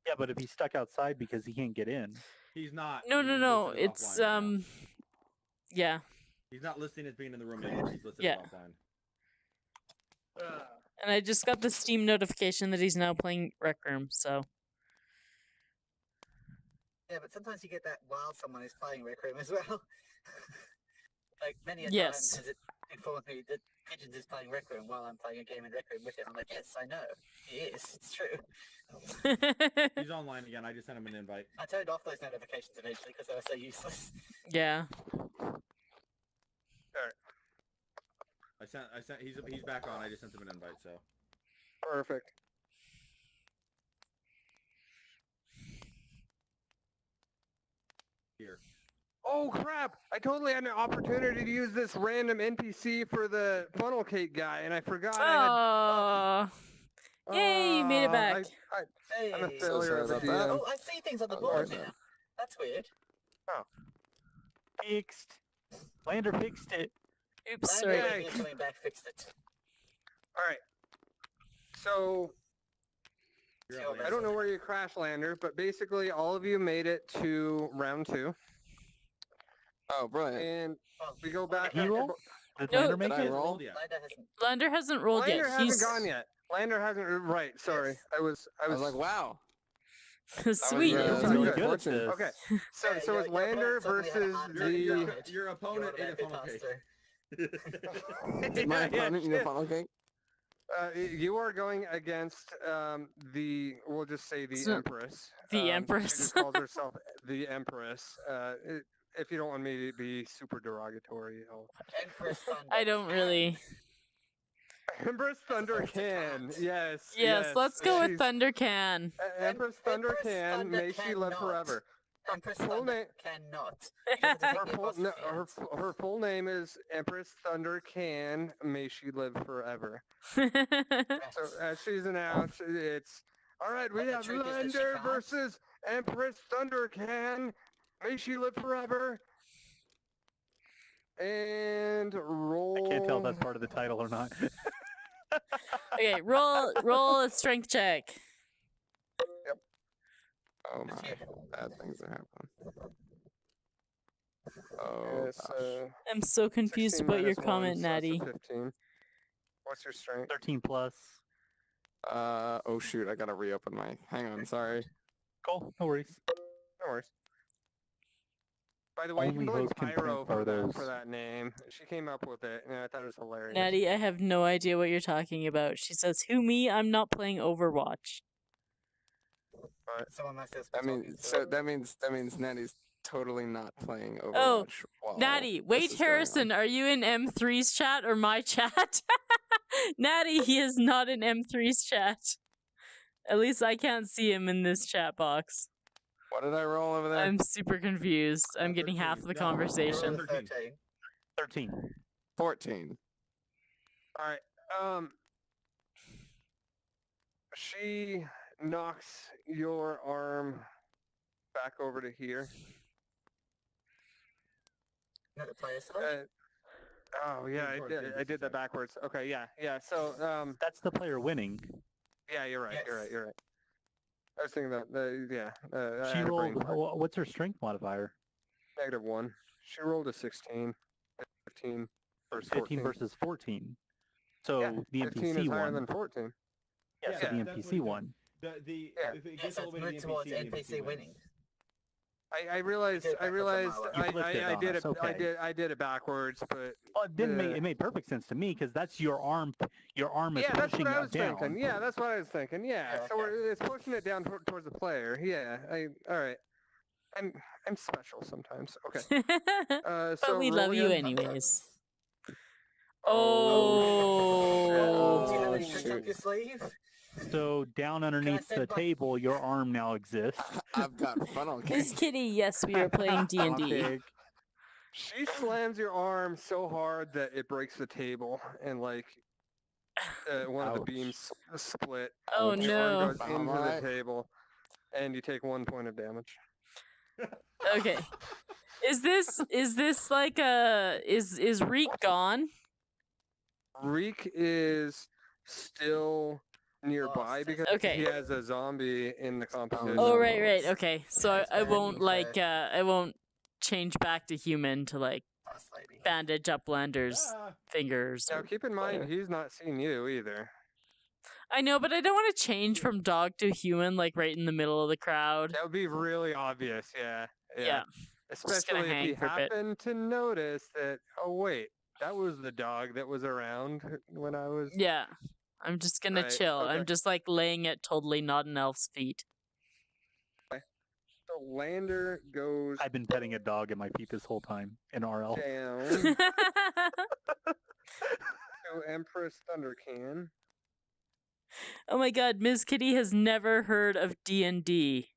Yeah, but if he's stuck outside because he can't get in. He's not. No, he's no, no. listed as It's offline right now. yeah. He's not listing as being in the room anymore. He's listed Yeah. as offline. And I just got the Steam notification that he's now playing Rec Room, so Yeah, but sometimes you get that while someone is playing Rec Room as well. Like many a Yes. time has it informed me that Pigeons is playing Rec Room while I'm playing a game in Rec Room with him. I'm like, yes, I know. He is. It's true. He's online again. I just sent him an invite. I turned off those notifications eventually because they were so useless. yeah. He's back on. I just sent him an invite. So Perfect. here. Oh crap! I totally had an opportunity to use this random NPC for the funnel cake guy, and I forgot. Oh, yay! You made it back. Hey. I'm a So failure sorry of the about that. DM. Oh, I see things on the Oh, board there's now. That's weird. Fixed. Lander fixed it. Oops, I'm sorry. Yay. coming back, fixed it. All right. So You're Sure, up, Lance. I don't know where you crash lander, but basically all of you made it to round 2, Oh, brilliant. and Well, we go back. Did he roll? Did No, Lander make Did I it? roll? Yeah. Lander hasn't. Lander hasn't rolled Lander yet. hasn't He's gone yet. Lander hasn't. Right. Sorry. Yes. I was. I was like, wow. sweet. You're That's really good. good at fortune. this. Okay. So Yeah, so your it's opponent Lander suddenly had a versus heart the. attack. Your Good. your opponent You ate a automatically funnel passed cake. through. Did my Yeah, opponent eat a shit. funnel cake? You are going against the. We'll just say the So- Empress. the She Empress. just calls herself the Empress. If you don't want me to be super derogatory, I'll. Empress Thunder. I don't really. Empress Thunder opposed to can. can't. Yes. Yes, let's go with she's- Thunder Can. Empress Thunder Empress can. Thunder May she live cannot. forever. Her Empress full Thunder name. cannot. Because it's Her taking full, no, apostrophe ends. her full name is Empress Thunder Can. May she live forever. So as she's announced, it's all right. We But the have truth is that she Lander can't. versus Empress Thunder Can. May she live forever. And roll. I can't tell if that's part of the title or not. Okay, roll a strength check. Oh my, That's bad things are happening. Oh Yes, gosh. I'm so confused 16 about your minus 1, comment, so that's a Natty. 15. What's your strength? 13 plus. Oh shoot, I gotta reopen my. Hang on, sorry. Cool, no worries. No worries. By the way, you Only can blame host can Pyro transfer for those. that name. She came up with it, and I thought it was hilarious. Natty, I have no idea what you're talking about. She says, "Who me? I'm not playing Overwatch." Someone must have I been mean, talking to so her. that means Natty's totally not playing Overwatch. Oh, while Natty, this wait, is going on. Harrison, are you in M3's chat or my chat? Natty, he is not in M3's chat. At least I can't see him in this chat box. What did I roll over there? I'm super confused. I'm getting half 13. of the No, conversation. you're 13. 13. 14. All right. She knocks your arm back over to here. Not the player side. Oh yeah, Towards I the did that side. backwards. Okay, yeah. So That's the player winning. yeah, you're right. Yes. You're right. I was thinking that. I She had a brain rolled. fart. What's her strength modifier? -1. She rolled a 16. 15 versus 15 14. versus 14. So Yeah, the 15 NPC is higher one. than 14. Yeah, so Yeah, the that's what NPC it one. The Yeah. if it Yeah, gets so all the it's way to moved the towards NPC, NPC wins. winning. I realized did I backwards on realized my You flipped it I on did us, it okay. I did it backwards, but Well, it didn't make Uh, it made perfect sense to me because that's your arm. Your arm is yeah, that's pushing what I it was down. thinking. Yeah, that's what I was thinking. Yeah, Yeah, so okay. it's pushing it down towards the player. Yeah, all right. I'm special sometimes. Okay. But So we roll love you again. anyways. Oh. Do you have any Oh, tricks up shoot. your sleeve? So down underneath send the my- table, your arm now exists. I've got funnel Miss cake. Kitty, yes, we are playing D&D. Funnel cake. She slams your arm so hard that it breaks the table, and like one of the Ouch. beams split. Oh and your arm no. goes into Alright. the table, and you take 1 point of damage. Okay. Is this like is Reek gone? Reek is still nearby Lost. because Okay. he has a zombie in the composition. Oh no. right. Okay. So That's I bad won't news, like I won't change back to human to like Last lady. bandage up Lander's Ah, fingers. Now or keep in mind whatever. he's not seen you either. I know, but I don't want to change from dog to human like right in the middle of the crowd. That would be really obvious. Yeah. Yeah. Especially if hang he for a bit. happened to notice that. Oh wait, that was the dog that was around when I was. Yeah. I'm just gonna Right, chill. I'm okay. just like laying it totally not an elf's feet. So Lander goes I've been petting a dog at my feet this whole time in RL. down to Empress Thundercan. Oh my god, Ms. Kitty has never heard of D&D.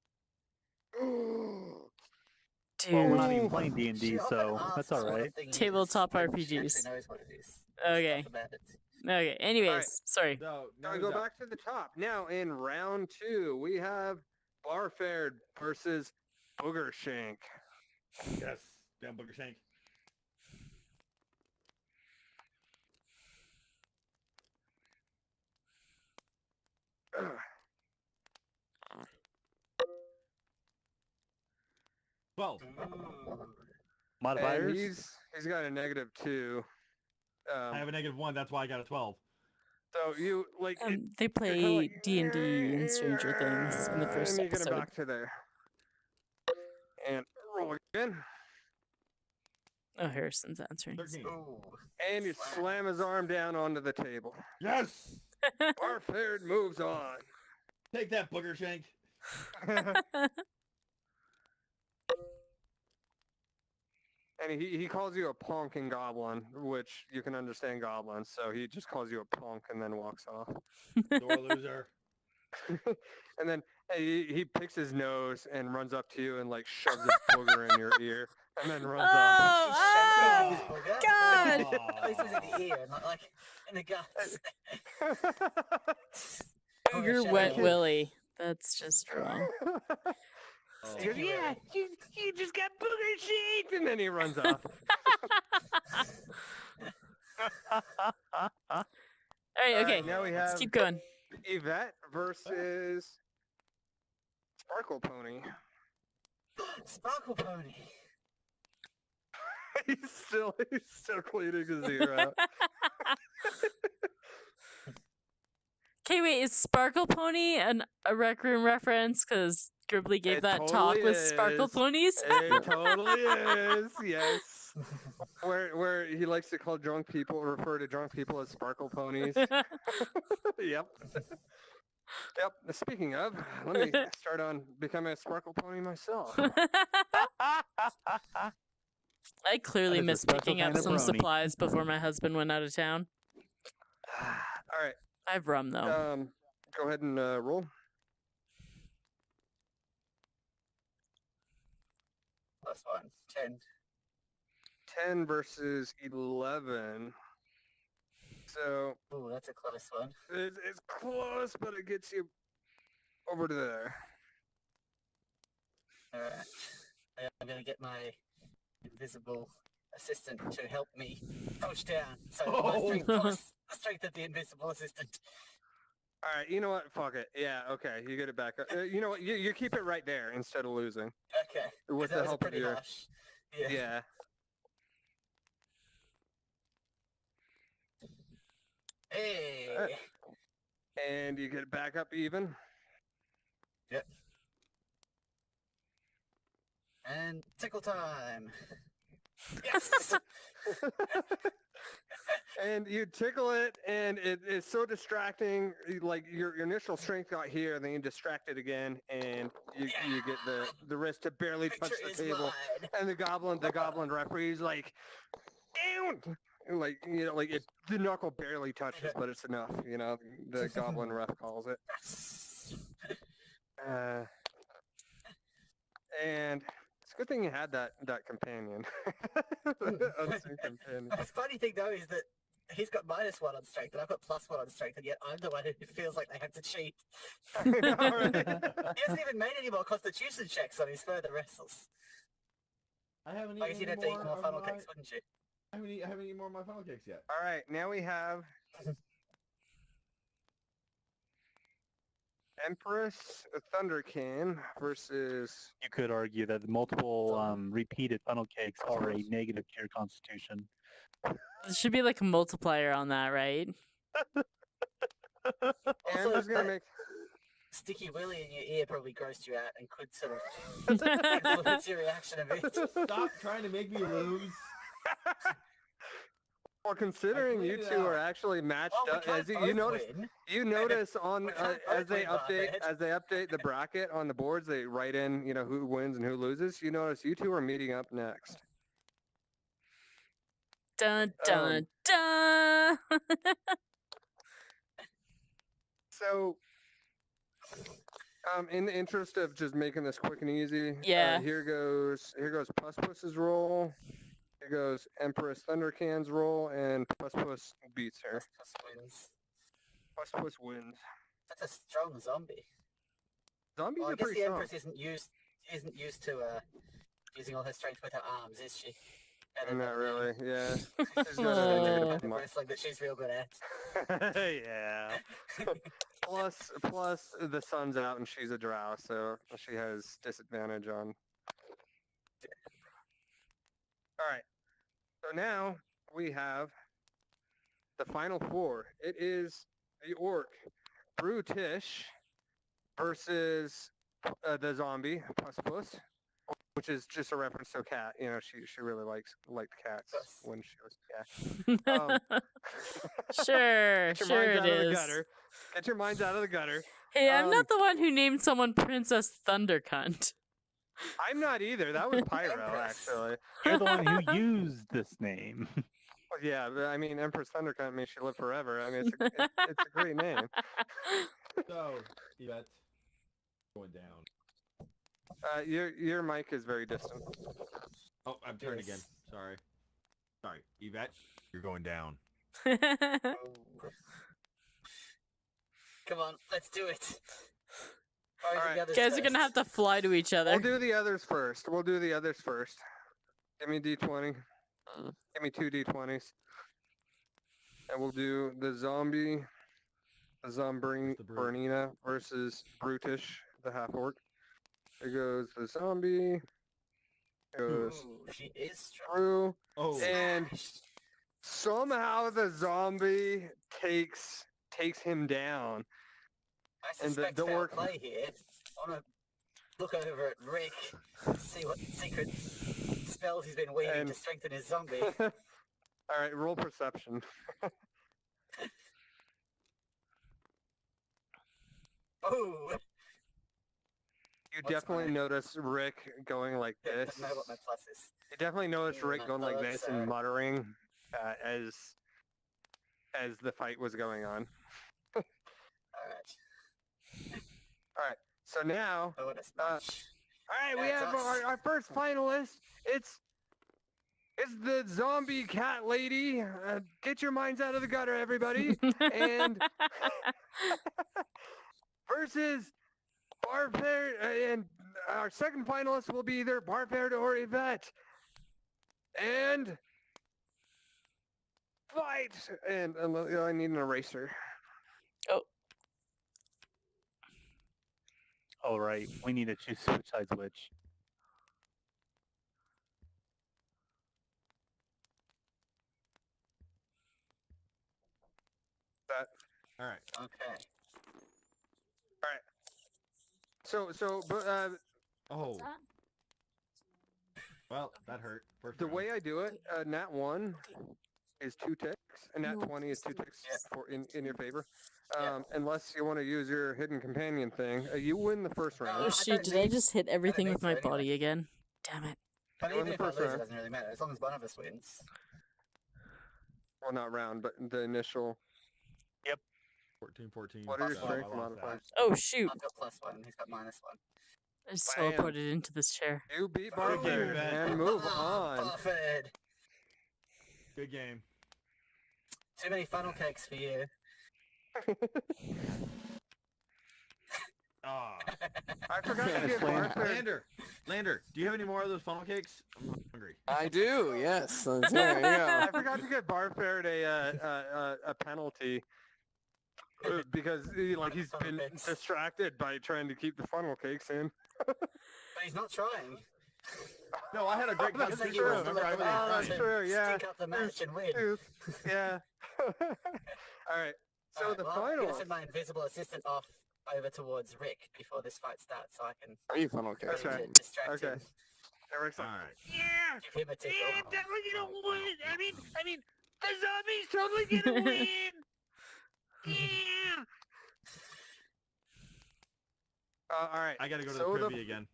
Dude. Well, we're not even Ooh. playing She D&D, often so asks that's all what the right. thing is, Tabletop when she RPGs. actually knows what it is. Okay. Stuff about it. Okay, anyways, sorry. no, Now no, we go no. back to the top. Now in round 2, we have Barford versus Booger Shank. Yes, damn booger shank. Well, Ooh. Modifiers? And he's got a -2. I have a -1. That's why I got a 12. So you like They you're kinda play like, D&D and Stranger Things in the first and you get him episode. back to there. And roll again. Oh, Harrison's answering. 13. Ooh. And you slam his arm down onto the table. Yes! Barford moves on. Take that, booger shank. And he calls you a punk in Goblin, which you can understand Goblin, so he just calls you a punk and then walks off. Door loser. And then he picks his nose and runs up to you and like shoves a booger in your ear and then runs off. Oh, God! At least it was in the ear, not like in the guts. Booger wet willy. That's just wrong. Oh. He goes, yeah, you just got booger shaped, and then he runs off. All right, okay. Now we Let's have keep going. Yvette versus Sparkle Pony. Sparkle Pony. he's still cleaning his ear out. Okay, wait, is Sparkle Pony a Rec Room reference? Because Gribbly gave It that talk totally with Sparkle is. Ponies. It totally is, yes. Where he likes to call refer to drunk people as Sparkle Ponies. Yep. Yep. Speaking of, let me start on becoming a Sparkle Pony myself. I clearly That is a missed special picking up kind of some brony. supplies before my husband went out of town. All right. I have rum, though. Go ahead and roll. Plus 1. 10. 10 versus 11. So Ooh, that's a close one. it's close, but it gets you over to there. Alright. I'm gonna get my invisible assistant to help me push down. So my strength plus the strength of the invisible assistant. All right, you know what? Fuck it. Yeah, okay, you get it back. You know what? You keep it right there instead of losing. Okay. With that the was help of pretty your... harsh. Yeah. Yeah. Hey. And you get it back up even. Yep. And tickle time. Yes. And you tickle it, and it's so distracting. Like your initial strength got here, and then you distract it again, and you get the wrist to barely touch Victory the is table. mine. And the goblin referee's like, down. Like the knuckle barely touches, but it's enough. You know, the goblin ref calls it. And it's a good thing you had that companion. Unseen companion. The funny thing though is that he's got -1 on strength, and I've got +1 on strength, and yet I'm the one who feels like they have to cheat. I know, right? He hasn't even made any more constitution checks on his further wrestles. I haven't I guess you'd eaten have any to eat more more of funnel my... cakes, wouldn't you? I haven't eaten more of my funnel cakes yet. All right, now we have Empress Thunderkin versus... You could argue that multiple repeated funnel cakes are a negative to your constitution. There should be like a multiplier on that, right? Amber's gonna make... Sticky willy in your ear probably grossed you out and could sort of influence your reaction a bit. Stop trying to make me lose. Well, considering you cleaned it two out. are actually matched Well, we up, as can't you both notice, win. you notice on We can't as both they win, Barford. update the bracket on the boards, they write in who wins and who loses. You notice you two are meeting up next. Dun dun dun. So, in the interest of just making this quick and easy, Yeah. here goes Puss's roll. Here goes Empress Thundercan's roll, and Puss beats her. Plus wins. Puss wins. That's a strong zombie. Zombies Well, I are guess pretty the strong. Empress isn't used to using all her strength with her arms, is she? Not really, yeah. She's not got a a negative kind of mark. wrestling that she's real good at. Yeah. Plus the sun's out and she's a drow, so she has disadvantage on. All right. So now we have the final four. It is the orc, Brutish, versus the zombie, Puss, which is just a reference to a cat. You know, she really liked cats Puss. when she was Um, Sure, Get your sure minds it out of the is. gutter. Get your minds out of the gutter. Hey, I'm Um, not the one who named someone Princess Thundercunt. I'm not either. That was Pyro, Empress. actually. You're the one who used this name. Well, yeah, but I mean, Empress Thundercunt makes you live forever. I mean, it's a great name. So, Yvette, going down. Your mic is very distant. Oh, I'm turned again. Yes. Sorry. Sorry, Yvette, you're going down. Oh. Come on, let's do it. Or is it Alright. the others Guys are gonna have first? to fly to each other. We'll do the others first. Give me D20. Give me 2 D20s. And we'll do the zombie, the What's the brute? Bernina versus Brutish, the half orc. It goes the zombie. It goes Ooh, she is strong. through. Oh, And somehow the zombie takes him down. I and the suspect foul orc- play here. I want to look over at Rick, see what secret spells he's been weaving And- to strengthen his zombie. All right, roll perception. Oh, You What's definitely mine? notice Rick going like yeah, this. doesn't know what my plus is. You definitely notice Ooh, Rick my going like thoughts this are- and muttering as the fight was going on. All right. So now, Oh, what a smash. all right, we That's have us. our first finalist. It's the zombie cat lady. Get your minds out of the gutter, everybody. And versus Barbarian, and our second finalist will be either Barbarian or Yvette. And fight! And I need an eraser. All right, we need to choose which side's which. all right. Okay. But Oh. Well, that hurt. First the round. way I do it, nat 1 is 2 ticks, and nat 20 is 2 ticks in your favor. Yeah. Unless you want to use your hidden companion thing, you win the first Oh round. I shoot, don't did I need- just hit everything need with to my anyway. body again? Damn it. But Go in even the if I first lose, it round. doesn't really matter, as long as one of us wins. Well, not round, but the initial. 14. What are your Plus one. strength I lost that. modifiers? Oh shoot. I've got +1, he's got -1. I just Bam. teleported into this chair. You beat Good game, Barbarian Yvette. and move Ah, on. Buffett! Good game. Too many funnel cakes for you. Ah. I forgot to give Slam. Barbarian. Lander, do you have any more of those funnel cakes? I'm hungry. I do, yes. So there you I go. forgot to give Barfared a penalty because he's been Cakes. distracted by trying to keep the funnel cakes in. But he's not trying. No, I had a great That's I think conversation. he true. wants to Remember, I let was them that's out true, and yeah. stink up the match and win. Yeah. All right. So Alright, the well, I'm final. gonna send my invisible assistant off over towards Rick before this fight starts, so I can Are you funnel cakes? That's right. distract Okay. him, Eric's All like, right. Yeah. give him a tickle. Yeah, definitely gonna win. I mean, the zombie's totally gonna win. Yeah. all right. I gotta go to So the the- privy again.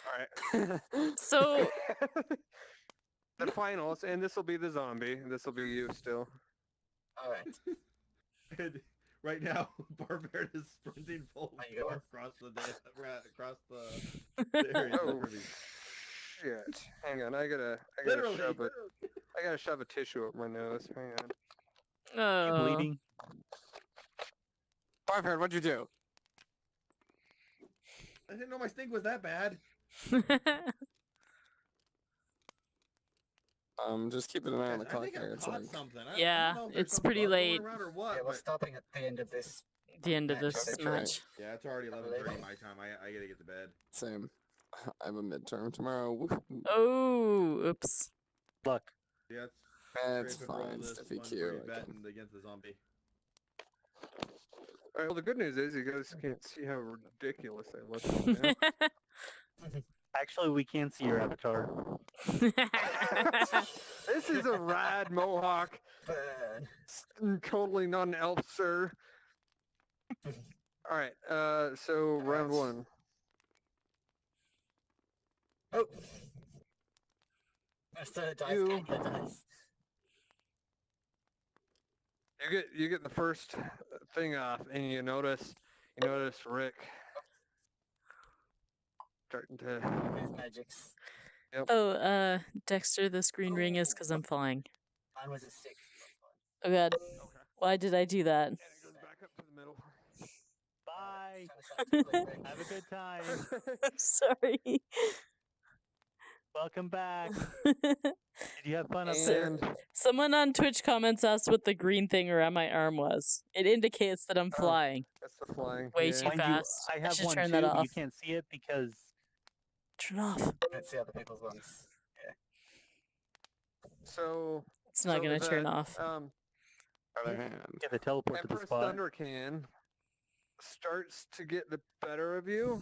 All right. So The finals, and this will be the zombie. This will be you still. Alright. And right now, Barbarian is sprinting full Are you going? across the area. of the Oh, privy. shit. Hang on. I gotta Literally. shove a tissue up my nose. Hang on. oh. Bleeding. Barbarian, what'd you do? I didn't know my stink was that bad. Just keeping an eye on the I clock think I here. It's caught like, something. Yeah, I don't know if there's it's some pretty bug going late. around or what, Yeah, we're but- stopping at the end of this. The end of match, this I think. match. Yeah, it's already 11:30 my time. I gotta get to bed. same. I have a midterm tomorrow. Oh, oops. Luck. Yeah, That's Raven, roll fine. this Stiffy one for Q. your I can- batting against the zombie. All right. Well, the good news is you guys can't see how ridiculous I look right now. Actually, we can see your avatar. This is a rad mohawk, Burn. totally not an elf, sir. All right. So round one. Oh. There's the dice. You- Count your dice. You get the first thing off, and you notice Rick starting to. His magics. Oh, Dexter, this green ring is because I'm flying. Mine was a 6. Oh god. Okay. Why did I do that? And it goes back up to the middle. Bye. Trying to shout Have a good time. I'm sorry. Welcome back. Did you have fun up there? And Someone on Twitch comments asked what the green thing around my arm was. It indicates that I'm Oh. flying. that's the flying. Way yeah. too Mind you, fast. I I have should one turn too, that but you off. can't see it because Turn off. Let's see other people's ones. So It's not gonna turn off. Other hand. yeah, the teleport to the Empress spot. Thundercan starts to get the better of you,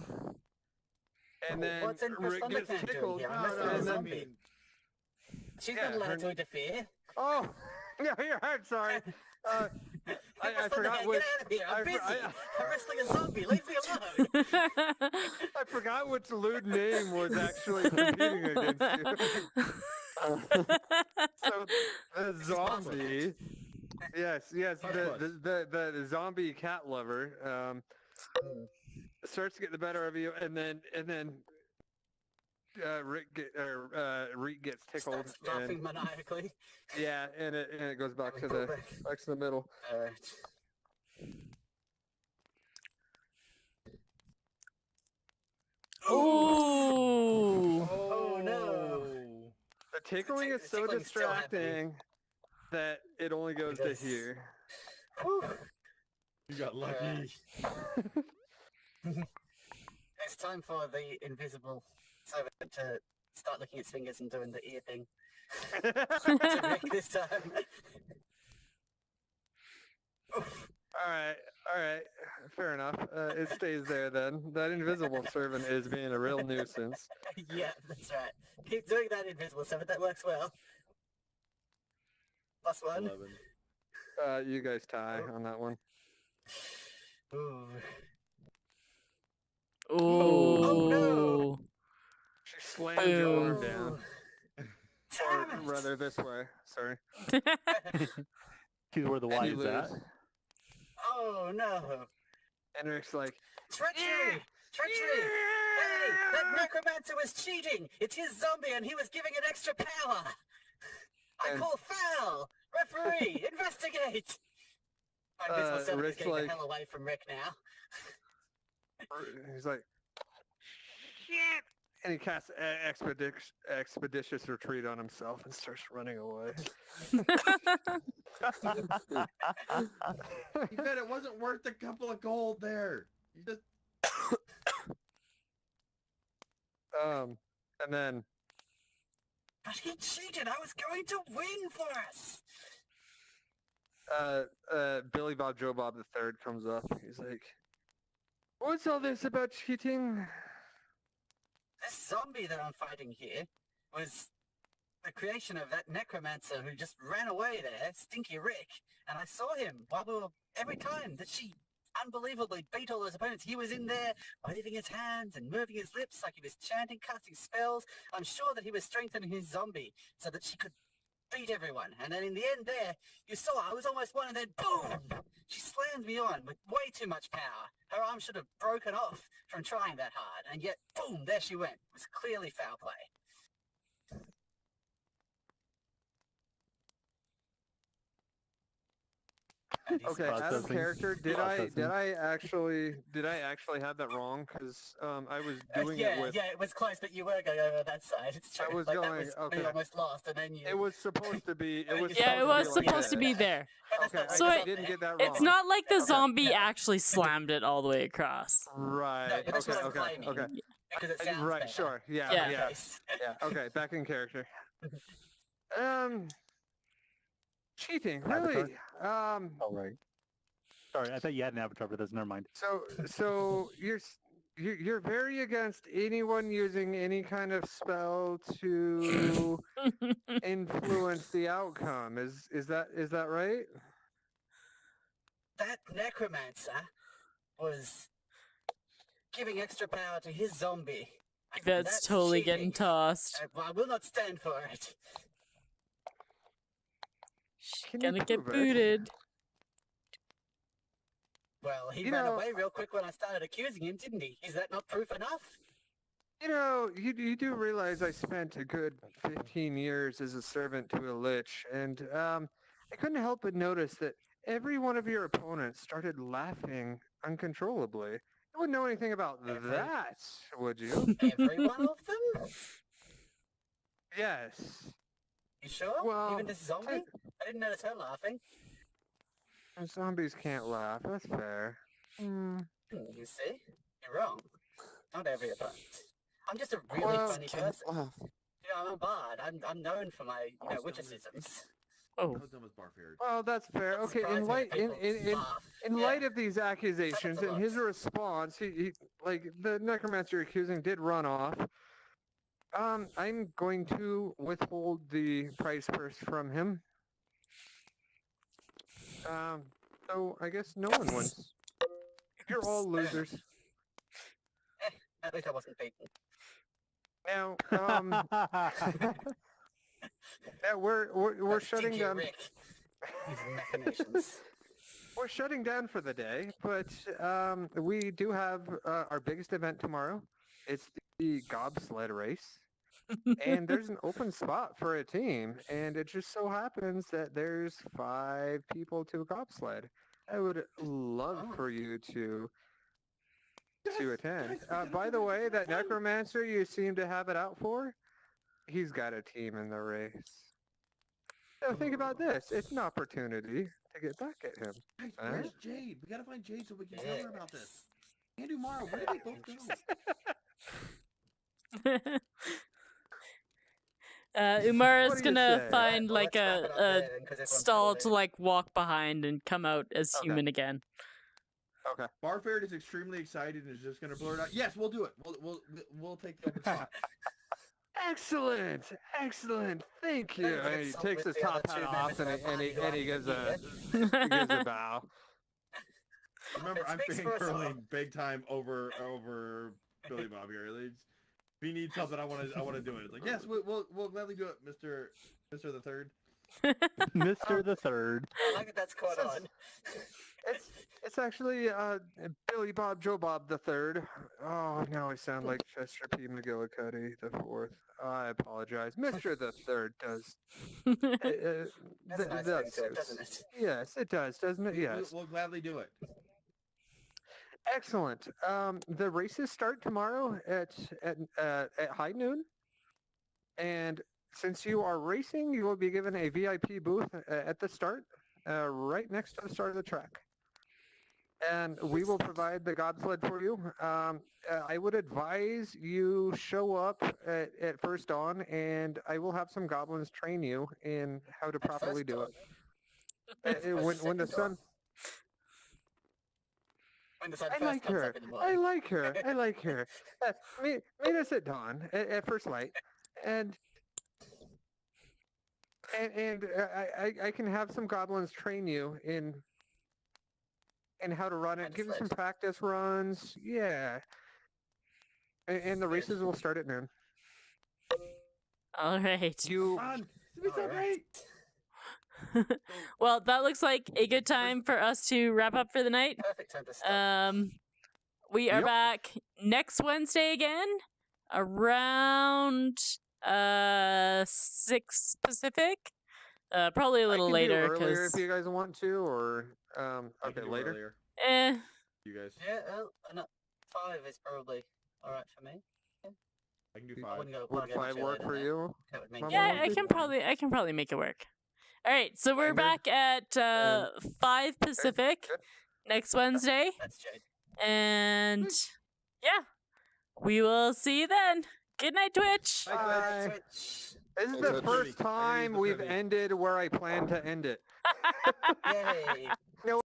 and then What's Empress Rick gets Thundercan doing tickled. here? I'm No, wrestling no, a and then, zombie. She's Yeah, not allowed her- to interfere. oh, no, you're right. Sorry. I Empress forgot Thundercan, which. get out of here! I'm I busy. for- I'm wrestling a zombie. Leave me alone. I forgot which lewd name was actually competing against you. So the zombie. Yes, the zombie cat lover starts to get the better of you, and then Rick gets tickled, Starts laughing maniacally. and it goes back to Pull the back. middle. Alright. Ooh. Oh, no. The tickling is so tickling's still happening. distracting that it only goes to Yes. here. Whew. You got lucky. It's time for the invisible servant to start licking its fingers and doing the ear thing. To Rick this time. Oof. All right, fair enough. It stays there then. That invisible servant is being a real nuisance. Yeah, that's right. Keep doing that, invisible servant. That works well. +1. 11. You guys tie on that one. Ooh. Ooh. Oh, no. She slams your arm Ooh. down, Damn or it. rather this way. Sorry. To where the And Y you is at. lose. Oh no. And Rick's like, Treachery! Treachery! Hey, that necromancer was cheating! It's his zombie and he was giving it extra power! I And- call foul! Referee, investigate! My invisible servant is Rick's getting like- the hell away from Rick now. he's like, shit! And he casts expeditious retreat on himself and starts running away. He said it wasn't worth a couple of gold there. You just And then But he cheated! I was going to win for us! Billy Bob Joe Bob III comes up. He's like, what's all this about cheating? This zombie that I'm fighting here was the creation of that necromancer who just ran away there, Stinky Rick. And I saw him while we were, every time that she unbelievably beat all his opponents, he was in there waving his hands and moving his lips like he was chanting, casting spells. I'm sure that he was strengthening his zombie so that she could beat everyone. And then in the end there, you saw I was almost won, and then boom! She slammed me on with way too much power. Her arm should have broken off from trying that hard, and yet boom, there she went. It was clearly foul play. And he's Okay, like, out of Processing. character, did Processing. I actually have that wrong? Because I was doing yeah, it with. yeah, it was close, but you were going over that side. It's true. I was like, going- that was okay. me almost lost, and then you. It was supposed to be. It was. Yeah, it was like supposed to that. be there. But that's Okay, not So right, I that's didn't not get there. that wrong. It's not like the Okay. zombie Yeah. actually slammed it all the way across. Right. No, but that's okay. what I'm Okay. claiming. Okay. Because it sounds Right. better. Sure. Yeah. Yeah. Yeah. Case. Yeah. Okay. Back in character. cheating, Avatar? really? Oh, right. Sorry, I thought you had an avatar for this. Never mind. So you're very against anyone using any kind of spell to influence the outcome. Is that right? That necromancer was giving extra power to his zombie. and That's totally getting cheating. tossed. I will not stand for it. She's Can you gonna get prove it? booted. Well, he You ran know- away real quick when I started accusing him, didn't he? Is that not proof enough? You know, you do realize I spent a good 15 years as a servant to a lich, and I couldn't help but notice that every one of your opponents started laughing uncontrollably. You wouldn't know anything about that, would you? Every one of them? Yes. You sure? Well, Even this zombie? I didn't notice her laughing. Zombies can't laugh. That's fair. Hmm. You see? You're wrong. Not every opponent. I'm just a really Well, funny Can't person. laugh. You know, I'm a bard. I'm known for my, witticisms. Oh, How dumb is Barford? Well, that's fair. Doesn't Okay, surprise in me light that in people in laugh. in Yeah. light of these accusations a and his lot. response, he like the necromancer accusing did run off. I'm going to withhold the prize purse from him. So I guess no one wins. You're all Fair enough. losers. At least I wasn't beaten. Now, yeah, we're That shutting stinky down. Rick. His machinations. We're shutting down for the day, but we do have our biggest event tomorrow. It's the gobsled race. And there's an open spot for a team, and it just so happens that there's 5 people to gobsled. I would love Oh. for you to attend. guys, we By gotta the do it. way, It's that fun. necromancer you seem to have it out for, he's got a team in the race. So think about this. It's an opportunity to get back at him. Guys, Huh? where's Jade? We gotta find Jade so we can tell her about this. And Umara, where did they both go? Umara's What do you gonna say? find Well, like let's wrap it up a there then, 'cause everyone's stall gotta to leave. like walk behind and come out as Okay. human again. Okay. Barford is extremely excited and is just gonna blurt out, "Yes, we'll do it. We'll take the open spot." Excellent, excellent. Thank you. Then And he consult takes with his the other top hat two off members of and our he party gives who a aren't he gives a bow. Remember, It I'm speaks for us all. fangirling big time over Billy Bob here. Like, if he needs something, I want to do it. It's like, yes, we'll gladly do it, Mister the Third. Mr. the Third. I like that that's caught Says- on. It's actually Billy Bob Joe Bob the Third. Oh, now I sound like Chester P. McGillicuddy the Fourth. I apologize. Mr. the Third does. That's a nice that ring to it, doesn't suits. it? Yes, it does, doesn't it? Yes. We'll gladly do it. Excellent. The races start tomorrow at high noon, and since you are racing, you will be given a VIP booth at the start, right next to the start of the track. And we will provide the gobsled for you. I would advise you show up at first dawn, and I will have some goblins train you in how to At properly first do dawn. it. When the second sun. dawn. When the sun I first like comes her. up in the I morning. like her. I like her. Meet us at dawn at first light, and I can have some goblins train you in how to run it. And Give you some sled. practice runs. Yeah. And the races will start at noon. All right. You Fun. It's gonna be so All right. great. Well, that looks like a good time for us to wrap up for the night. Perfect time to stop. We are Yep. back next Wednesday again around 6 Pacific. Probably a little I can later do earlier if because you guys want to, or I okay, can do later. earlier. You guys. Yeah, no, 5 is probably alright for me. I can do I 5. wouldn't go Would plug in much 5 work earlier for than you? That would make Mama? yeah, Well, I can probably make it work. All right, so we're Standard. back at 5 Pacific good. next Wednesday, That's Jade. and yeah, we will see you then. Good night, Twitch. Bye, Bye. Twitch. Switch. This is Thanks, the Ed. first I gotta use time the we've Fibby. ended where I planned to end it. Yay!